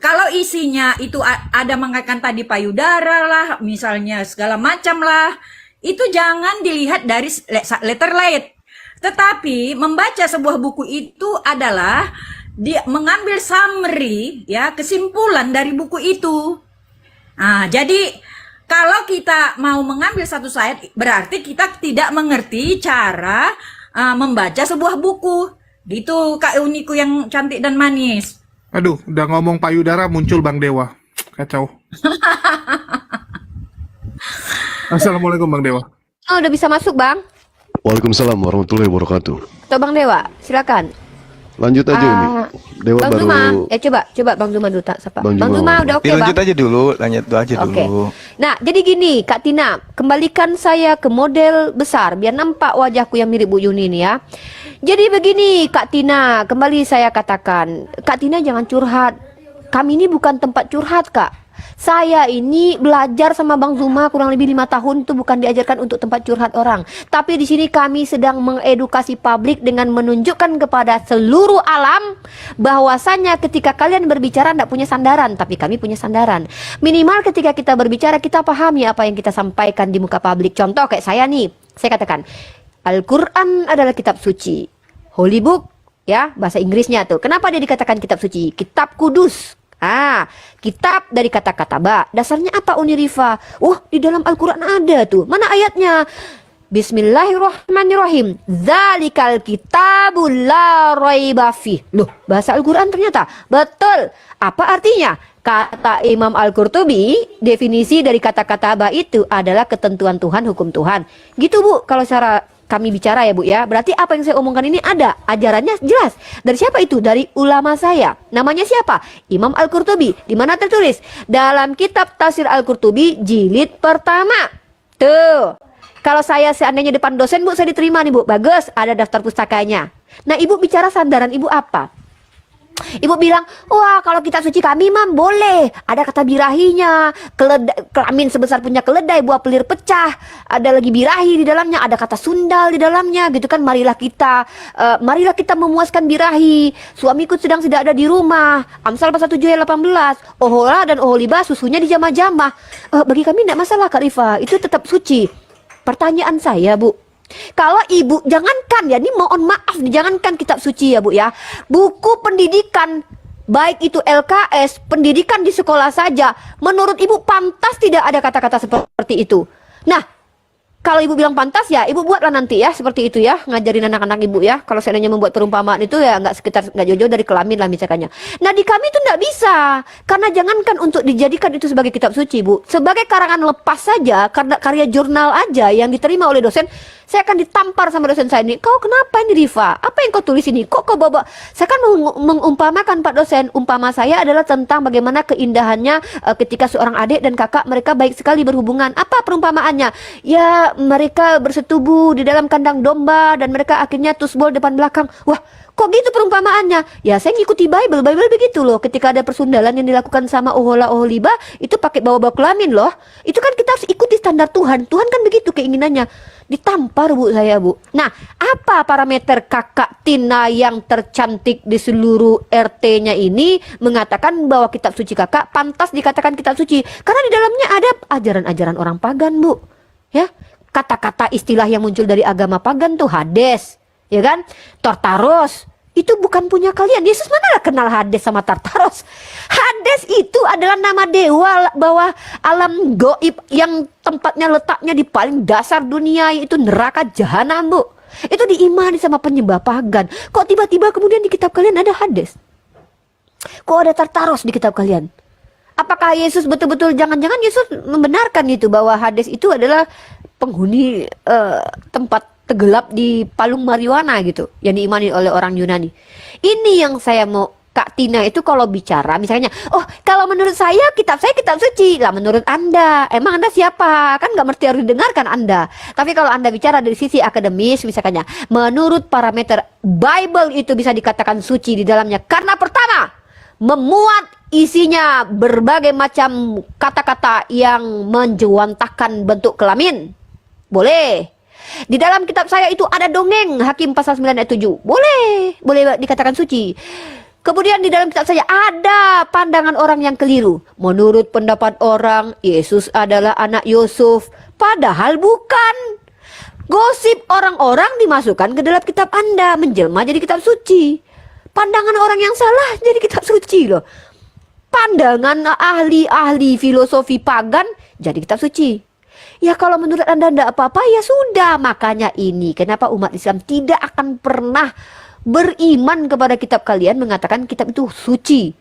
Kalau isinya itu ada mengatakan tadi payudara lah, misalnya segala macam lah, itu jangan dilihat dari letter light. Tetapi membaca sebuah buku itu adalah dia mengambil summary ya, kesimpulan dari buku itu. Jadi kalau kita mau mengambil satu ayat, berarti kita tidak mengerti cara membaca sebuah buku. Gitu Kak Uniku yang cantik dan manis. Aduh, udah ngomong payudara muncul Bang Dewa. Kacau. Assalamualaikum Bang Dewa. Oh, udah bisa masuk, Bang? Waalaikumsalam warahmatullahi wabarakatuh. Tuh, Bang Dewa, silakan. Lanjut aja Umi. Dewa Bang baru. Zuma, coba Bang Zuma dulu tak sapa. Bang Zuma udah oke, Bang? Lanjut aja dulu, lanjut aja Oke. dulu. Nah, jadi gini, Kak Tina, kembalikan saya ke model besar biar nampak wajahku yang mirip Bu Yuni ini ya. Jadi begini, Kak Tina, kembali saya katakan, Kak Tina jangan curhat. Kami ini bukan tempat curhat, Kak. Saya ini belajar sama Bang Zuma kurang lebih 5 tahun, itu bukan diajarkan untuk tempat curhat orang. Tapi di sini kami sedang mengedukasi publik dengan menunjukkan kepada seluruh alam bahwasanya ketika kalian berbicara tidak punya sandaran, tapi kami punya sandaran. Minimal ketika kita berbicara kita pahami apa yang kita sampaikan di muka publik. Contoh kayak saya nih, saya katakan Al-Quran adalah kitab suci, Holy Book ya, bahasa Inggrisnya tuh. Kenapa dia dikatakan kitab suci? Kitab kudus. Kitab dari kata-kata ba. Dasarnya apa Uni Rifa? Di dalam Al-Quran ada tuh. Mana ayatnya? Bismillahirrahmanirrahim. Zalikal kitabul la raiba fih. Loh, bahasa Al-Quran ternyata. Betul. Apa artinya? Kata Imam Al-Qurtubi, definisi dari kata-kata ba itu adalah ketentuan Tuhan, hukum Tuhan. Gitu Bu, kalau secara kami bicara ya Bu ya. Berarti apa yang saya omongkan ini ada, ajarannya jelas. Dari siapa itu? Dari ulama saya. Namanya siapa? Imam Al-Qurtubi. Di mana tertulis? Dalam kitab Tafsir Al-Qurtubi jilid pertama. Tuh. Kalau saya seandainya depan dosen Bu, saya diterima nih Bu. Bagus, ada daftar pustakanya. Nah, Ibu bicara sandaran Ibu apa? Ibu bilang, wah kalau kitab suci kami mam boleh. Ada kata birahinya, kelamin sebesar punya keledai, buah pelir pecah. Ada lagi birahi di dalamnya, ada kata sundal di dalamnya gitu kan. Marilah kita memuaskan birahi. Suamiku sedang tidak ada di rumah. Amsal pasal 7 ayat 18. Ohola dan oholiba susunya dijamah-jamah. Bagi kami tidak masalah Kak Rifa, itu tetap suci. Pertanyaan saya Bu, kalau Ibu, jangankan ya, ini mohon maaf, jangankan kitab suci ya Bu ya, buku pendidikan, baik itu LKS, pendidikan di sekolah saja, menurut Ibu pantas tidak ada kata-kata seperti itu. Nah, kalau Ibu bilang pantas ya, Ibu buatlah nanti ya, seperti itu ya, ngajarin anak-anak Ibu ya. Kalau seandainya membuat perumpamaan itu ya nggak jauh-jauh dari kelamin lah misalkannya. Nah di kami itu nggak bisa, karena jangankan untuk dijadikan itu sebagai kitab suci Bu, sebagai karangan lepas saja, karena karya jurnal aja yang diterima oleh dosen, saya akan ditampar sama dosen saya ini. Kau kenapa ini Rifa? Apa yang kau tulis ini? Kok kau bawa? Saya kan mengumpamakan Pak dosen. Umpama saya adalah tentang bagaimana keindahannya ketika seorang adik dan kakak mereka baik sekali berhubungan. Apa perumpamaannya? Ya mereka bersetubuh di dalam kandang domba dan mereka akhirnya tusbol depan belakang. Wah, kok gitu perumpamaannya? Ya saya ngikuti Bible begitu loh. Ketika ada persundalan yang dilakukan sama ohola oholiba, itu pakai bawa-bawa kelamin loh. Itu kan kita harus ikuti standar Tuhan. Tuhan kan begitu keinginannya. Ditampar Bu saya Bu. Nah, apa parameter Kakak Tina yang tercantik di seluruh RT-nya ini mengatakan bahwa kitab suci Kakak pantas dikatakan kitab suci? Karena di dalamnya ada ajaran-ajaran orang pagan Bu. Ya, kata-kata istilah yang muncul dari agama pagan tuh Hades, ya kan? Tartaros. Itu bukan punya kalian. Yesus mana kenal Hades sama Tartaros? Hades itu adalah nama dewa bawah alam goib yang tempatnya letaknya di paling dasar dunia, itu neraka jahanam Bu. Itu diimani sama penyembah pagan. Kok tiba-tiba kemudian di kitab kalian ada Hades? Kok ada Tartaros di kitab kalian? Apakah Yesus betul-betul, jangan-jangan Yesus membenarkan itu bahwa Hades itu adalah penghuni tempat tergelap di palung marijuana gitu yang diimani oleh orang Yunani. Ini yang saya mau Kak Tina itu kalau bicara misalnya, kalau menurut saya kitab suci lah, menurut Anda emang Anda siapa? Kan nggak mesti harus didengarkan Anda. Tapi kalau Anda bicara dari sisi akademis misalnya, menurut parameter Bible itu bisa dikatakan suci di dalamnya karena pertama memuat isinya berbagai macam kata-kata yang menjewantahkan bentuk kelamin. Boleh. Di dalam kitab saya itu ada dongeng Hakim pasal 9 ayat 7. Boleh dikatakan suci. Kemudian di dalam kitab saya ada pandangan orang yang keliru. Menurut pendapat orang, Yesus adalah anak Yusuf, padahal bukan. Gosip orang-orang dimasukkan ke dalam kitab Anda, menjelma jadi kitab suci. Pandangan orang yang salah jadi kitab suci loh. Pandangan ahli-ahli filosofi pagan jadi kitab suci. Ya kalau menurut Anda tidak apa-apa ya sudah. Makanya ini kenapa umat Islam tidak akan pernah beriman kepada kitab kalian mengatakan kitab itu suci.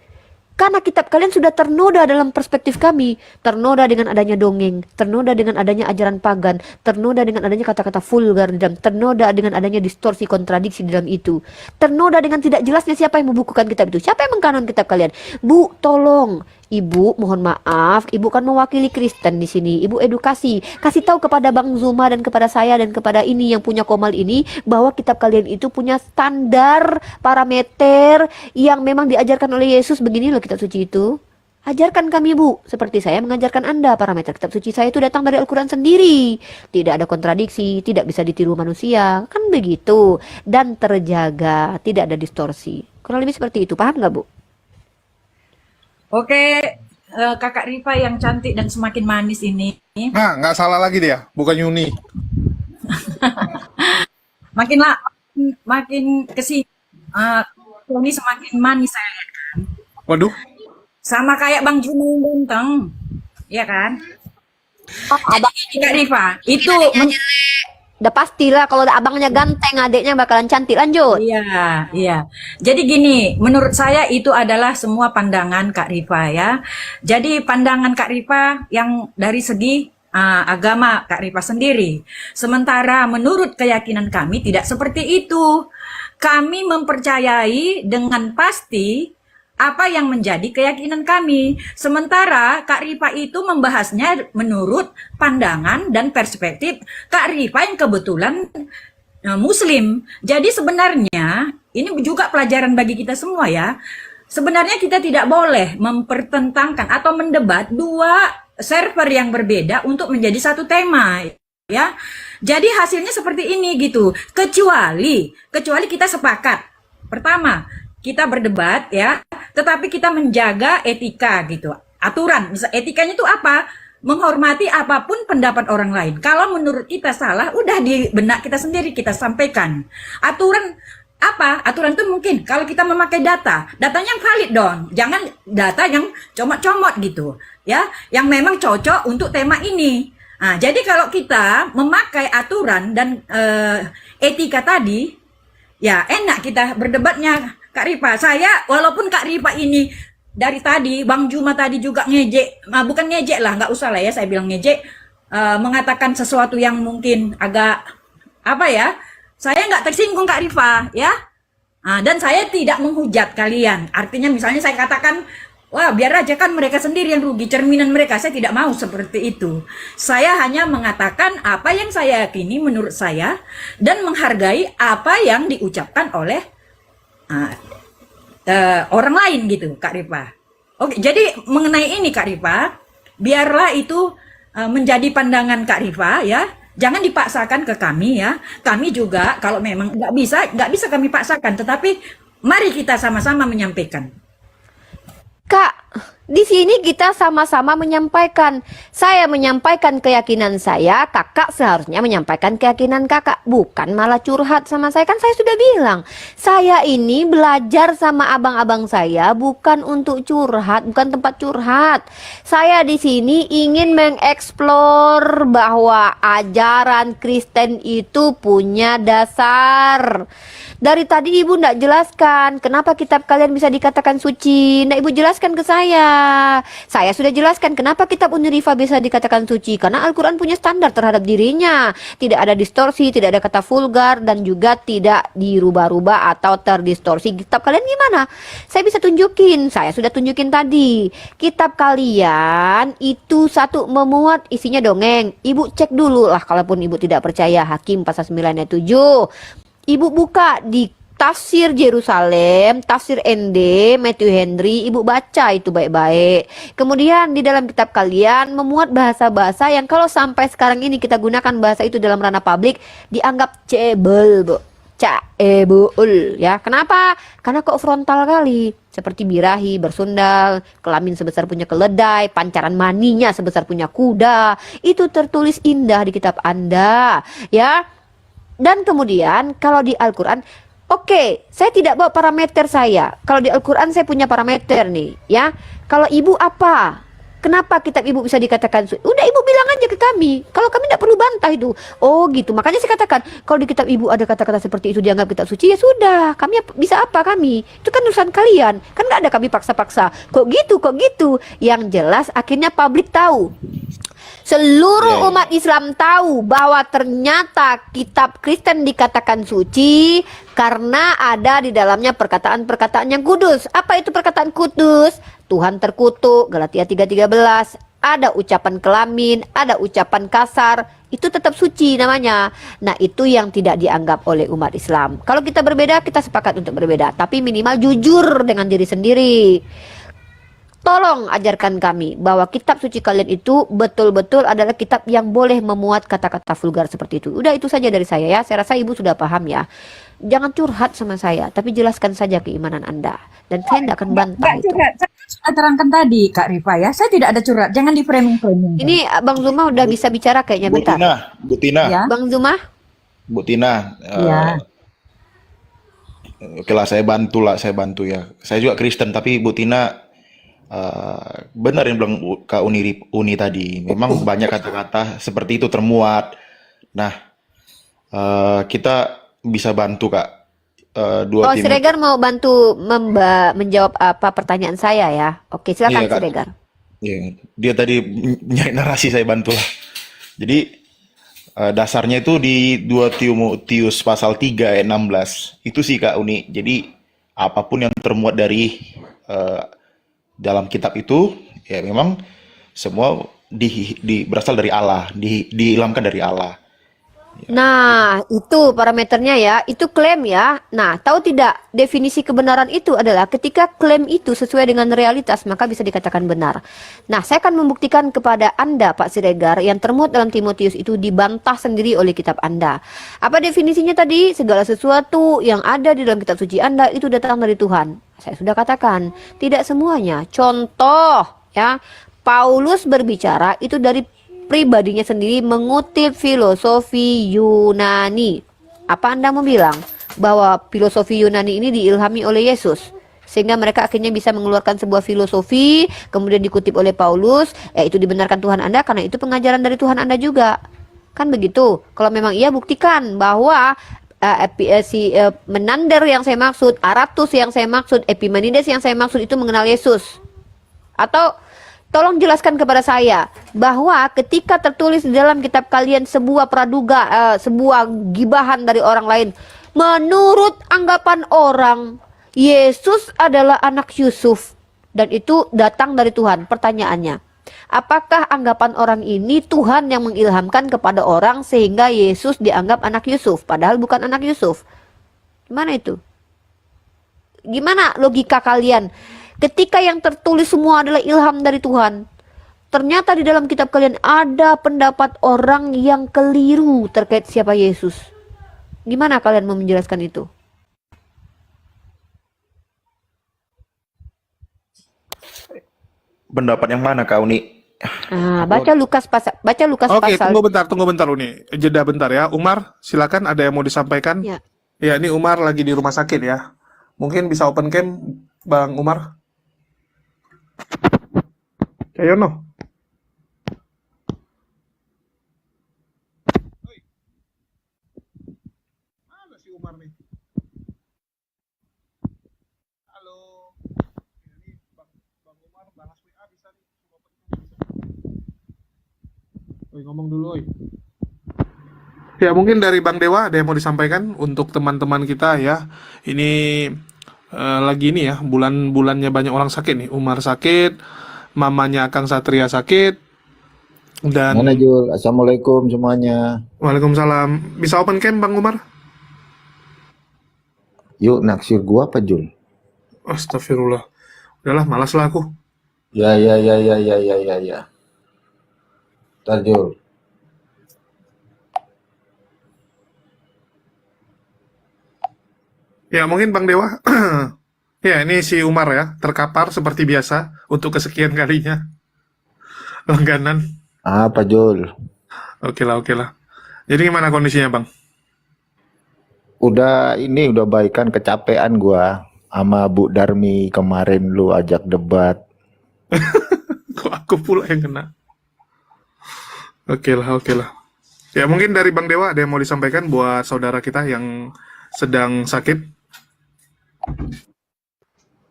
Karena kitab kalian sudah ternoda dalam perspektif kami. Ternoda dengan adanya dongeng, ternoda dengan adanya ajaran pagan, ternoda dengan adanya kata-kata vulgar di dalam, ternoda dengan adanya distorsi kontradiksi di dalam itu. Ternoda dengan tidak jelasnya siapa yang membukukan kitab itu. Siapa yang mengkanon kitab kalian? Bu, tolong. Ibu, mohon maaf, Ibu kan mewakili Kristen di sini. Ibu edukasi, kasih tahu kepada Bang Zuma dan kepada saya dan kepada ini yang punya Komal ini bahwa kitab kalian itu punya standar parameter yang memang diajarkan oleh Yesus. Begini loh kitab suci itu. Ajarkan kami Bu, seperti saya mengajarkan Anda. Parameter kitab suci saya itu datang dari Al-Quran sendiri. Tidak ada kontradiksi, tidak bisa ditiru manusia. Kan begitu. Dan terjaga, tidak ada distorsi. Kurang lebih seperti itu, paham nggak Bu? Oke, Kakak Rifa yang cantik dan semakin manis ini. Nah, nggak salah lagi dia, bukan Yuni. Makin kesini, ini semakin manis saya lihat kan. Waduh, Sama kayak Bang Juna yang ganteng, ya kan? Jadi Kak Rifa, itu Udah pastilah kalau abangnya ganteng, adiknya bakalan cantik. Lanjut. iya, iya. Jadi gini, menurut saya itu adalah semua pandangan Kak Rifa ya. Jadi pandangan Kak Rifa yang dari segi agama Kak Rifa sendiri. Sementara menurut keyakinan kami tidak seperti itu. Kami mempercayai dengan pasti apa yang menjadi keyakinan kami. Sementara Kak Rifa itu membahasnya menurut pandangan dan perspektif Kak Rifa yang kebetulan Muslim. Jadi sebenarnya ini juga pelajaran bagi kita semua ya. Sebenarnya kita tidak boleh mempertentangkan atau mendebat dua server yang berbeda untuk menjadi satu tema. Ya, jadi hasilnya seperti ini gitu. Kecuali kita sepakat. Pertama, kita berdebat ya, tetapi kita menjaga etika gitu. Aturan, misal etikanya itu apa? Menghormati apapun pendapat orang lain. Kalau menurut kita salah, udah di benak kita sendiri kita sampaikan. Aturan apa? Aturan itu mungkin kalau kita memakai datanya yang valid dong. Jangan data yang comot-comot gitu, ya, yang memang cocok untuk tema ini. Nah, jadi kalau kita memakai aturan dan etika tadi, ya enak kita berdebatnya. Kak Rifa, saya walaupun Kak Rifa ini dari tadi, Bang Juma tadi juga ngejek, bukan ngejek lah, nggak usah lah ya saya bilang ngejek, mengatakan sesuatu yang mungkin agak, apa ya, saya nggak tersinggung Kak Rifa, ya, dan saya tidak menghujat kalian, artinya misalnya saya katakan, wah biar aja kan mereka sendiri yang rugi, cerminan mereka, saya tidak mau seperti itu. Saya hanya mengatakan apa yang saya yakini menurut saya, dan menghargai apa yang diucapkan oleh orang lain gitu Kak Rifa. Oke, jadi mengenai ini Kak Rifa, biarlah itu menjadi pandangan Kak Rifa ya. Jangan dipaksakan ke kami ya. Kami juga kalau memang nggak bisa kami paksakan. Tetapi mari kita sama-sama menyampaikan. Kak, di sini kita sama-sama menyampaikan. Saya menyampaikan keyakinan saya, kakak seharusnya menyampaikan keyakinan kakak. Bukan malah curhat sama saya. Kan saya sudah bilang, saya ini belajar sama abang-abang saya bukan untuk curhat, bukan tempat curhat. Saya di sini ingin mengeksplor bahwa ajaran Kristen itu punya dasar. Dari tadi ibu ndak jelaskan kenapa kitab kalian bisa dikatakan suci. Ndak ibu jelaskan ke saya. Saya sudah jelaskan kenapa kitab Unirifa bisa dikatakan suci. Karena Al-Quran punya standar terhadap dirinya. Tidak ada distorsi, tidak ada kata vulgar, dan juga tidak dirubah-rubah atau terdistorsi. Kitab kalian gimana? Saya bisa tunjukin. Saya sudah tunjukin tadi. Kitab kalian itu satu memuat isinya dongeng. Ibu cek dulu lah kalaupun ibu tidak percaya. Hakim pasal 9 ayat 7. Ibu buka di Tafsir Yerusalem, Tafsir ND, Matthew Henry, ibu baca itu baik-baik. Kemudian di dalam kitab kalian memuat bahasa-bahasa yang kalau sampai sekarang ini kita gunakan bahasa itu dalam ranah publik dianggap cebel, Bu. Caebul ya. Kenapa? Karena kok frontal kali. Seperti birahi, bersundal, kelamin sebesar punya keledai, pancaran maninya sebesar punya kuda. Itu tertulis indah di kitab Anda, ya. Dan kemudian kalau di Al-Quran Oke, saya tidak bawa parameter saya. Kalau di Al-Quran saya punya parameter nih, ya. Kalau ibu apa? Kenapa kitab ibu bisa dikatakan suci? Udah ibu bilang aja ke kami. Kalau kami tidak perlu bantah itu. Oh gitu. Makanya saya katakan, kalau di kitab ibu ada kata-kata seperti itu dianggap kitab suci, ya sudah. Kami bisa apa kami? Itu kan urusan kalian. Kan nggak ada kami paksa-paksa. Kok gitu? Yang jelas akhirnya publik tahu. Seluruh umat Islam tahu bahwa ternyata kitab Kristen dikatakan suci karena ada di dalamnya perkataan-perkataan yang kudus. Apa itu perkataan kudus? Tuhan terkutuk, Galatia 3:13. Ada ucapan kelamin, ada ucapan kasar, itu tetap suci namanya. Nah, itu yang tidak dianggap oleh umat Islam. Kalau kita berbeda, kita sepakat untuk berbeda, tapi minimal jujur dengan diri sendiri. Tolong ajarkan kami bahwa kitab suci kalian itu betul-betul adalah kitab yang boleh memuat kata-kata vulgar seperti itu. Udah itu saja dari saya ya. Saya rasa ibu sudah paham ya. Jangan curhat sama saya, tapi jelaskan saja keimanan Anda. Dan saya tidak akan bantah itu. Curhat. Saya sudah terangkan tadi Kak Rifa ya. Saya tidak ada curhat. Jangan di framing-framing. Ini Bang Zuma udah bisa bicara kayaknya bentar. Bu Tina, Ya. Bang Zuma? Bu Tina. Ya. Oke lah, saya bantu ya. Saya juga Kristen, tapi Bu Tina benar yang bilang Kak Uni tadi. Memang banyak kata-kata seperti itu termuat. Nah, kita bisa bantu Kak. Oh, Siregar mau bantu menjawab apa pertanyaan saya ya. Oke, silakan Iya, Kak. Siregar. Iya, dia tadi nyari narasi, saya bantu lah. Jadi dasarnya itu di 2 Timotius pasal 3 ayat 16. Itu sih Kak Uni. Jadi apapun yang termuat dari dalam kitab itu ya memang semua berasal dari Allah, diilhamkan dari Allah. Nah, itu parameternya ya, itu klaim ya. Nah, tahu tidak definisi kebenaran itu adalah ketika klaim itu sesuai dengan realitas, maka bisa dikatakan benar. Nah, saya akan membuktikan kepada Anda, Pak Siregar, yang termuat dalam Timotius itu dibantah sendiri oleh kitab Anda. Apa definisinya tadi? Segala sesuatu yang ada di dalam kitab suci Anda itu datang dari Tuhan. Saya sudah katakan, tidak semuanya. Contoh, ya, Paulus berbicara itu dari pribadinya sendiri mengutip filosofi Yunani. Apa Anda mau bilang bahwa filosofi Yunani ini diilhami oleh Yesus? Sehingga mereka akhirnya bisa mengeluarkan sebuah filosofi, kemudian dikutip oleh Paulus, itu dibenarkan Tuhan Anda karena itu pengajaran dari Tuhan Anda juga. Kan begitu? Kalau memang iya, buktikan bahwa Menander yang saya maksud, Aratus yang saya maksud, Epimenides yang saya maksud itu mengenal Yesus. Atau tolong jelaskan kepada saya bahwa ketika tertulis di dalam kitab kalian sebuah praduga, sebuah gibahan dari orang lain, menurut anggapan orang, Yesus adalah anak Yusuf dan itu datang dari Tuhan. Pertanyaannya, apakah anggapan orang ini Tuhan yang mengilhamkan kepada orang sehingga Yesus dianggap anak Yusuf, padahal bukan anak Yusuf? Gimana itu? Gimana logika kalian? Ketika yang tertulis semua adalah ilham dari Tuhan, ternyata di dalam kitab kalian ada pendapat orang yang keliru terkait siapa Yesus. Gimana kalian mau menjelaskan itu? Pendapat yang mana Kak Uni? Baca Lukas pasal. Oke, tunggu bentar Uni. Jeda bentar ya. Umar, silakan, ada yang mau disampaikan? Ya. Ya, ini Umar lagi di rumah sakit ya. Mungkin bisa open cam, Bang Umar. Cayono. Mana si Umar nih? Halo. Ini Bang Umar bahas WA bisa nih. Oi, ngomong dulu, oi. Ya, mungkin dari Bang Dewa ada yang mau disampaikan untuk teman-teman kita ya. Ini lagi ini ya, bulan-bulannya banyak orang sakit nih. Umar sakit, mamanya Kang Satria sakit, dan Mana Jul? Assalamualaikum semuanya. Waalaikumsalam. Bisa open cam Bang Umar? Yuk naksir gua apa Jul? Astagfirullah. Udahlah, malas lah aku. Ya. Ntar Jul. Ya, mungkin Bang Dewa. Ya, ini si Umar ya, terkapar seperti biasa untuk kesekian kalinya. Langganan. Apa Jul? Oke lah. Jadi gimana kondisinya Bang? udah baikan, kecapean gua sama Bu Darmi kemarin lu ajak debat. Kok aku pula yang kena? Oke lah, oke lah. Ya mungkin dari Bang Dewa ada yang mau disampaikan buat saudara kita yang sedang sakit.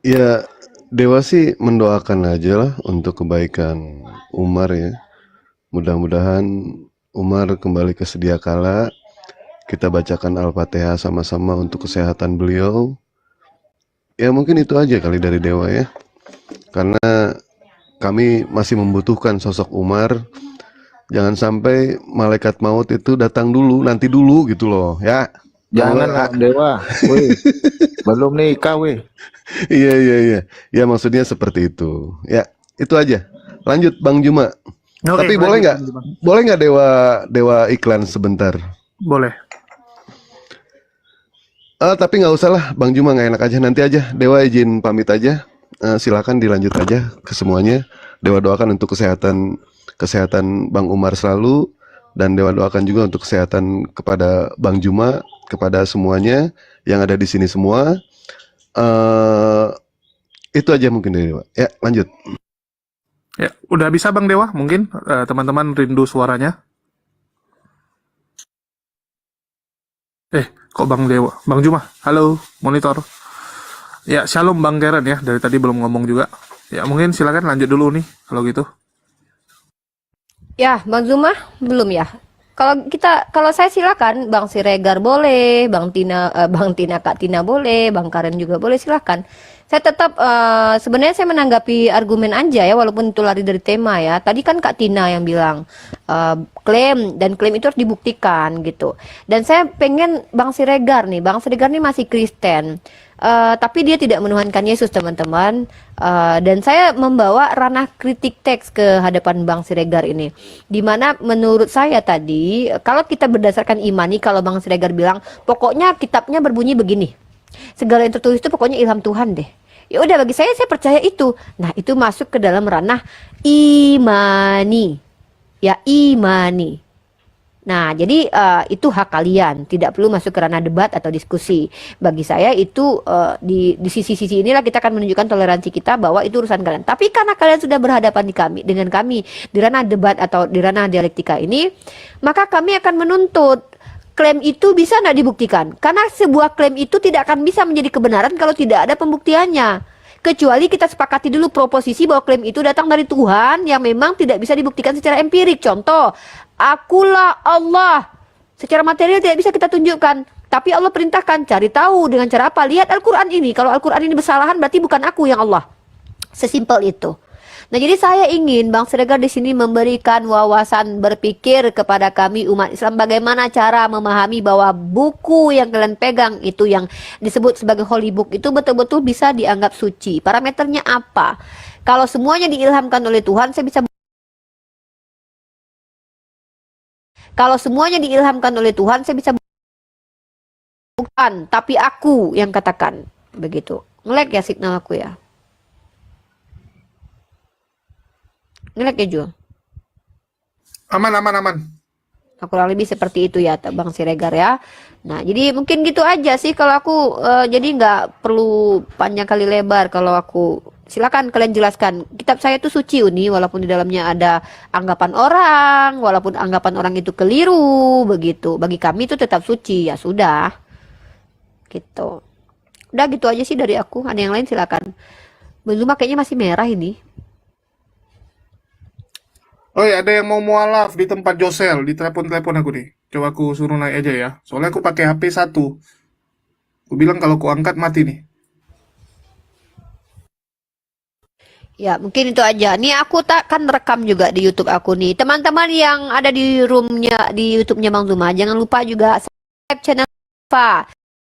Ya, Dewa sih mendoakan aja lah untuk kebaikan Umar ya. Mudah-mudahan Umar kembali ke sedia kala. Kita bacakan Al-Fatihah sama-sama untuk kesehatan beliau. Ya mungkin itu aja kali dari Dewa ya. Karena kami masih membutuhkan sosok Umar. Jangan sampai malaikat maut itu datang dulu, nanti dulu gitu loh ya. Jangan lah Dewa, weh. Belum nikah weh. Iya. Ya maksudnya seperti itu. Ya, itu aja. Lanjut Bang Juma. Oke, Tapi lanjut, Bang. boleh nggak Dewa iklan sebentar? Boleh. Tapi nggak usah lah, Bang Juma nggak enak aja. Nanti aja Dewa izin pamit aja. Silakan dilanjut aja ke semuanya. Dewa doakan untuk kesehatan Bang Umar selalu, dan Dewa doakan juga untuk kesehatan kepada Bang Juma, kepada semuanya yang ada di sini semua. Itu aja mungkin dari Dewa. Ya, lanjut. Ya, udah bisa Bang Dewa mungkin teman-teman rindu suaranya. Kok Bang Dewa? Bang Juma, halo, monitor. Ya, shalom Bang Karen ya, dari tadi belum ngomong juga. Ya, mungkin silakan lanjut dulu nih, kalau gitu. Ya, Bang Zuma belum ya. Kalau saya silakan, Bang Siregar boleh, Bang Tina, Kak Tina boleh, Bang Karen juga boleh, silakan. Saya tetap sebenarnya saya menanggapi argumen Anja ya, walaupun itu lari dari tema ya. Tadi kan Kak Tina yang bilang klaim itu harus dibuktikan gitu. Dan saya pengen Bang Siregar nih masih Kristen. Tapi dia tidak menuhankan Yesus teman-teman. Dan saya membawa ranah kritik teks ke hadapan Bang Siregar ini, dimana menurut saya tadi kalau kita berdasarkan imani, kalau Bang Siregar bilang pokoknya kitabnya berbunyi begini, segala yang tertulis itu pokoknya ilham Tuhan deh. Ya udah, bagi saya percaya itu. Nah, itu masuk ke dalam ranah imani. Ya, imani. Nah, jadi itu hak kalian, tidak perlu masuk ke ranah debat atau diskusi. Bagi saya itu di sisi-sisi inilah kita akan menunjukkan toleransi kita bahwa itu urusan kalian. Tapi karena kalian sudah berhadapan dengan kami di ranah debat atau di ranah dialektika ini, maka kami akan menuntut klaim itu bisa tidak dibuktikan. Karena sebuah klaim itu tidak akan bisa menjadi kebenaran kalau tidak ada pembuktiannya. Kecuali kita sepakati dulu proposisi bahwa klaim itu datang dari Tuhan yang memang tidak bisa dibuktikan secara empirik. Contoh, akulah Allah. Secara material tidak bisa kita tunjukkan. Tapi Allah perintahkan, cari tahu dengan cara apa? Lihat Al-Quran ini. Kalau Al-Quran ini bersalahan berarti bukan aku yang Allah. Sesimpel itu. Nah, jadi saya ingin Bang Siregar di sini memberikan wawasan berpikir kepada kami umat Islam bagaimana cara memahami bahwa buku yang kalian pegang itu yang disebut sebagai holy book itu betul-betul bisa dianggap suci. Parameternya apa? Kalau semuanya diilhamkan oleh Tuhan, saya bisa bukan, tapi aku yang katakan begitu. Nge-lag ya signal aku ya. Nge-lag ya Jul? Aman. Kurang lebih seperti itu ya Bang Siregar ya. Nah, jadi mungkin gitu aja sih kalau aku, jadi nggak perlu panjang kali lebar kalau aku. Silakan kalian jelaskan. Kitab saya itu suci Uni, walaupun di dalamnya ada anggapan orang, walaupun anggapan orang itu keliru begitu. Bagi kami itu tetap suci, ya sudah. Gitu. Udah gitu aja sih dari aku. Ada yang lain silakan. Belum, kayaknya masih merah ini. Oh ya, ada yang mau mualaf di tempat Josel, di telepon aku nih. Coba aku suruh naik aja ya. Soalnya aku pakai HP 1. Aku bilang kalau aku angkat mati nih. Ya, mungkin itu aja. Nih aku kan rekam juga di YouTube aku nih. Teman-teman yang ada di roomnya, di YouTube-nya Bang Zuma, jangan lupa juga subscribe channel Fa.